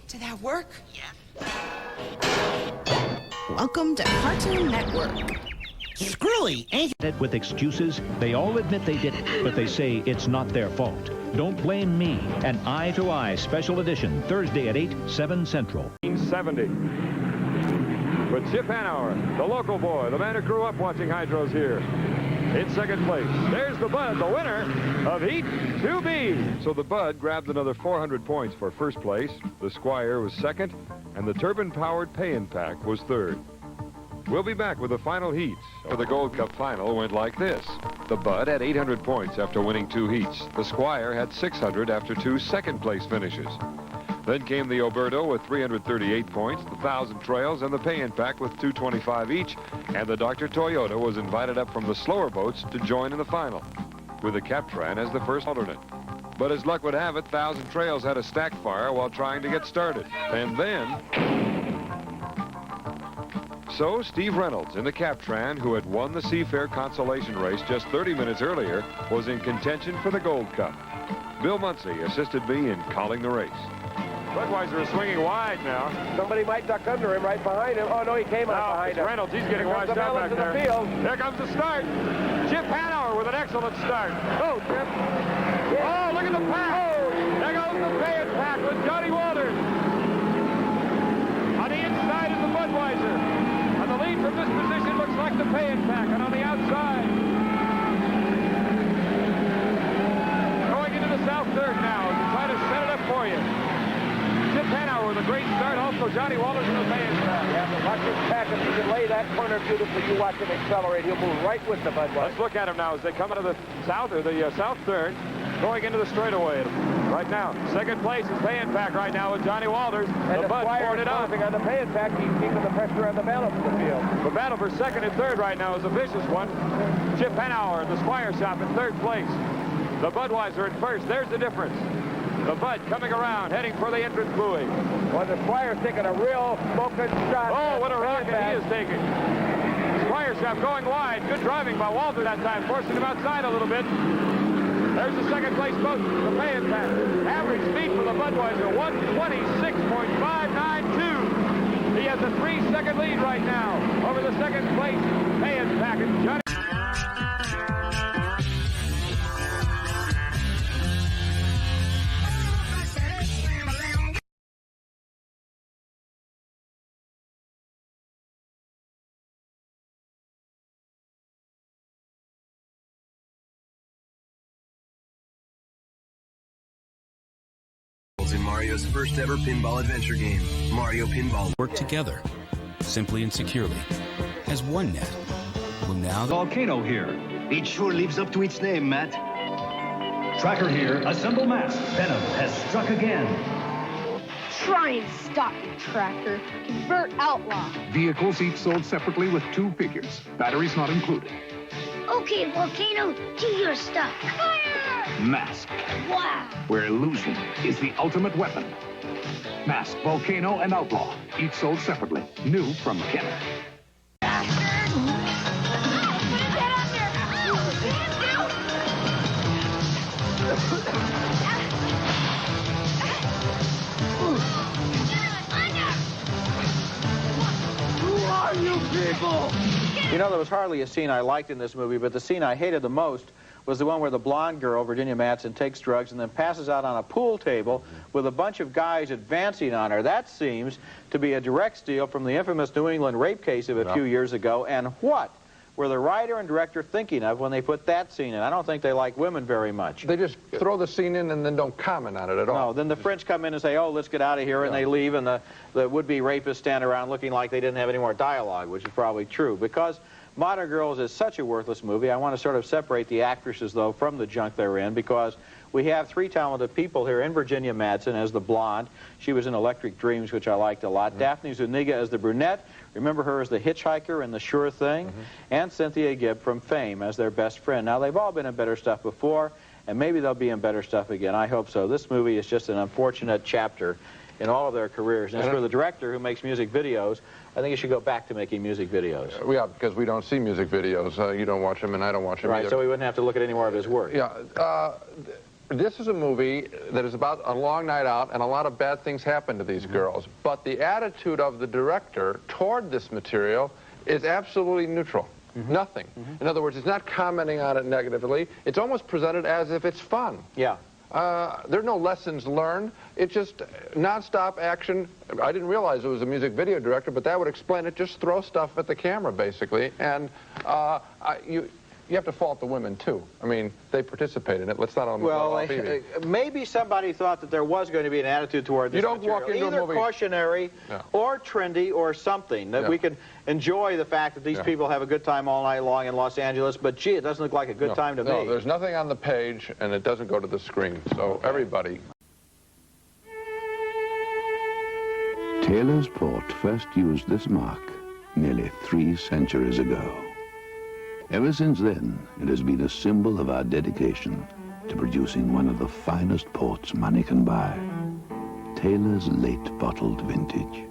Did that work? Yeah. Welcome to Cartoon Network. Screwy, ain't it? With excuses, they all admit they did it, but they say it's not their fault. Don't Blame Me, an Eye to Eye special edition, Thursday at 8, 7 Central. 1970. With Chip Hanauer, the local boy, the man who grew up watching hydros here, in second place. There's the Bud, the winner of Heat 2B. So the Bud grabbed another 400 points for first place, the Squire was second, and the turbine-powered Pay-and-Pack was third. We'll be back with the final heats. The Gold Cup final went like this. The Bud had 800 points after winning 2 heats. The Squire had 600 after 2 second-place finishes. Then came the Oberto with 338 points, the Thousand Trails, and the Pay-and-Pack with 225 each, and the Dr. Toyota was invited up from the slower boats to join in the final, with the Captran as the first alternate. But as luck would have it, Thousand Trails had a stack fire while trying to get started. And then... So Steve Reynolds in the Captran, who had won the Seafair consolation race just 30 minutes earlier, was in contention for the Gold Cup. Bill Muncy assisted me in calling the race. Budweiser is swinging wide now. Somebody might duck under him right behind him. Oh, no, he came out behind him. Reynolds, he's getting washed out back there. Here comes the start. Chip Hanauer with an excellent start. Oh, Chip. Yeah. Oh, look at the pack. Oh. There goes the Pay-and-Pack with Johnny Walters. On the inside is the Budweiser. And the lead from this position looks like the Pay-and-Pack. And on the outside, going into the south third now to try to set it up for you. Chip Hanauer with a great start. Also, Johnny Walters in the Pay-and-Pack. Yeah, but watch his pack. If you can lay that corner beautifully, you watch him accelerate. He'll move right with the Budweiser. Let's look at him now as they come into the south, or the south third, going into the straightaway. Right now, second place is Pay-and-Pack right now with Johnny Walters. And the Bud poured it on. On the Pay-and-Pack, he's keeping the pressure on the balance of the field. The battle for second and third right now is a vicious one. Chip Hanauer, the Squire Shop, in third place. The Budweiser in first. There's the difference. The Bud coming around, heading for the entrance buoy. Well, the Squire's taking a real focused shot. Oh, what a rocket he is taking. Squire Shop going wide. Good driving by Walter that time, forcing him outside a little bit. There's the second place boat, the Pay-and-Pack. Average speed for the Budweiser, 126.592. He has a 3-second lead right now over the second place Pay-and-Pack. And Johnny. In Mario's first ever pinball adventure game, Mario Pinball. Work together, simply and securely, as one net. Well, now the volcano here. It sure lives up to its name, Matt. Tracker here. Assemble mask. Venom has struck again. Try and stop me, Tracker. Convert outlaw. Vehicles each sold separately with 2 figures. Batteries not included. Okay, Volcano, do your stuff. Fire! Mask. Wow. Where illusion is the ultimate weapon. Mask, Volcano, and Outlaw. Each sold separately. New from Kenner. You know, there was hardly a scene I liked in this movie, but the scene I hated the most was the one where the blonde girl, Virginia Madsen, takes drugs and then passes out on a pool table with a bunch of guys advancing on her. That seems to be a direct steal from the infamous New England rape case of a few years ago. And what were the writer and director thinking of when they put that scene in? I don't think they like women very much. They just throw the scene in and then don't comment on it at all. No, then the French come in and say, oh, let's get out of here, and they leave, and the would-be rapists stand around looking like they didn't have any more dialogue, which is probably true. Because Modern Girls is such a worthless movie, I want to sort of separate the actresses, though, from the junk they're in, because we have three talented people here in Virginia Madsen as the blonde. She was in Electric Dreams, which I liked a lot. Daphne Zuniga as the brunette. Remember her as the hitchhiker in The Sure Thing. And Cynthia Gibb from Fame as their best friend. Now, they've all been in better stuff before, and maybe they'll be in better stuff again. I hope so. This movie is just an unfortunate chapter in all of their careers. And as for the director who makes music videos, I think he should go back to making music videos. Yeah, because we don't see music videos. You don't watch them, and I don't watch them either. Right, so we wouldn't have to look at any more of his work. Yeah. This is a movie that is about a long night out, and a lot of bad things happen to these girls. But the attitude of the director toward this material is absolutely neutral. Nothing. In other words, it's not commenting on it negatively. It's almost presented as if it's fun. Yeah. There are no lessons learned. It's just nonstop action. I didn't realize it was a music video director, but that would explain it. Just throw stuff at the camera, basically. And you have to fault the women, too. I mean, they participate in it. Let's not on TV. Maybe somebody thought that there was going to be an attitude toward this You don't material. walk into Either a movie cautionary or trendy or something, that we can enjoy the fact that these people have a good time all night long in Los Angeles, but gee, it doesn't look like a good time to me. No, there's nothing on the page, and it doesn't go to the screen. So everybody... Taylor's Port first used this mark nearly 3 centuries ago. Ever since then, it has been a symbol of our dedication to producing one of the finest ports money can buy. Taylor's late bottled vintage.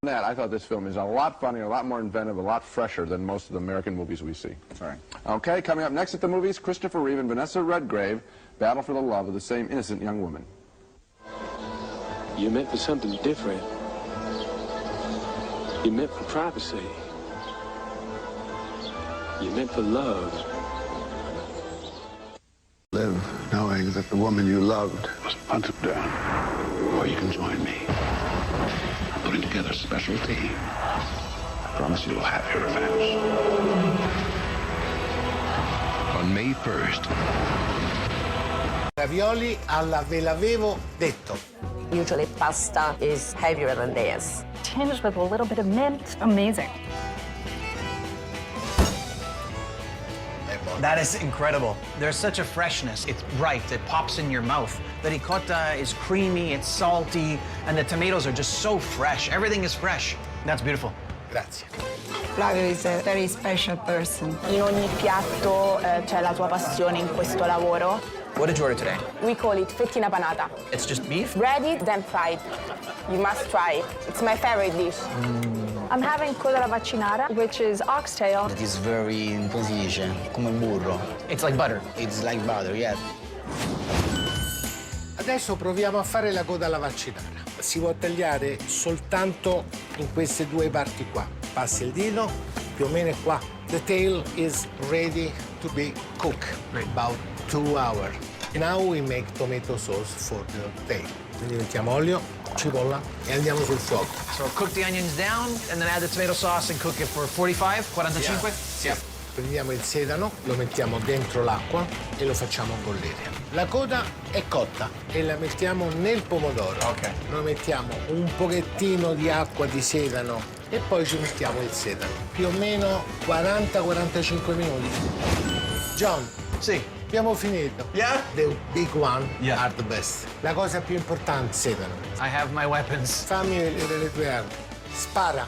I thought this film is a lot funnier, a lot more inventive, a lot fresher than most of the American movies we see. Sorry. Okay, coming up next at the movies, Christopher Reeve and Vanessa Redgrave battle for the love of the same innocent young woman. You're meant for something different. You're meant for privacy. You're meant for love. Live knowing that the woman you loved was hunted down. Or you can join me. I'm putting together a special team. I promise you'll have your revenge. On May 1st. Ravioli alla ve l'avevo detto. Usually pasta is heavier than this. Tinged with a little bit of mint. Amazing. That is incredible. There's such a freshness. It's bright. It pops in your mouth. The ricotta is creamy, it's salty, and the tomatoes are just so fresh. Everything is fresh. That's beautiful. Grazie. Flavio is a very special person. In ogni piatto c'è la tua passione in questo lavoro. What did you order today? We call it fettina panata. It's just beef? Ready, then fried. You must try it. It's my favorite dish. I'm having coda alla vaccinara, which is oxtail. It is very, come si dice, come burro. It's like butter. It's like butter, yeah. Adesso proviamo a fare la coda alla vaccinara. Si può tagliare soltanto in queste due parti qua. Passi il dito, più o meno è qua. The tail is ready to be cooked. About 2 hours. Now we make tomato sauce for the tail. Quindi mettiamo olio, cipolla e andiamo sul fuoco. So cook the onions down and then add the tomato sauce and cook it for 45. Yeah. Prendiamo il sedano, lo mettiamo dentro l'acqua e lo facciamo bollire. La coda è cotta e la mettiamo nel pomodoro. Ok. Noi mettiamo un pochettino di acqua di sedano e poi ci mettiamo il sedano. Più o meno 40-45 minuti. John. Sì. Abbiamo finito. Yeah? The big one are the best. La cosa più importante, sedano. I have my weapons. Fammi vedere le tue armi. Spara.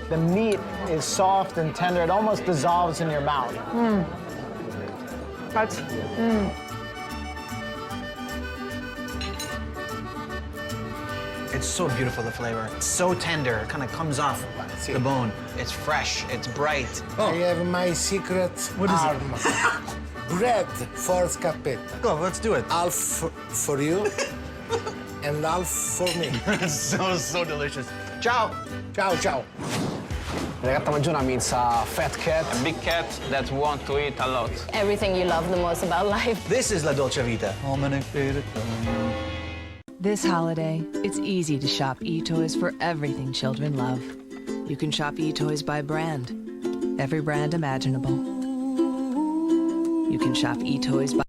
The meat is soft and tender. It almost dissolves in your mouth. That's... It's so beautiful, the flavor. It's so tender, it kind of comes off the bone. It's fresh, it's bright. I have my secret arm. Bread for scappetta. Go, let's do it. Half for you and half for me. so delicious. Ciao. Ciao, ciao. La gatta maggiore means a fat cat. A big cat that wants to eat a lot. Everything you love the most about life. This is La Dolce Vita. This holiday, it's easy to shop e-toys for everything children love. You can shop e-toys by brand, every brand imaginable. You can shop e-toys by...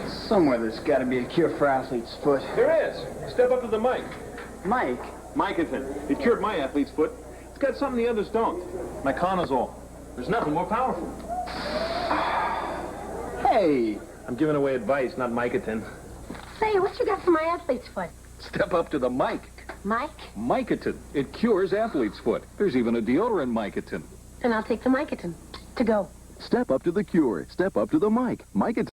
Somewhere there's got to be a cure for athlete's foot. There is. Step up to the mic. Mike? Mycotin. It cured my athlete's foot. It's got something the others don't. Myconazole. There's nothing more powerful. Hey! I'm giving away advice, not Mycotin. Say, what you got for my athlete's foot? Step up to the mic. Mike? Mycotin. It cures athlete's foot. There's even a deodorant Mycotin. Then I'll take the Mycotin. To go. Step up to the cure. Step up to the mic. Mycotin.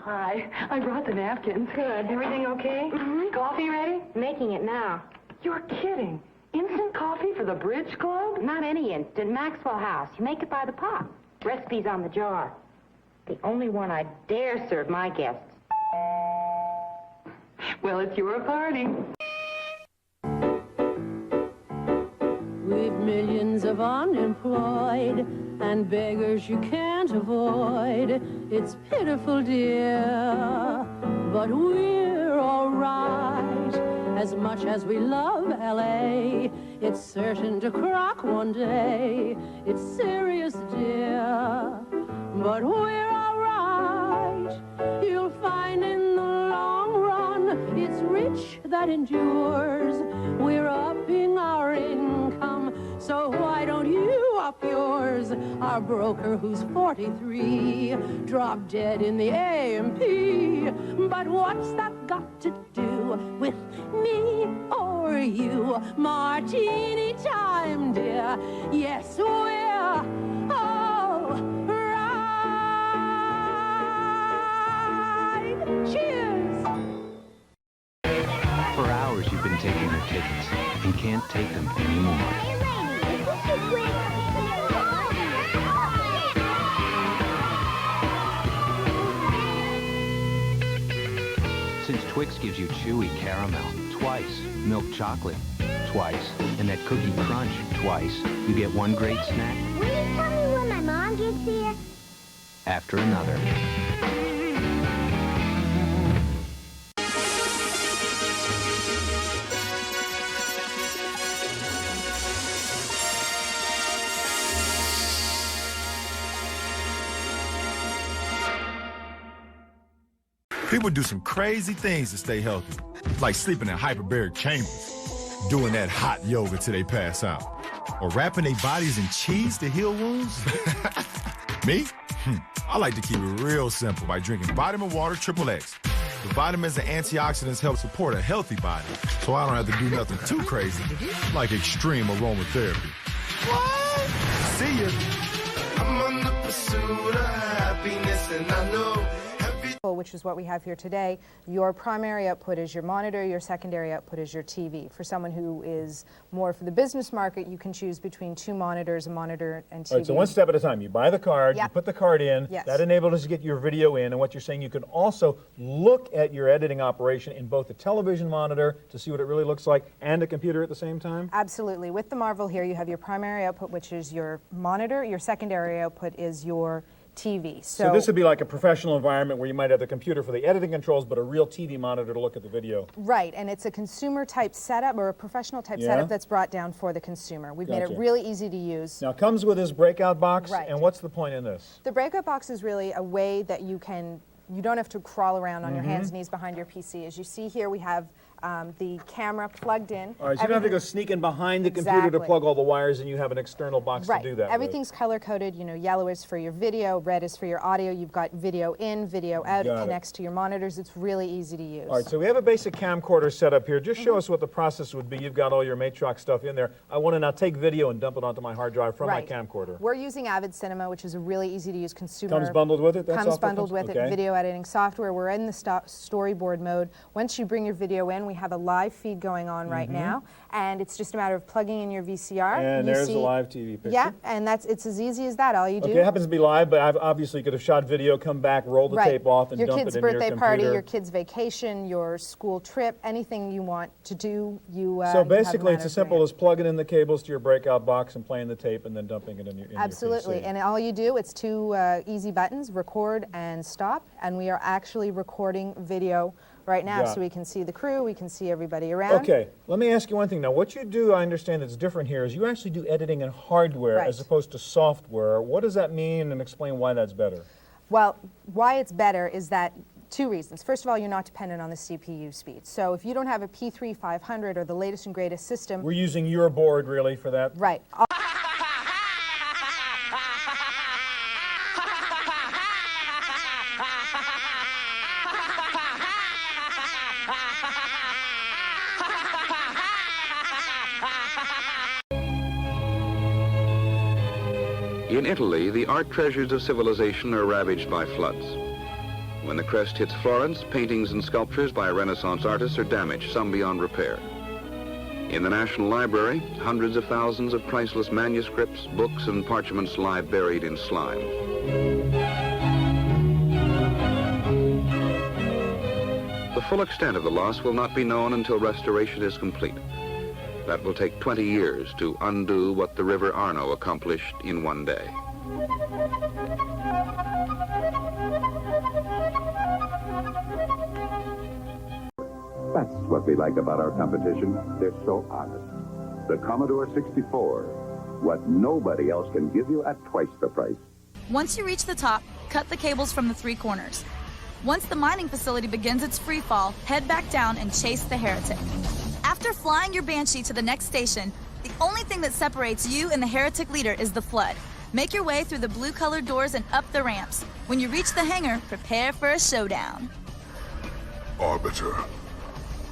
Hi, I brought the napkins. Good. Everything okay? Mm-hmm. Coffee ready? Making it now. You're kidding. Instant coffee for the Bridge Club? Not any instant. Maxwell House. You make it by the pot. Recipe's on the jar. The only one I dare serve my guests. Well, it's your party. With millions of unemployed and beggars you can't avoid, it's pitiful, dear, but we're all right. As much as we love L.A., it's certain to crack one day. It's serious, dear, but we're all right. You'll find in the long run, it's rich that endures. We're upping our income, so why don't you up yours? Our broker, who's 43, dropped dead in the A&P. But what's that got to do with me or you? Martini time, dear. Yes, we're all right. Cheers! For hours you've been taking your tickets and can't take them anymore. Since Twix gives you chewy caramel twice, milk chocolate twice, and that cookie crunch twice, you get one great snack Will you tell me when my mom gets here? after another. People do some crazy things to stay healthy, like sleeping in hyperbaric chambers, doing that hot yoga till they pass out, or wrapping their bodies in cheese to heal wounds. Me? I like to keep it real simple by drinking vitamin water XXX. The vitamins and antioxidants help support a healthy body, so I don't have to do nothing too crazy, like extreme aromatherapy. What? See ya. I'm on the pursuit of happiness, and I know. Which is what we have here today. Your primary output is your monitor, your secondary output is your TV. For someone who is more for the business market, you can choose between two monitors, a monitor and TV. All right, so one step at a time. You buy the card, you put the card in, that enables us to get your video in, and what you're saying, you can also look at your editing operation in both the television monitor to see what it really looks like and a computer at the same time? Absolutely. With the Marvel here, you have your primary output, which is your monitor, your secondary output is your TV. So this would be like a professional environment where you might have the computer for the editing controls, but a real TV monitor to look at the video. Right, and it's a consumer type setup or a professional type setup that's brought down for the consumer. We've made it really easy to use. Now it comes with this breakout box, and what's the point in this? The breakout box is really a way that you don't have to crawl around on your hands and knees behind your PC. As you see here, we have the camera plugged in. All right, so you don't have to go sneaking behind the computer to plug all the wires, and you have an external box to do that Everything's color-coded. You know, yellow is for your video, red is for your audio. You've got video in, video out. It connects to your monitors. It's really easy to use. All right, so we have a basic camcorder set up here. Just show us what the process would be. You've got all your Matrox stuff in there. I want to now take video and dump it onto my hard drive from my camcorder. We're using Avid Cinema, which is a really easy-to-use consumer. Comes bundled with it? Comes bundled with it, video editing software. We're in the storyboard mode. Once you bring your video in, we have a live feed going on right now, and it's just a matter of plugging in your VCR. And there's the live TV picture. Yeah, and it's as easy as that. All you do. Okay, it happens to be live, but obviously you could have shot video, come back, roll the tape off, and dump it in your computer. Your kid's birthday party, your kid's vacation, your school trip, anything you want to do, so basically, it's as simple as plugging in the cables to your breakout box and playing the tape, and then dumping it in your Absolutely, and all you do, it's two easy buttons, record and stop, and we are actually recording video right now, so we can see the crew, we can see everybody around. Okay, let me ask you one thing now. What you do, I understand that's different here, is you actually do editing in hardware as opposed to software. What does that mean, and explain why that's better? Well, why it's better is that two reasons. First of all, you're not dependent on the CPU speed. So if you don't have a P3 500 or the latest and greatest system... We're using your board, really, for that? Right. In Italy, the art treasures of civilization are ravaged by floods. When the crest hits Florence, paintings and sculptures by Renaissance artists are damaged, some beyond repair. In the National Library, hundreds of thousands of priceless manuscripts, books, and parchments lie buried in slime. The full extent of the loss will not be known until restoration is complete. That will take 20 years to undo what the River Arno accomplished in one day. That's what we like about our competition. They're so honest. The Commodore 64, what nobody else can give you at twice the price. Once you reach the top, cut the cables from the three corners. Once the mining facility begins its free fall, head back down and chase the heretic. After flying your Banshee to the next station, the only thing that separates you and the heretic leader is the flood. Make your way through the blue-colored doors and up the ramps. When you reach the hangar, prepare for a showdown. Arbiter,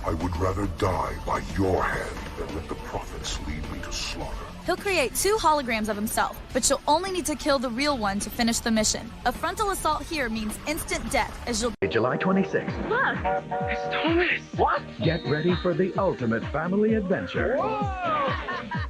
I would rather die by your hand than let the prophets lead me to slaughter. He'll create 2 holograms of himself, but you'll only need to kill the real one to finish the mission. A frontal assault here means instant death, as you'll... July 26th. Look, it's Thomas. What? Get ready for the ultimate family adventure. Whoa!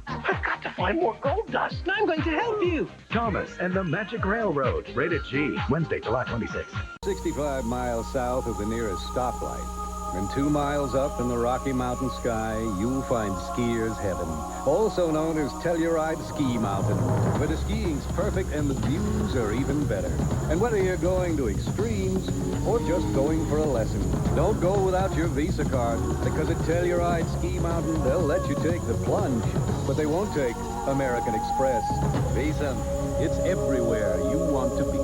I've got to find more gold dust, and I'm going to help you. Thomas and the Magic Railroad. Rated G. Wednesday, July 26th. 65 miles south of the nearest stoplight. And 2 miles up in the Rocky Mountain sky, you'll find skier's heaven, also known as Telluride Ski Mountain, where the skiing's perfect and the views are even better. And whether you're going to extremes or just going for a lesson, don't go without your Visa card, because at Telluride Ski Mountain, they'll let you take the plunge, but they won't take American Express. Visa, it's everywhere you want to be.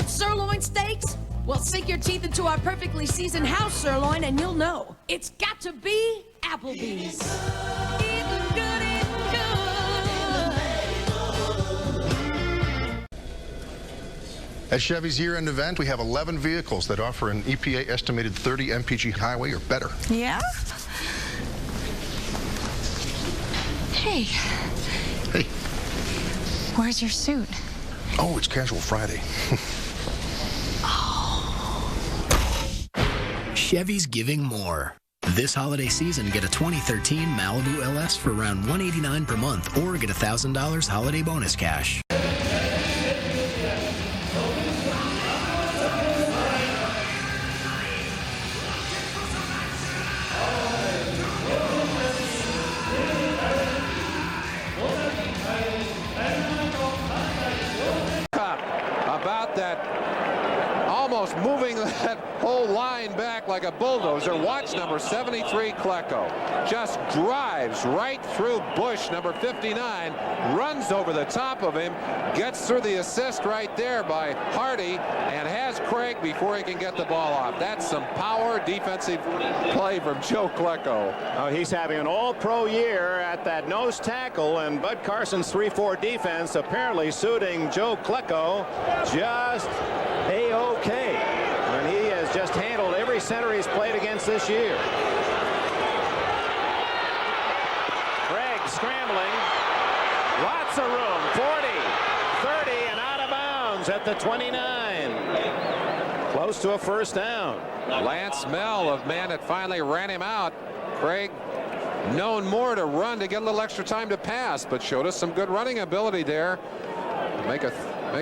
Sirloin steaks? Well, sink your teeth into our perfectly seasoned house sirloin and you'll know. It's got to be Applebee's. Eatin' good, eatin' good. At Chevy's year-end event, we have 11 vehicles that offer an EPA estimated 30 mpg highway or better. Yeah? Hey. Hey. Where's your suit? Oh, it's Casual Friday. Chevy's giving more. This holiday season, get a 2013 Malibu LS for around $189 per month, or get $1,000 holiday bonus cash. About that, almost moving that whole line back like a bulldozer. Watch number 73, Klecko. Just drives right through Bush, number 59, runs over the top of him, gets through the assist right there by Hardy, and has Craig before he can get the ball off. That's some power defensive play from Joe Klecko. Oh, he's having an all-pro year at that nose tackle, and Bud Carson's 3-4 defense apparently suiting Joe Klecko just A-OK. And he has just handled every center he's played against this year. Craig scrambling. Lots of room. 40, 30, and out of bounds at the 29. Close to a first down. Lance Mell of man that finally ran him out. Craig known more to run to get a little extra time to pass, but showed us some good running ability there. Make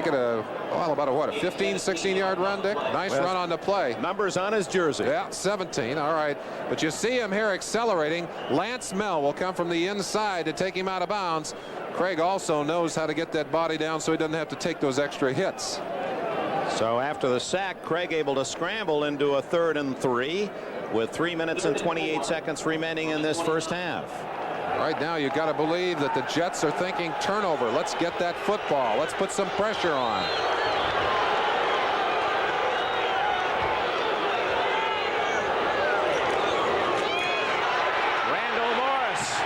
it a, well, about a 15, 16-yard run, Dick. Nice run on the play. Numbers on his jersey. Yeah, 17. All right. But you see him here accelerating. Lance Mell will come from the inside to take him out of bounds. Craig also knows how to get that body down so he doesn't have to take those extra hits. So after the sack, Craig able to scramble into a 3rd and 3 with 3 minutes and 28 seconds remaining in this first half. Right now, you got to believe that the Jets are thinking turnover. Let's get that football. Let's put some pressure on. Randall Morris.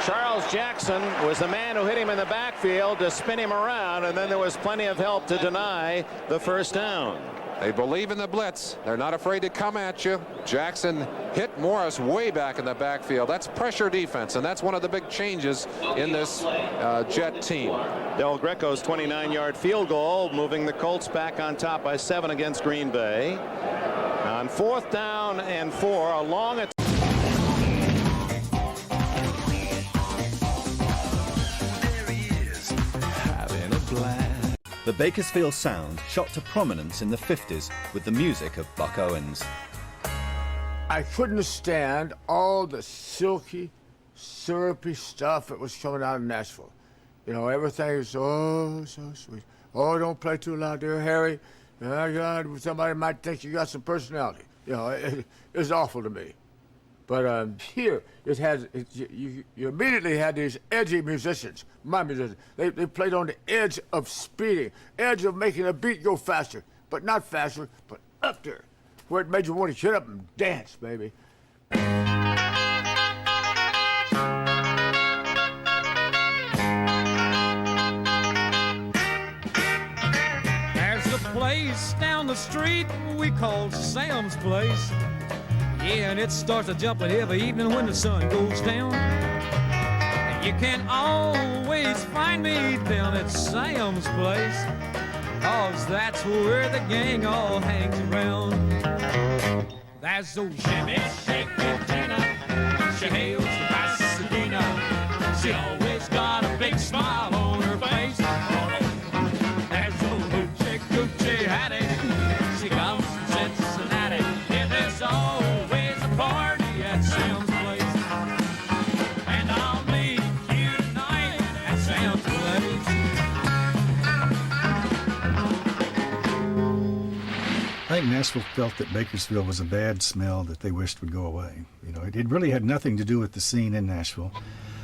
Charles Jackson was the man who hit him in the backfield to spin him around, and then there was plenty of help to deny the first down. They believe in the blitz. They're not afraid to come at you. Jackson hit Morris way back in the backfield. That's pressure defense, and that's one of the big changes in this Jet team. Del Greco's 29-yard field goal, moving the Colts back on top by 7 against Green Bay. On 4th down and 4, a long attack. The Bakersfield sound shot to prominence in the 50s with the music of Buck Owens. I couldn't stand all the silky, syrupy stuff that was coming out of Nashville. You know, everything is so sweet. Oh, don't play too loud there, Harry. Oh, God, somebody might think you got some personality. You know, it's awful to me. But here, you immediately had these edgy musicians, my musicians. They played on the edge of speeding, edge of making a beat go faster, but not faster, but up there, where it made you want to get up and dance, baby. There's a place down the street we call Sam's Place. Yeah, and it starts to jumping every evening when the sun goes down. And you can always find me down at Sam's Place, 'cause that's where the gang all hangs around. That's old Shabby Shaker Tina. She hails the Pasadena. She always got a big smile on her face. That's old Hoochie Coochie Hattie. She comes from Cincinnati. Yeah, there's always a party at Sam's Place. And I'll meet you tonight at Sam's Place. I think Nashville felt that Bakersfield was a bad smell that they wished would go away. You know, it really had nothing to do with the scene in Nashville.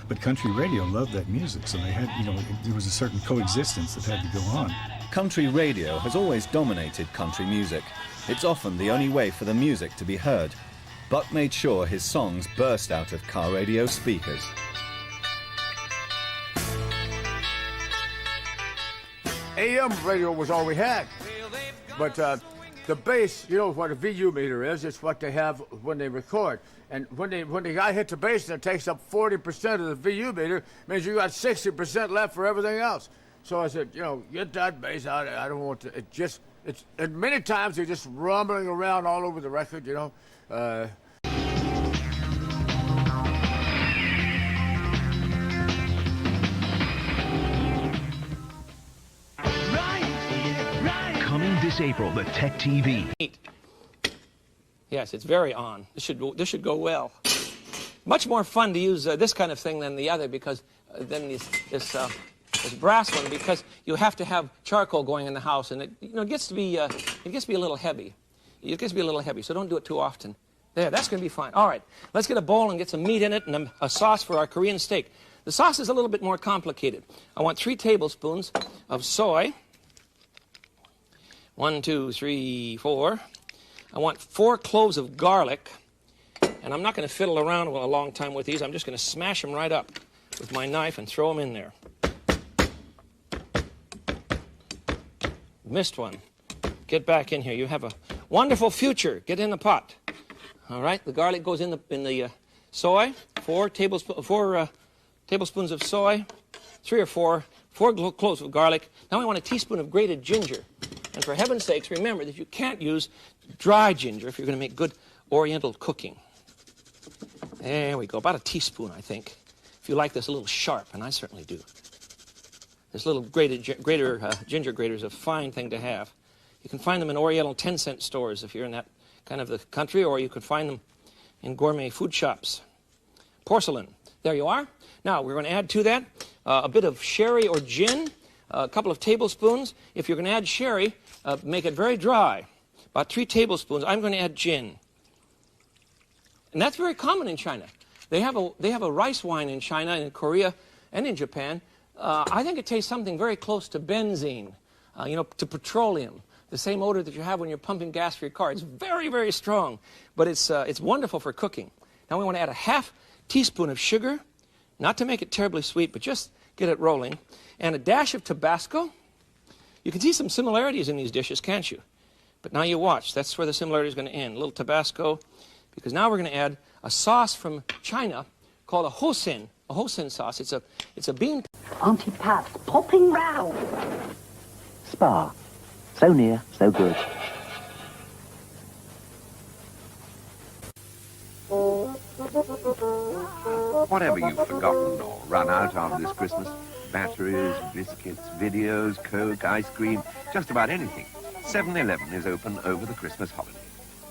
But country radio loved that music, so they had, you know, there was a certain coexistence that had to go on. Country radio has always dominated country music. It's often the only way for the music to be heard. Buck made sure his songs burst out of car radio speakers. AM radio was all we had. But The bass, you know what a VU meter is? It's what they have when they record. And when the guy hits the bass and it takes up 40% of the VU meter, means you got 60% left for everything else. So I said, you know, get that bass out. I don't want to. And many times they're just rumbling around all over the record, you know. Coming this April, the Tech TV. Yes, it's very on. This should go well. Much more fun to use this kind of thing than the other because this brass one, because you have to have charcoal going in the house, and it gets to be a little heavy. It gets to be a little heavy, so don't do it too often. There, that's going to be fine. All right, let's get a bowl and get some meat in it and a sauce for our Korean steak. The sauce is a little bit more complicated. I want 3 tablespoons of soy. 1, 2, 3, 4. I want 4 cloves of garlic, and I'm not going to fiddle around a long time with these. I'm just going to smash them right up with my knife and throw them in there. Missed one. Get back in here. You have a wonderful future. Get in the pot. All right, the garlic goes in the soy. 4 tablespoons of soy. 3 or 4 cloves of garlic. Now I want a teaspoon of grated ginger. And for heaven's sakes, remember that you can't use dry ginger if you're going to make good Oriental cooking. There we go. About a teaspoon, I think. If you like this a little sharp, and I certainly do. This little ginger grater is a fine thing to have. You can find them in Oriental 10-cent stores if you're in that kind of the country, or you could find them in gourmet food shops. Porcelain. There you are. Now, we're going to add to that a bit of sherry or gin, a couple of tablespoons. If you're going to add sherry, make it very dry. About 3 tablespoons. I'm going to add gin. And that's very common in China. They have a rice wine in China, and in Korea, and in Japan. I think it tastes something very close to benzene, to petroleum. The same odor that you have when you're pumping gas for your car. It's very, very strong, but it's wonderful for cooking. Now we want to add a half teaspoon of sugar, not to make it terribly sweet, but just get it rolling, and a dash of Tabasco. You can see some similarities in these dishes, can't you? But now you watch. That's where the similarity is going to end. A little Tabasco, because now we're going to add a sauce from China called a hosen sauce. It's a bean. Auntie Pat's popping row. Spa. So near, so good. Whatever you've forgotten or run out after this Christmas, batteries, biscuits, videos, Coke, ice cream, just about anything, 7-Eleven is open over the Christmas holiday.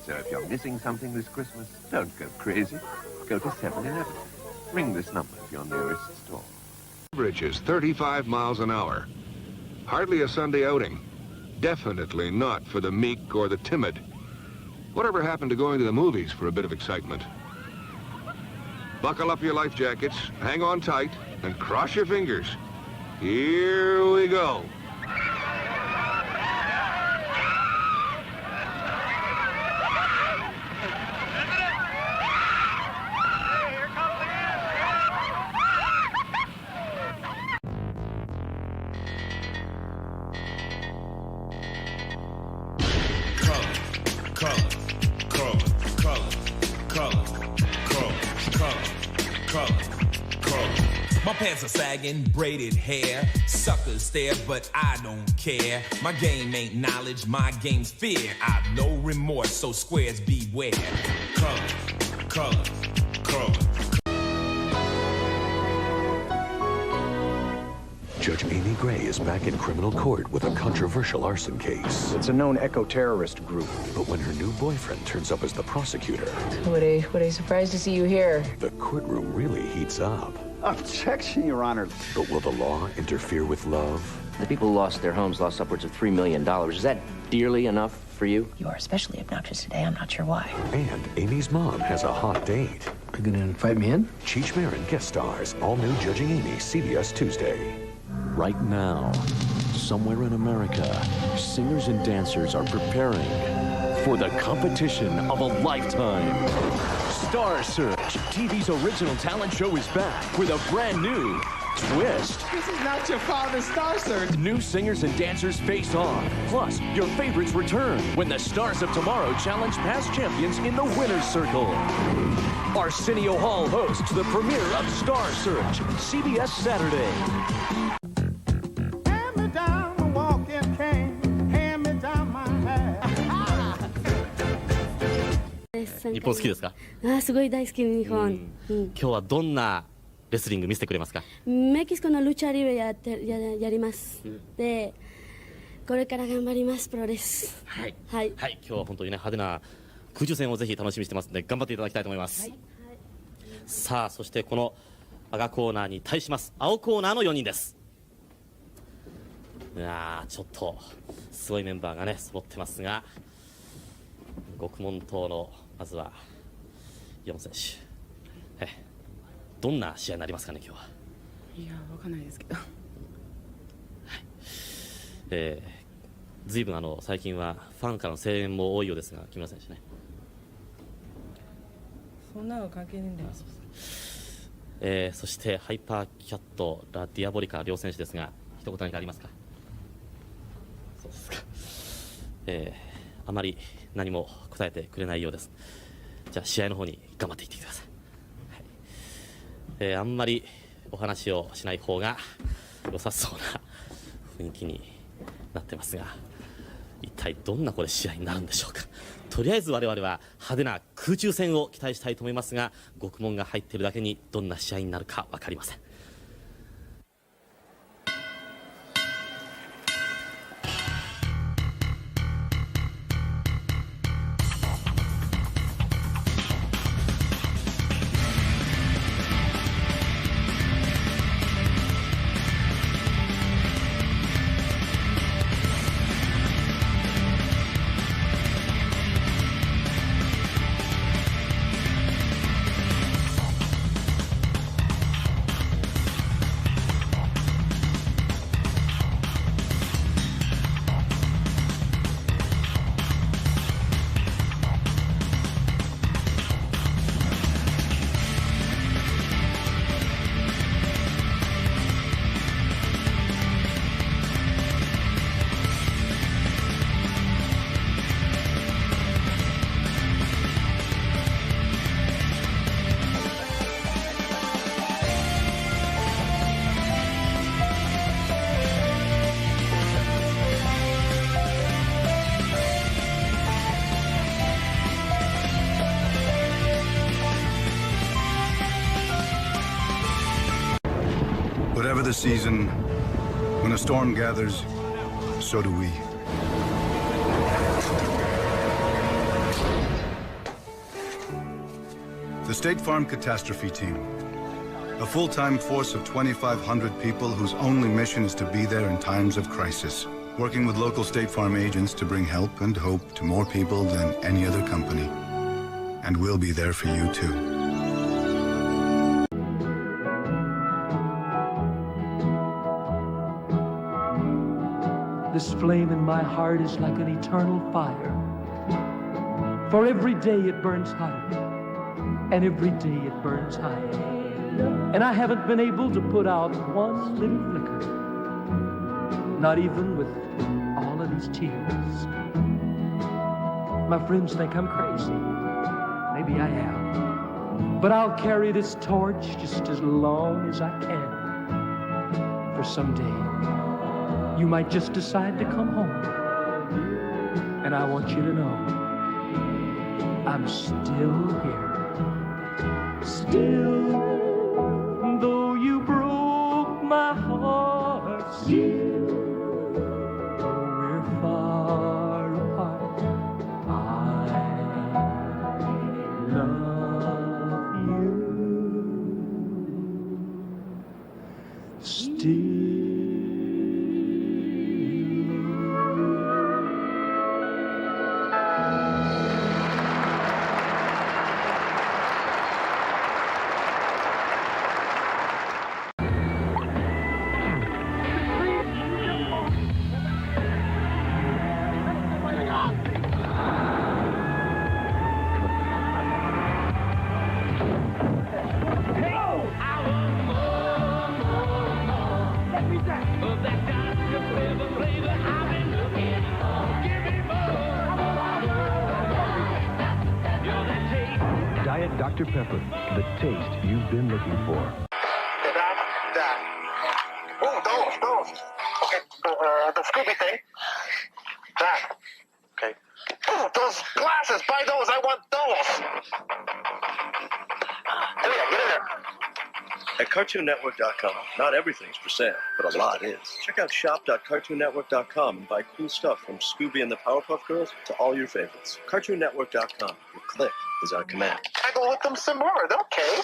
So if you're missing something this Christmas, don't go crazy. Go to 7-Eleven. Ring this number at your nearest store. Average is 35 miles an hour. Hardly a Sunday outing. Definitely not for the meek or the timid. Whatever happened to going to the movies for a bit of excitement? Buckle up your life jackets, hang on tight, and cross your fingers. Here we go. My pants are sagging, braided hair. Suckers stare, but I don't care. My game ain't knowledge, my game's fear. I've no remorse, so squares beware. Color. Judge Amy Gray is back in criminal court with a controversial arson case. It's a known eco-terrorist group. But when her new boyfriend turns up as the prosecutor... Would I surprised to see you here? The courtroom really heats up. Objection, Your Honor. But will the law interfere with love? The people who lost their homes lost upwards of $3 million. Is that dearly enough for you? You are especially obnoxious today. I'm not sure why. And Amy's mom has a hot date. Are you gonna invite me in? Cheech Marin guest stars. All new Judging Amy, CBS Tuesday. Right now, somewhere in America, singers and dancers are preparing for the competition of a lifetime. Star Search, TV's original talent show, is back with a brand new twist. This is not your father's Star Search. New singers and dancers face off. Plus, your favorites return when the stars of tomorrow challenge past champions in the winner's circle. Arsenio Hall hosts the premiere of Star Search, CBS Saturday. Hand me down the walking cane, hand me down my hat. 日本好きですか？すごい大好き日本。今日はどんなレスリング見せてくれますか？メキシコのルチャリブやります。で、これから頑張ります。プロです。はい。はい。はい。今日は本当にね派手な空中戦をぜひ楽しみにしてますので頑張っていただきたいと思います。はい。さあそしてこの赤コーナーに対します青コーナーの4人です。いやーちょっとすごいメンバーがね揃ってますが、獄門島のまずは4選手。どんな試合になりますかね今日は。いやわかんないですけど。ずいぶん最近はファンからの声援も多いようですが木村選手ね。そんなの関係ないんだよ。そしてハイパーキャットラ・ディアボリカ両選手ですが一言何かありますか？そうですか。あまり何も答えてくれないようです。じゃあ試合の方に頑張っていってください。あんまりお話をしない方が良さそうな雰囲気になってますが、一体どんなこれ試合になるんでしょうか。とりあえず我々は派手な空中戦を期待したいと思いますが、獄門が入っているだけにどんな試合になるか分かりません。Whatever the season, when a storm gathers, so do we. The State Farm Catastrophe Team. A full-time force of 2,500 people whose only mission is to be there in times of crisis. Working with local State Farm agents to bring help and hope to more people than any other company. And we'll be there for you too. This flame in my heart is like an eternal fire. For every day it burns hotter, and every day it burns higher. And I haven't been able to put out one little flicker, not even with all of these tears. My friends think I'm crazy. Maybe I am. But I'll carry this torch just as long as I can. For someday, you might just decide to come home. And I want you to know I'm still here. Still, though you broke my heart, still, though we're far apart, I love you. Still. Diet Dr. Pepper, the taste you've been looking for. Oh, those. Okay, the Scooby thing. That. Okay. Oh, those glasses. Buy those. I want those. Get in there. At CartoonNetwork.com, not everything's for sale, but a lot is. Check out shop.cartoonnetwork.com and buy cool stuff from Scooby and the Powerpuff Girls to all your favorites. CartoonNetwork.com. Your click is our command. I go with them some more. Okay.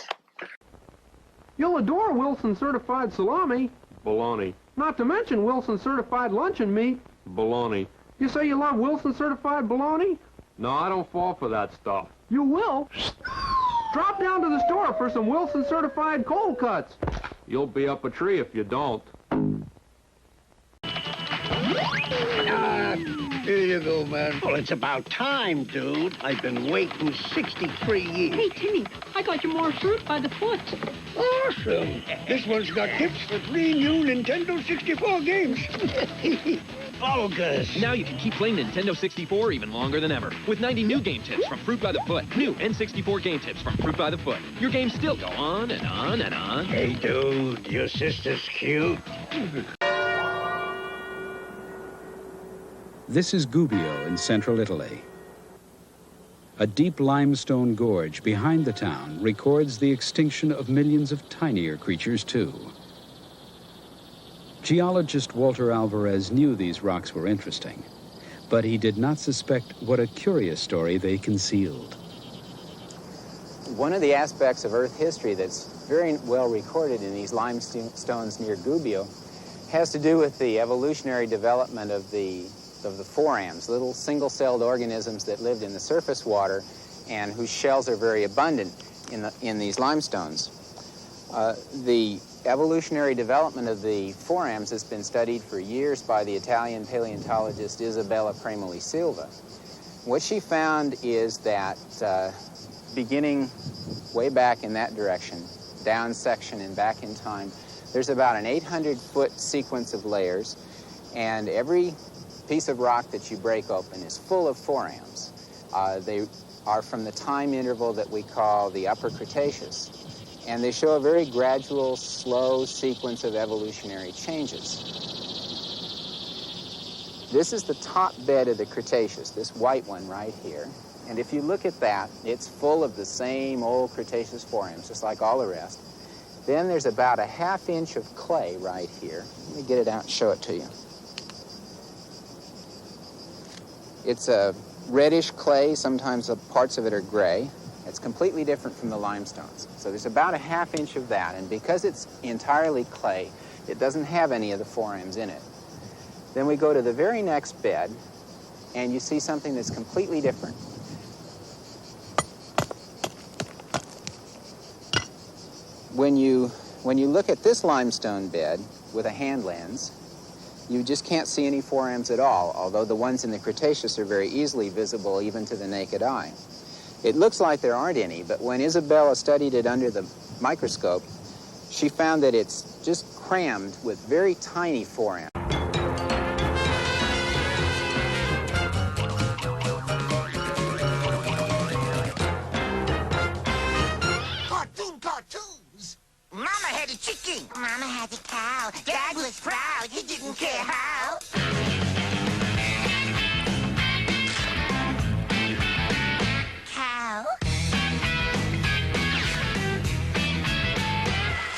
You'll adore Wilson Certified Salami. Baloney. Not to mention Wilson Certified Luncheon Meat. Baloney. You say you love Wilson Certified Bologna? No, I don't fall for that stuff. You will. Drop down to the store for some Wilson Certified cold cuts. You'll be up a tree if you don't. Here you go, man. Well, it's about time, dude. I've been waiting 63 years. Hey, Timmy, I got you more fruit by the foot. Awesome. This one's got tips for 3 new Nintendo 64 games. Bogus. Now you can keep playing Nintendo 64 even longer than ever with 90 new game tips from Fruit by the Foot. New N64 game tips from Fruit by the Foot. Your games still go on and on and on. Hey, dude, your sister's cute. This is Gubbio in central Italy. A deep limestone gorge behind the town records the extinction of millions of tinier creatures, too. Geologist Walter Alvarez knew these rocks were interesting, but he did not suspect what a curious story they concealed. One of the aspects of Earth history that's very well recorded in these limestones near Gubbio has to do with the evolutionary development of the forams, little single-celled organisms that lived in the surface water and whose shells are very abundant in these limestones. The evolutionary development of the forams has been studied for years by the Italian paleontologist Isabella Premoli Silva. What she found is that beginning way back in that direction, down section and back in time, there's about an 800-foot sequence of layers, and every piece of rock that you break open is full of forams. They are from the time interval that we call the Upper Cretaceous, and they show a very gradual, slow sequence of evolutionary changes. This is the top bed of the Cretaceous, this white one right here. And if you look at that, it's full of the same old Cretaceous forams, just like all the rest. Then there's about a ½ inch of clay right here. Let me get it out and show it to you. It's a reddish clay, sometimes parts of it are gray. It's completely different from the limestones. So there's about a ½ inch of that, and because it's entirely clay, it doesn't have any of the forams in it. Then we go to the very next bed, and you see something that's completely different. When you look at this limestone bed with a hand lens, you just can't see any forams at all, although the ones in the Cretaceous are very easily visible even to the naked eye. It looks like there aren't any, but when Isabella studied it under the microscope, she found that it's just crammed with very tiny forams. Cartoons! Mama had a chicken. Mama had a cow. Dad was proud. He didn't care how. Cow.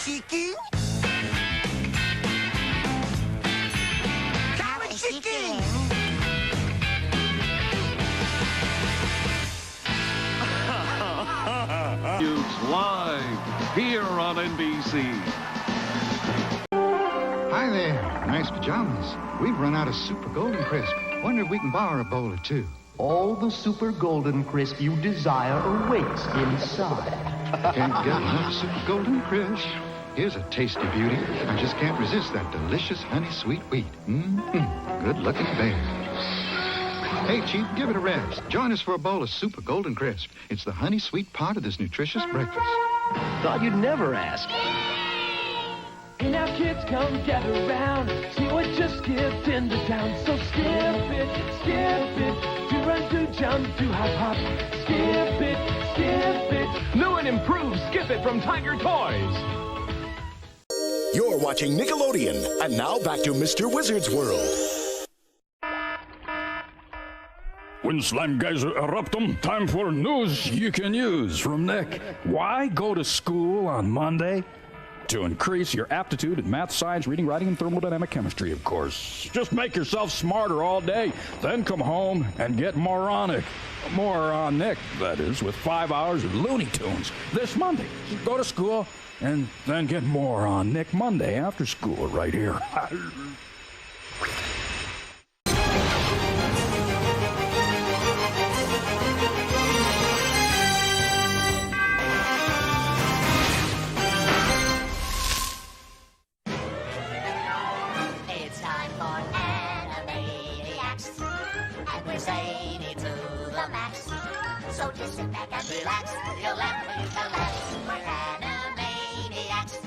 Chicken. Cow and chicken. It's live here on NBC. Hi there. Nice pajamas. We've run out of Super Golden Crisp. Wonder if we can borrow a bowl or two. All the Super Golden Crisp you desire awaits inside. Can't get enough Super Golden Crisp. Here's a tasty beauty. I just can't resist that delicious honey sweet wheat. Good-looking bear. Hey, Chief, give it a rest. Join us for a bowl of Super Golden Crisp. It's the honey sweet part of this nutritious breakfast. Thought you'd never ask. Hey, now kids, come gather around. See what just skipped into town. So skip it to run to jump, to hop, hop. Skip it, skip it. New and improved Skip It from Tiger Toys. You're watching Nickelodeon, and now back to Mr. Wizard's World. When slime guys erupt them, time for news you can use from Nick. Why go to school on Monday? To increase your aptitude in math, science, reading, writing, and thermodynamic chemistry, of course. Just make yourself smarter all day, then come home and get moronic. Moronic, that is, with 5 hours of Looney Tunes this Monday. Go to school and then get more on Nick Monday after school right here. It's time for Animaniacs, and we're zany to the max. So just sit back and relax, you'll laugh when you can laugh. We're Animaniacs.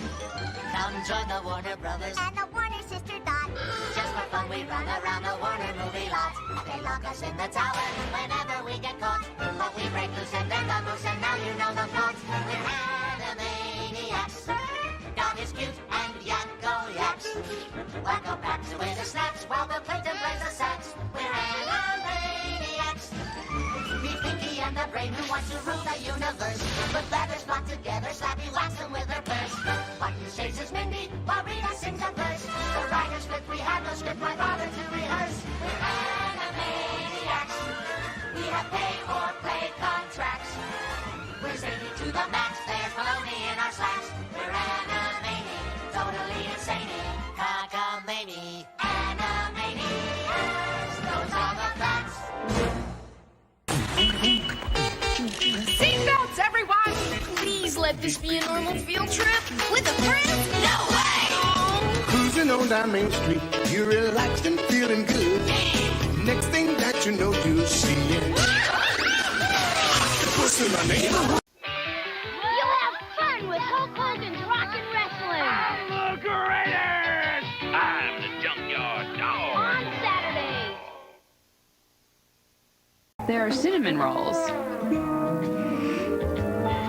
Come join the Warner Brothers and the Warner Sister Dot. Just for fun we run around the Warner movie lot. They lock us in the tower whenever we get caught, but we break loose and then the moose, and now you know the plot. We're Animaniacs. Dot is cute and Yakko yaks. Wacko packs away the snacks while the Plankton plays the sax. We're Animaniacs. Meet Pinky and the brain who wants to rule the universe. Put letters flock together, Slappy whacks them with her purse. Martin chases Mindy while Rita sings a verse. The writer's script, we have no script, why bother to rehearse? We're Animaniacs. We have pay or play contracts. We're zany to the max, there's baloney in our slacks. We're Animani, totally insane. Cockamamie, Animaniacs. Those are the facts. Seatbelts, everyone! Please let this be a normal field trip. With a friend? No way! Cruising on down Main Street, you're relaxed and feeling good. Next thing that you know, you'll see it. What's in my neighborhood? You'll have fun with Hulk Hogan's Rockin' Wrestling. I'm the greatest! I'm the Junkyard Dog. On Saturday. There are cinnamon rolls.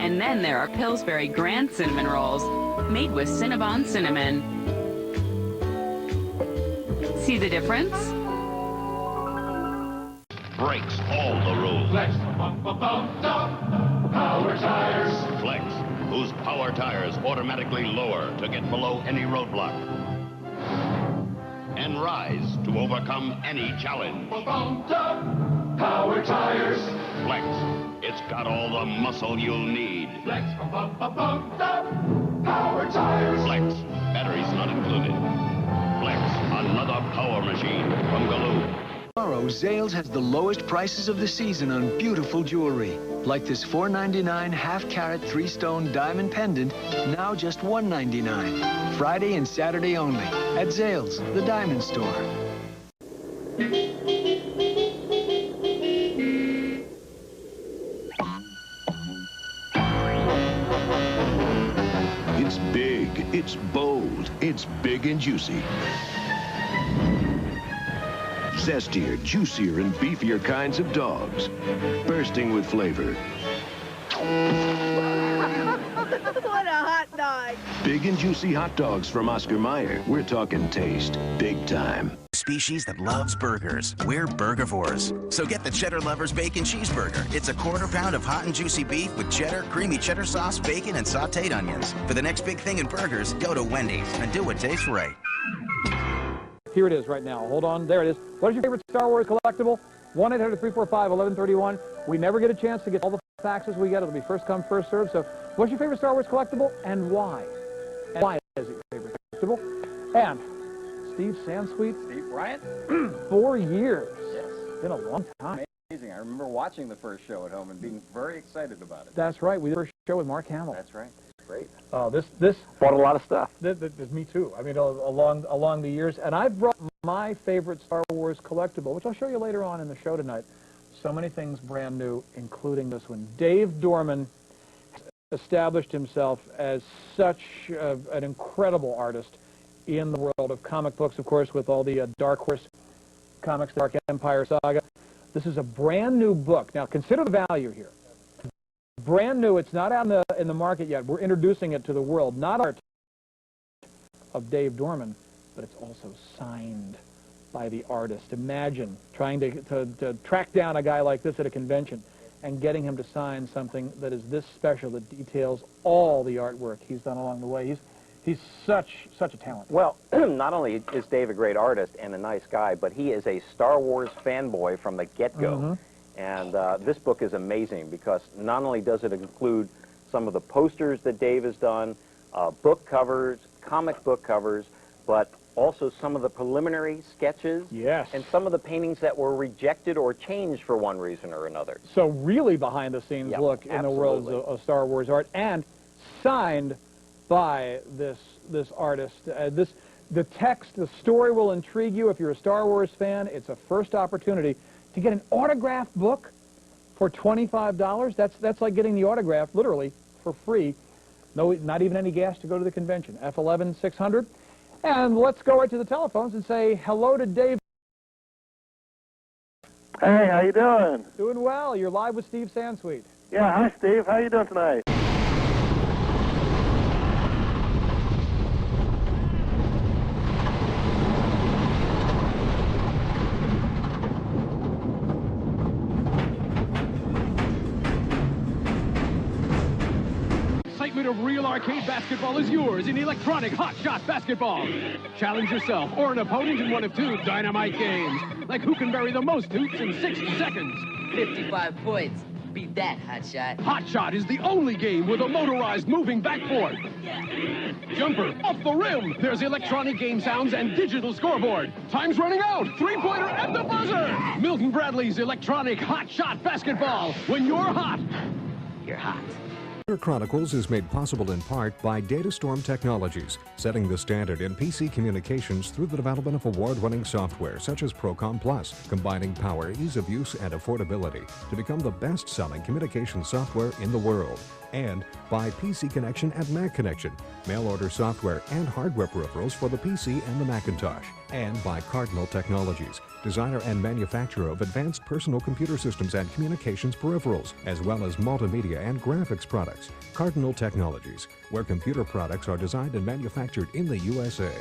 And then there are Pillsbury Grand Cinnamon Rolls, made with Cinnabon cinnamon. See the difference? Breaks all the rules. Flex, power tires. Flex, whose power tires automatically lower to get below any roadblock. And rise to overcome any challenge. Power tires. Flex, it's got all the muscle you'll need. Flex, power tires. Flex, batteries not included. Flex, another power machine from Galoo. Tomorrow, Zales has the lowest prices of the season on beautiful jewelry. Like this $4.99 half-carat 3-stone diamond pendant, now just $1.99. Friday and Saturday only at Zales, the diamond store. It's big, it's bold, it's big and juicy. Zestier, juicier, and beefier kinds of dogs, bursting with flavor. What a hot dog! Big and juicy hot dogs from Oscar Mayer. We're talking taste, big time. Species that loves burgers. We're burgivores. So get the Cheddar Lovers Bacon Cheeseburger. It's a quarter pound of hot and juicy beef with cheddar, creamy cheddar sauce, bacon, and sauteed onions. For the next big thing in burgers, go to Wendy's and do what tastes right. Here it is right now. Hold on. There it is. What is your favorite Star Wars collectible? 1-800-345-1131. We never get a chance to get all the faxes we get. It'll be first come, first served. So what's your favorite Star Wars collectible and why? And why is it your favorite collectible? And Steve Sansweet. Steve Bryant? 4 years. Yes. It's been a long time. Amazing. I remember watching the first show at home and being very excited about it. That's right. We did a show with Mark Hamill. That's right. Great. This bought a lot of stuff. This, me too. I mean, along the years, and I brought my favorite Star Wars collectible, which I'll show you later on in the show tonight. So many things brand new, including this one. Dave Dorman established himself as such an incredible artist in the world of comic books, of course, with all the Dark Horse comics, the Dark Empire saga. This is a brand new book. Now, consider the value here. Brand new. It's not out in the market yet. We're introducing it to the world. Not art of Dave Dorman, but it's also signed by the artist. Imagine trying to track down a guy like this at a convention and getting him to sign something that is this special, that details all the artwork he's done along the way. He's such a talent. Well, not only is Dave a great artist and a nice guy, but he is a Star Wars fanboy from the get-go. And this book is amazing because not only does it include some of the posters that Dave has done, book covers, comic book covers, but also some of the preliminary sketches. Yes. And some of the paintings that were rejected or changed for one reason or another. So really behind-the-scenes look in the world of Star Wars art, and signed by this artist. The text, the story will intrigue you. If you're a Star Wars fan, it's a first opportunity to get an autographed book for $25. That's like getting the autograph literally for free. No, not even any gas to go to the convention. F11-600. And let's go right to the telephones and say hello to Dave. Hey, how you doing? Doing well. You're live with Steve Sansweet. Yeah, hi Steve. How you doing tonight? Of real arcade basketball is yours in electronic hot shot basketball. Challenge yourself or an opponent in one of two dynamite games, like who can bury the most hoops in 60 seconds. 55 points. Beat that, Hot Shot. Hot Shot is the only game with a motorized moving backboard. Jumper, off the rim. There's electronic game sounds and digital scoreboard. Time's running out. Three-pointer at the buzzer. Milton Bradley's electronic hot shot basketball. When you're hot, you're hot. Chronicles is made possible in part by Datastorm Technologies, setting the standard in PC communications through the development of award-winning software such as Procom Plus, combining power, ease of use, and affordability to become the best-selling communication software in the world. And by PC Connection and Mac Connection, mail-order software and hardware peripherals for the PC and the Macintosh. And by Cardinal Technologies, designer and manufacturer of advanced personal computer systems and communications peripherals, as well as multimedia and graphics products. Cardinal Technologies, where computer products are designed and manufactured in the USA.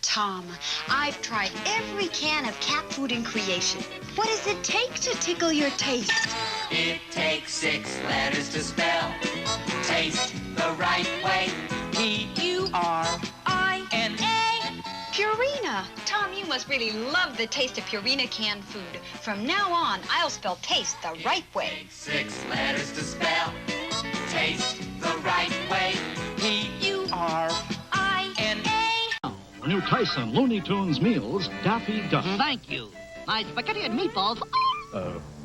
Tom, I've tried every can of cat food in creation. What does it take to tickle your taste? It takes 6 letters to spell taste the right way. P-U-R-I-N-A. Purina. Tom, you must really love the taste of Purina canned food. From now on, I'll spell taste the right way. 6 letters to spell taste the right way. P-U-R-I-N-A. New Tyson Looney Tunes meals, Daffy Duck. Thank you. My spaghetti and meatballs.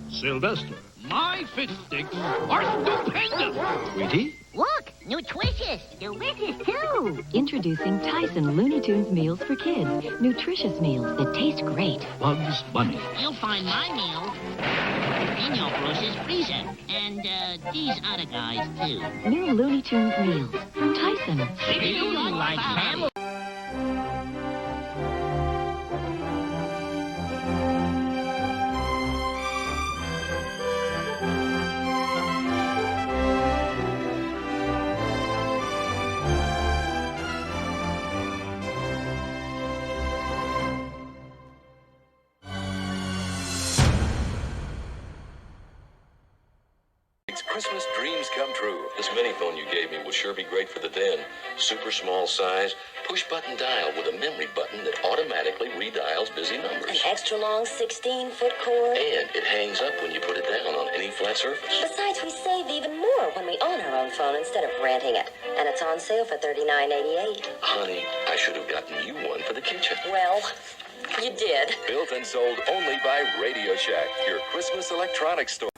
Sylvester. My fish sticks are stupendous. Sweetie? Look, nutritious, delicious too. Introducing Tyson Looney Tunes meals for kids. Nutritious meals that taste great. Bugs Bunny. You'll find my meals in your grocer's freezer. And these other guys too. New Looney Tunes meals from Tyson. You like family. Christmas dreams come true. This mini phone you gave me will sure be great for the den. Super small size, push-button dial with a memory button that automatically redials busy numbers. An extra long 16-foot cord. And it hangs up when you put it down on any flat surface. Besides, we save even more when we own our own phone instead of renting it. And it's on sale for $39.88. Honey, I should have gotten you one for the kitchen. Well, you did. Built and sold only by Radio Shack, your Christmas electronics store.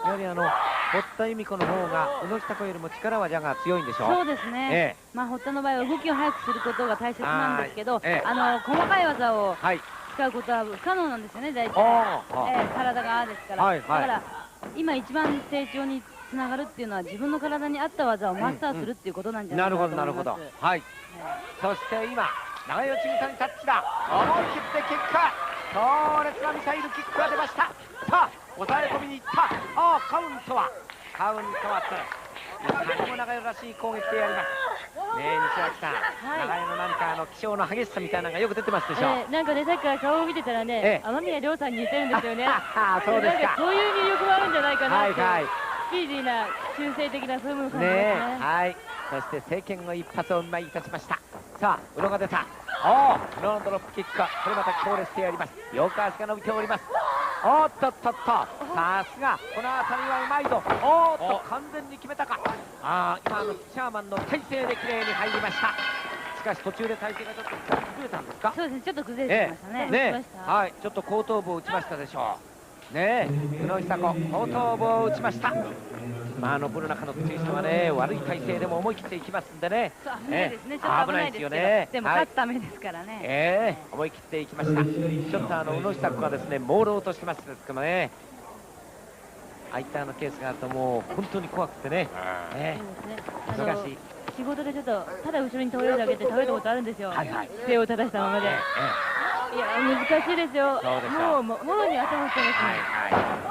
やはり堀田由美子の方が宇野久子よりも力はじゃが強いんでしょ。そうですね。まあ堀田の場合は動きを速くすることが大切なんですけど、細かい技を使うことは不可能なんですよね、大体。体がですから。だから今一番成長につながるっていうのは自分の体に合った技をマスターするっていうことなんじゃないかと思います。なるほどなるほど。はい。そして今長与千美さんにタッチだ。思い切ってキック。強烈なミサイルキックが出ました。さあ抑え込みにいった。カウントは取る。いかにも長与らしい攻撃でやります。ねえ西脇さん、長与の何か気象の激しさみたいなのがよく出てますでしょ。なんかねさっきから顔を見てたらね、雨宮亮さんに似てるんですよね。そうですか。なんかそういう魅力もあるんじゃないかなって。はい。スピーディーな中性的なそういうものを感じますね。はい。そして政権の一発をお見舞いいたしました。さあ宇野が出た。宇野のドロップキック、これまた強烈でやります。よく足が伸びております。さすがこの辺りはうまいぞ。完全に決めたか。今ピッチャーマンの体勢で綺麗に入りました。しかし途中で体勢がちょっと崩れたんですか。そうですね、ちょっと崩れてましたね。はい、ちょっと後頭部を打ちましたでしょう。ねえ宇野久子後頭部を打ちました。ブルナカのっていう人はね悪い体勢でも思い切っていきますんでね。危ないですね、ちょっと危ないですよね。でも勝つためですからね。思い切っていきました。ちょっと宇野久子がですね朦朧としてますけどね、ああいったケースがあるともう本当に怖くてね。難しい。仕事でちょっとただ後ろに倒れるだけで倒れたことあるんですよ。手を正したままで。いや難しいですよ。もうもろに頭打ってます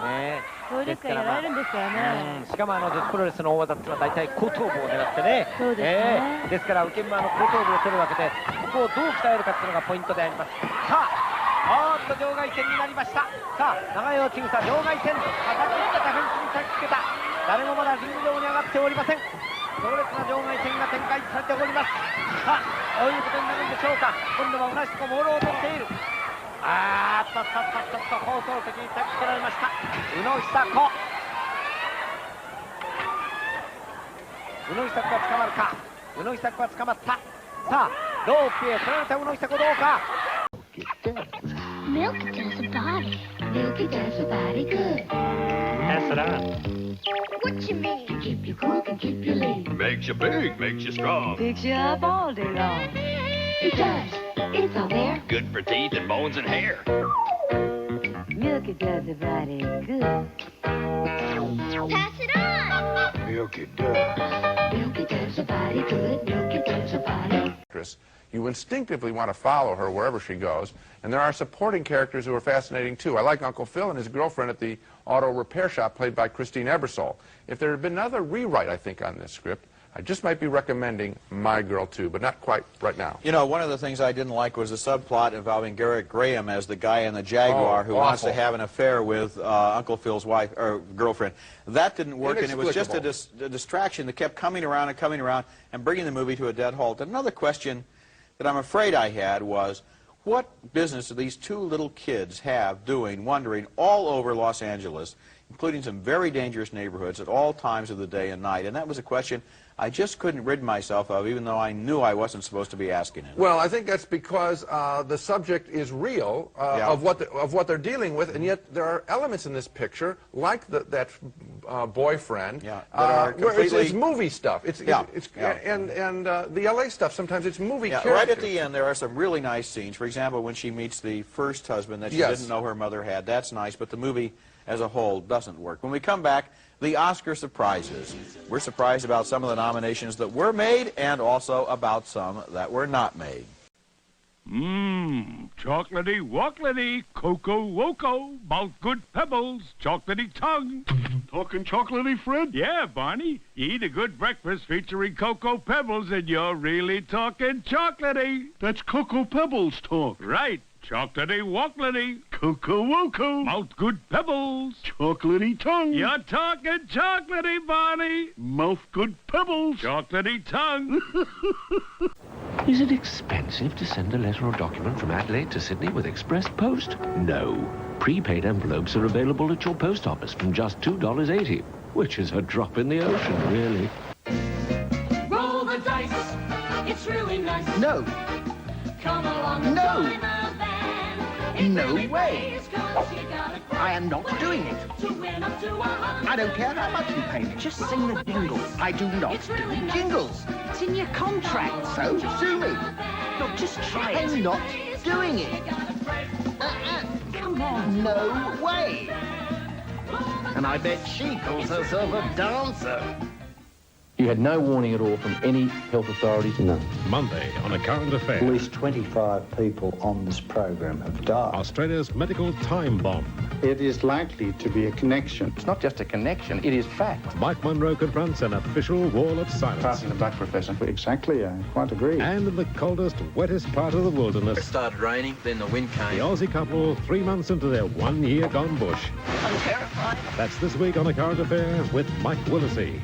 ね。そうですからやられるんですからね。しかも女子プロレスの大技っていうのは大体後頭部を狙ってね。そうですね。ですから受け身は後頭部を取るわけで、ここをどう鍛えるかっていうのがポイントであります。さあ場外戦になりました。さあ長与千草場外戦、叩きつけた、フェンスに叩きつけた。誰もまだリング上に上がっておりません。強烈な場外戦が展開されております。さあどういうことになるんでしょうか。今度は同じとこ朦朧としている。放送席に叩きつけられました宇野久子。宇野久子が捕まるか。宇野久子は捕まった。さあロープへ取られた宇野久子どうか。Milk does a body. Milky does a body good. Pass it on. What you mean? To keep you cool and keep you lean. Makes you big, makes you strong. Picks you up all day long. It does. It's all there. Good for teeth and bones and hair. Milky does a body good. Pass it on. Milky does. Milky does a body good. Milky does a body. You instinctively want to follow her wherever she goes, and there are supporting characters who are fascinating too. I like Uncle Phil and his girlfriend at the auto repair shop, played by Christine Ebersole. If there had been another rewrite, I think, on this script, I just might be recommending My Girl too, but not quite right now. You know, one of the things I didn't like was the subplot involving Garrett Graham as the guy in the Jaguar who wants to have an affair with Uncle Phil's wife or girlfriend. That didn't work, and it was just a distraction that kept coming around and bringing the movie to a dead halt. Another question that I'm afraid I had was, what business do these two little kids have wandering all over Los Angeles, including some very dangerous neighborhoods at all times of the day and night? And that was a question I just couldn't rid myself of, even though I knew I wasn't supposed to be asking it. Well, I think that's because the subject is real of what they're dealing with, and yet there are elements in this picture, like that boyfriend, that are completely... it's movie stuff. And the LA stuff, sometimes it's movie characters. Right at the end, there are some really nice scenes. For example, when she meets the first husband that she didn't know her mother had. That's nice, but the movie as a whole doesn't work. When we come back, the Oscar surprises. We're surprised about some of the nominations that were made and also about some that were not made. Chocolatey, wockletty, cocoa, woco, mouth good pebbles, chocolatey tongue. Talking chocolatey, Fred? Yeah, Barney. You eat a good breakfast featuring cocoa pebbles and you're really talking chocolatey. That's Cocoa Pebbles talk. Right. Chocolatey, wockletty, cocoa, woco, mouth good pebbles, chocolatey tongue. You're talking chocolatey, Barney. Mouth good pebbles, chocolatey tongue. Is it expensive to send a letter or document from Adelaide to Sydney with express post? No. Prepaid envelopes are available at your post office from just $2.80, which is a drop in the ocean, really. Roll the dice. It's really nice. No. Come along and join the band. No way. I am not doing it. I don't care how much you pay me. Just sing the jingles. I do not do jingles. It's in your contract, so sue me. Look, just try it. I'm not doing it. Come on. No way. And I bet she calls herself a dancer. You had no warning at all from any health authorities? No. Monday on A Current Affair. At least 25 people on this program have died. Australia's medical time bomb. It is likely to be a connection. It's not just a connection, it is fact. Mike Monroe confronts an official wall of silence. Passing the buck, Professor. Exactly, I quite agree. And in the coldest, wettest part of the wilderness. It started raining, then the wind came. The Aussie couple 3 months into their 1 year gone bush. I'm terrified. That's this week on A Current Affair with Mike Willesee.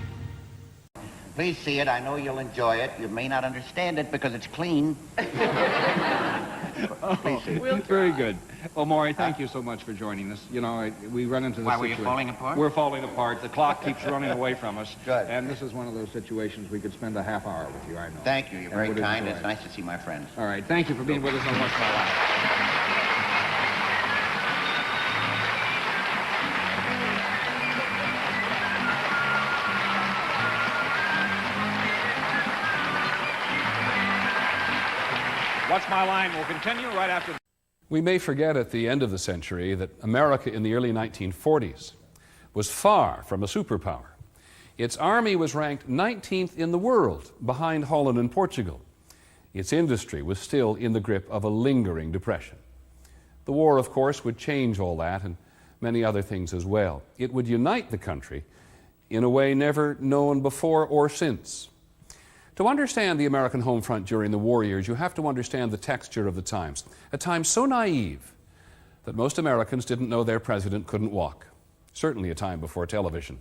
Please see it. I know you'll enjoy it. You may not understand it because it's clean. Please see it. Very good. Well, Maury, thank you so much for joining us. You know, we run into this Why, were you situation. falling apart? We're falling apart. The clock keeps running away from us. Good. And this is one of those situations we could spend a half hour with you, I know. Thank you. You're very And kind. enjoy It's nice to see my friends. All right. Thank you for being with us on What's My Life. What's My Line will continue right after. We may forget at the end of the century that America in the early 1940s was far from a superpower. Its army was ranked 19th in the world, behind Holland and Portugal. Its industry was still in the grip of a lingering depression. The war, of course, would change all that and many other things as well. It would unite the country in a way never known before or since. To understand the American home front during the war years, you have to understand the texture of the times. A time so naive that most Americans didn't know their president couldn't walk. Certainly a time before television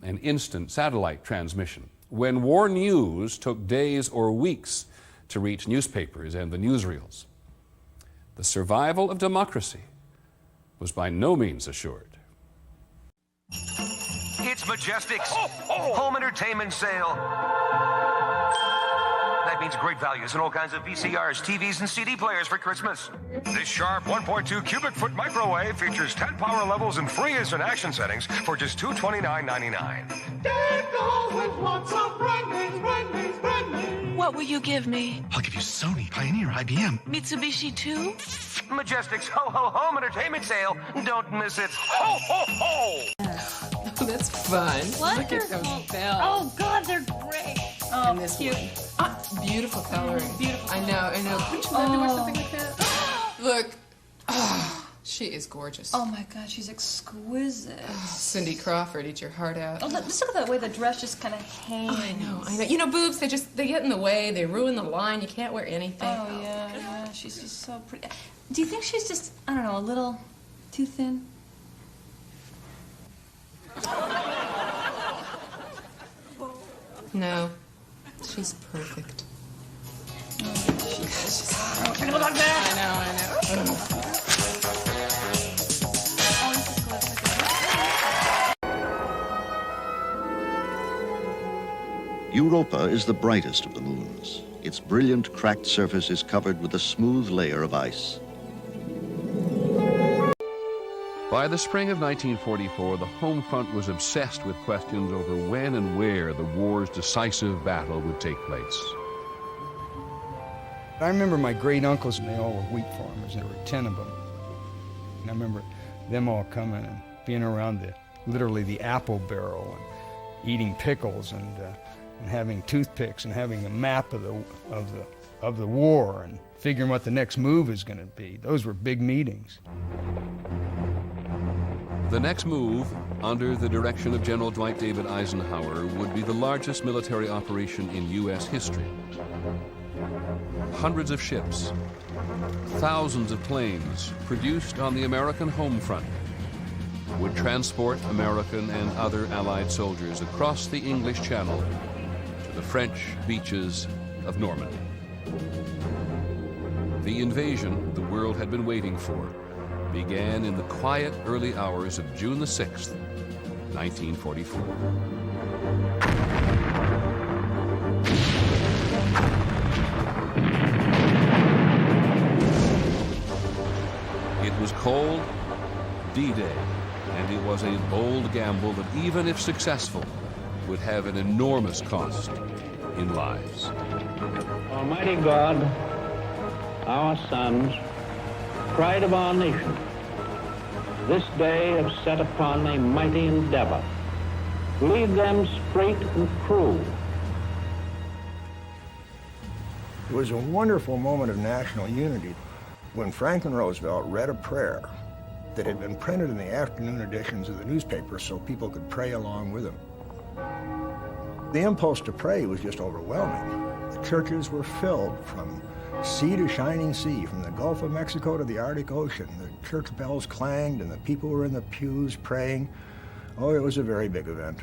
and instant satellite transmission, when war news took days or weeks to reach newspapers and the newsreels. The survival of democracy was by no means assured. It's Majestic's home entertainment sale. That means great values and all kinds of VCRs, TVs, and CD players for Christmas. This sharp 1.2 cubic foot microwave features 10 power levels and free instant action settings for just $229.99. Dad goes with lots of brand names. What will you give me? I'll give you Sony, Pioneer, IBM. Mitsubishi too? Majestic's Ho Ho Home Entertainment Sale. Don't miss it. Ho Ho Ho! That's fun. Look at those bells. Oh, God, they're great. Oh, and this cute. Beautiful coloring. Beautiful. I know. Wouldn't you love to wear something like that? Look. Oh, she is gorgeous. Oh my God, she's exquisite. Oh, Cindy Crawford, eat your heart out. Oh, just look at that way the dress just kind of hangs. Oh, I know. You know, boobs, they get in the way. They ruin the line. You can't wear anything. Oh, yeah. She's just so pretty. Do you think she's just, I don't know, a little too thin? No. She's perfect. I know. Europa is the brightest of the moons. Its brilliant cracked surface is covered with a smooth layer of ice. By the spring of 1944, the home front was obsessed with questions over when and where the war's decisive battle would take place. I remember my great uncles, and they all were wheat farmers. There were 10 of them. And I remember them all coming and being around literally the apple barrel and eating pickles and having toothpicks and having a map of the war and figuring what the next move is going to be. Those were big meetings. The next move, under the direction of General Dwight David Eisenhower, would be the largest military operation in U.S. history. Hundreds of ships, thousands of planes produced on the American home front would transport American and other Allied soldiers across the English Channel to the French beaches of Normandy. The invasion the world had been waiting for began in the quiet early hours of June the 6th, 1944. It was called D-Day, and it was a bold gamble that, even if successful, would have an enormous cost in lives. Almighty God, our sons, pride of our nation, this day have set upon a mighty endeavor. Lead them straight and true It was a wonderful moment of national unity when Franklin Roosevelt read a prayer that had been printed in the afternoon editions of the newspaper so people could pray along with him. The impulse to pray was just overwhelming. The churches were filled from sea to shining sea, from the Gulf of Mexico to the Arctic Ocean. The church bells clanged and the people were in the pews praying. Oh, it was a very big event.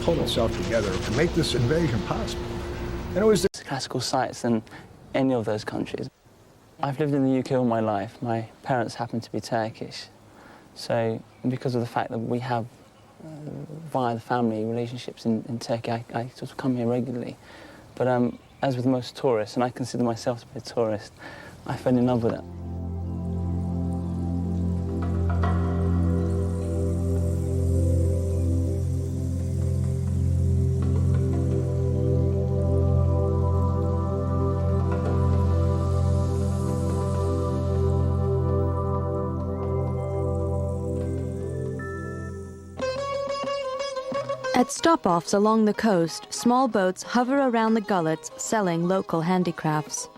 Pulled itself together to make this invasion possible. And it was the classical sites than any of those countries. I've lived in the UK all my life. My parents happen to be Turkish. So because of the fact that we have, via the family, relationships in Turkey, I sort of come here regularly. But as with most tourists, and I consider myself to be a tourist, I fell in love with it. At stop-offs along the coast, small boats hover around the gullets selling local handicrafts.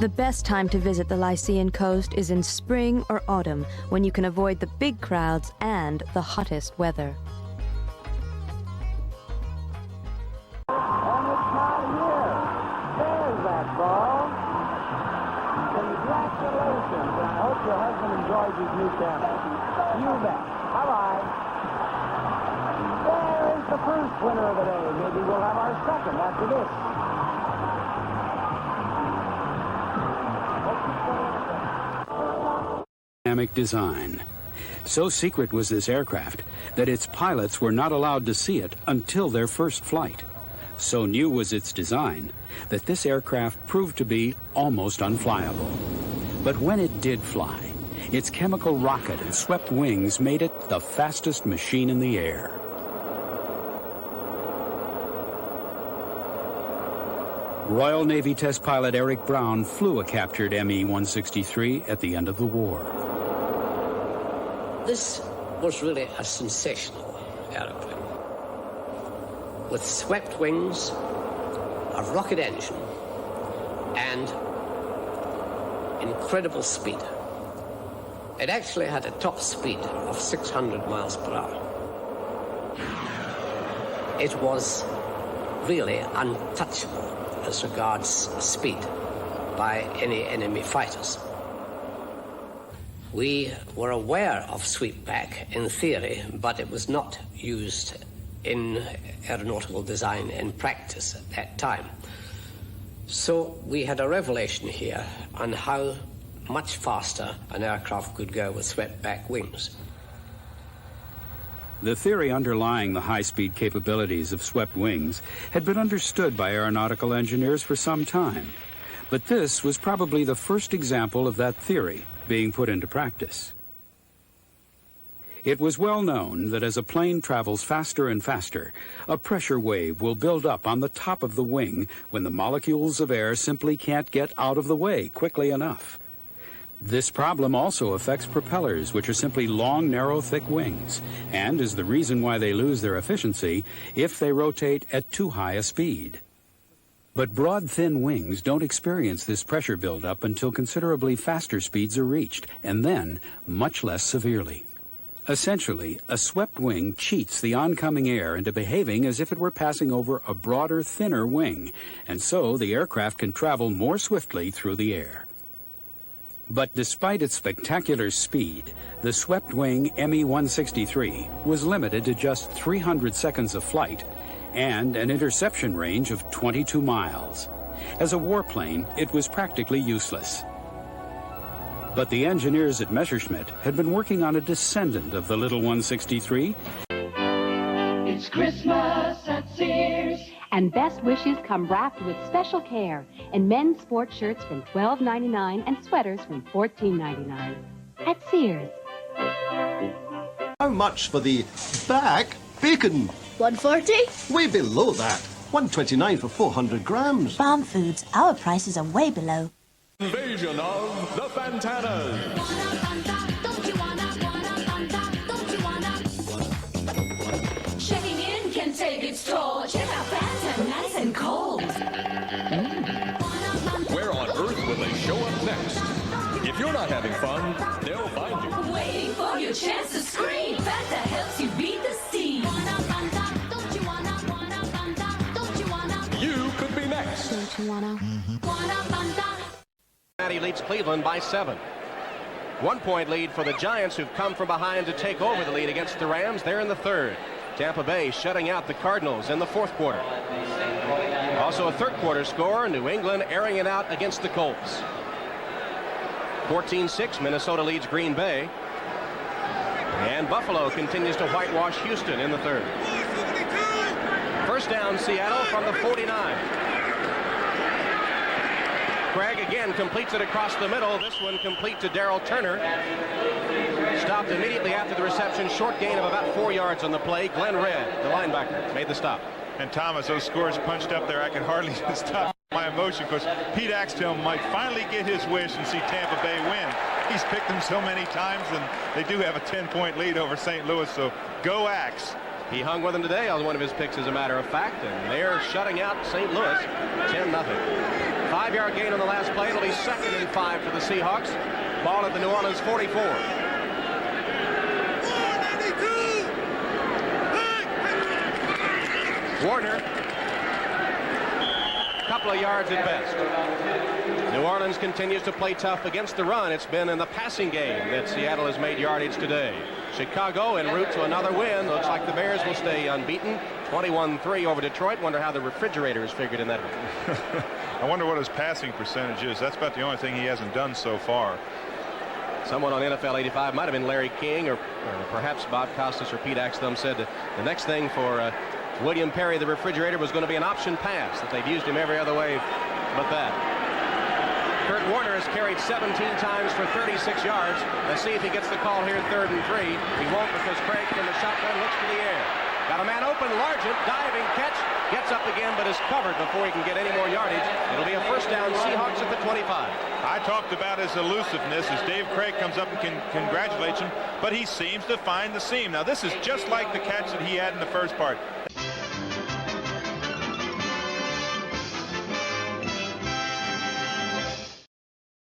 The best time to visit the Lycian coast is in spring or autumn, when you can avoid the big crowds and the hottest weather. Design. So secret was this aircraft that its pilots were not allowed to see it until their first flight. So new was its design that this aircraft proved to be almost unflyable. But when it did fly, its chemical rocket and swept wings made it the fastest machine in the air. Royal Navy test pilot Eric Brown flew a captured Me-163 at the end of the war. This was really a sensational aeroplane. With swept wings, a rocket engine, and incredible speed. It actually had a top speed of 600 miles per hour. It was really untouchable as regards speed by any enemy fighters. We were aware of sweepback in theory, but it was not used in aeronautical design in practice at that time. So we had a revelation here on how much faster an aircraft could go with swept-back wings. The theory underlying the high-speed capabilities of swept wings had been understood by aeronautical engineers for some time, but this was probably the first example of that theory being put into practice. It was well known that as a plane travels faster and faster, a pressure wave will build up on the top of the wing when the molecules of air simply can't get out of the way quickly enough. This problem also affects propellers, which are simply long, narrow, thick wings, and is the reason why they lose their efficiency if they rotate at too high a speed. But broad, thin wings don't experience this pressure buildup until considerably faster speeds are reached, and then much less severely. Essentially, a swept wing cheats the oncoming air into behaving as if it were passing over a broader, thinner wing, and so the aircraft can travel more swiftly through the air. But despite its spectacular speed, the swept wing Me-163 was limited to just 300 seconds of flight and an interception range of 22 miles. As a warplane, it was practically useless. But the engineers at Messerschmitt had been working on a descendant of the little 163. It's Christmas at Sears. And best wishes come wrapped with special care in men's sports shirts from $12.99 and sweaters from $14.99 at Sears. How much for the back bacon? 140? Way below that. 129 for 400 grams. Farm Foods, our prices are way below. Invasion of the Fantanas. Checking in can take its toll. Check out Fanta, nice and cold. Where on earth will they show up next? If you're not having fun, they'll find you. Waiting for your chance to scream. Fanta helps you beat the steam. You could be next. Don't you wanna? Cincinnati leads Cleveland by 7. 1 point lead for the Giants, who've come from behind to take over the lead against the Rams. They're in the 3rd. Tampa Bay shutting out the Cardinals in the 4th quarter. Also a 3rd quarter score, New England airing it out against the Colts. 14-6, Minnesota leads Green Bay. And Buffalo continues to whitewash Houston in the 3rd. First down, Seattle from the 49. Craig again completes it across the middle. This one complete to Darrell Turner. Stopped immediately after the reception. Short gain of about 4 yards on the play. Glenn Redd, the linebacker, made the stop. And Thomas, those scores punched up there, I can hardly stop my emotion, because Pete Axtell might finally get his wish and see Tampa Bay win. He's picked them so many times, and they do have a 10-point lead over St. Louis, so go Axe. He hung with them today on one of his picks, as a matter of fact, and they're shutting out St. Louis 10-0. 5-yard gain on the last play. It'll be 2nd and 5 for the Seahawks. Ball at the New Orleans 44. Warner, a couple of yards at best. New Orleans continues to play tough against the run. It's been in the passing game that Seattle has made yardage today. Chicago en route to another win. Looks like the Bears will stay unbeaten. 21-3 over Detroit. Wonder how the refrigerator is figured in that one. I wonder what his passing percentage is. That's about the only thing he hasn't done so far. Someone on NFL 85, might have been Larry King or perhaps Bob Costas or Pete Axtell, said that the next thing for William Perry, the refrigerator, was going to be an option pass, that they've used him every other way but that. Kurt Warner has carried 17 times for 36 yards. Let's see if he gets the call here, 3rd and 3. He won't, because Craig from the shotgun looks to the air. Got a man open, Largent, diving catch, gets up again, but is covered before he can get any more yardage. It'll be a first down, Seahawks at the 25. I talked about his elusiveness as Dave Craig comes up and congratulates him, but he seems to find the seam. Now, this is just like the catch that he had in the first part.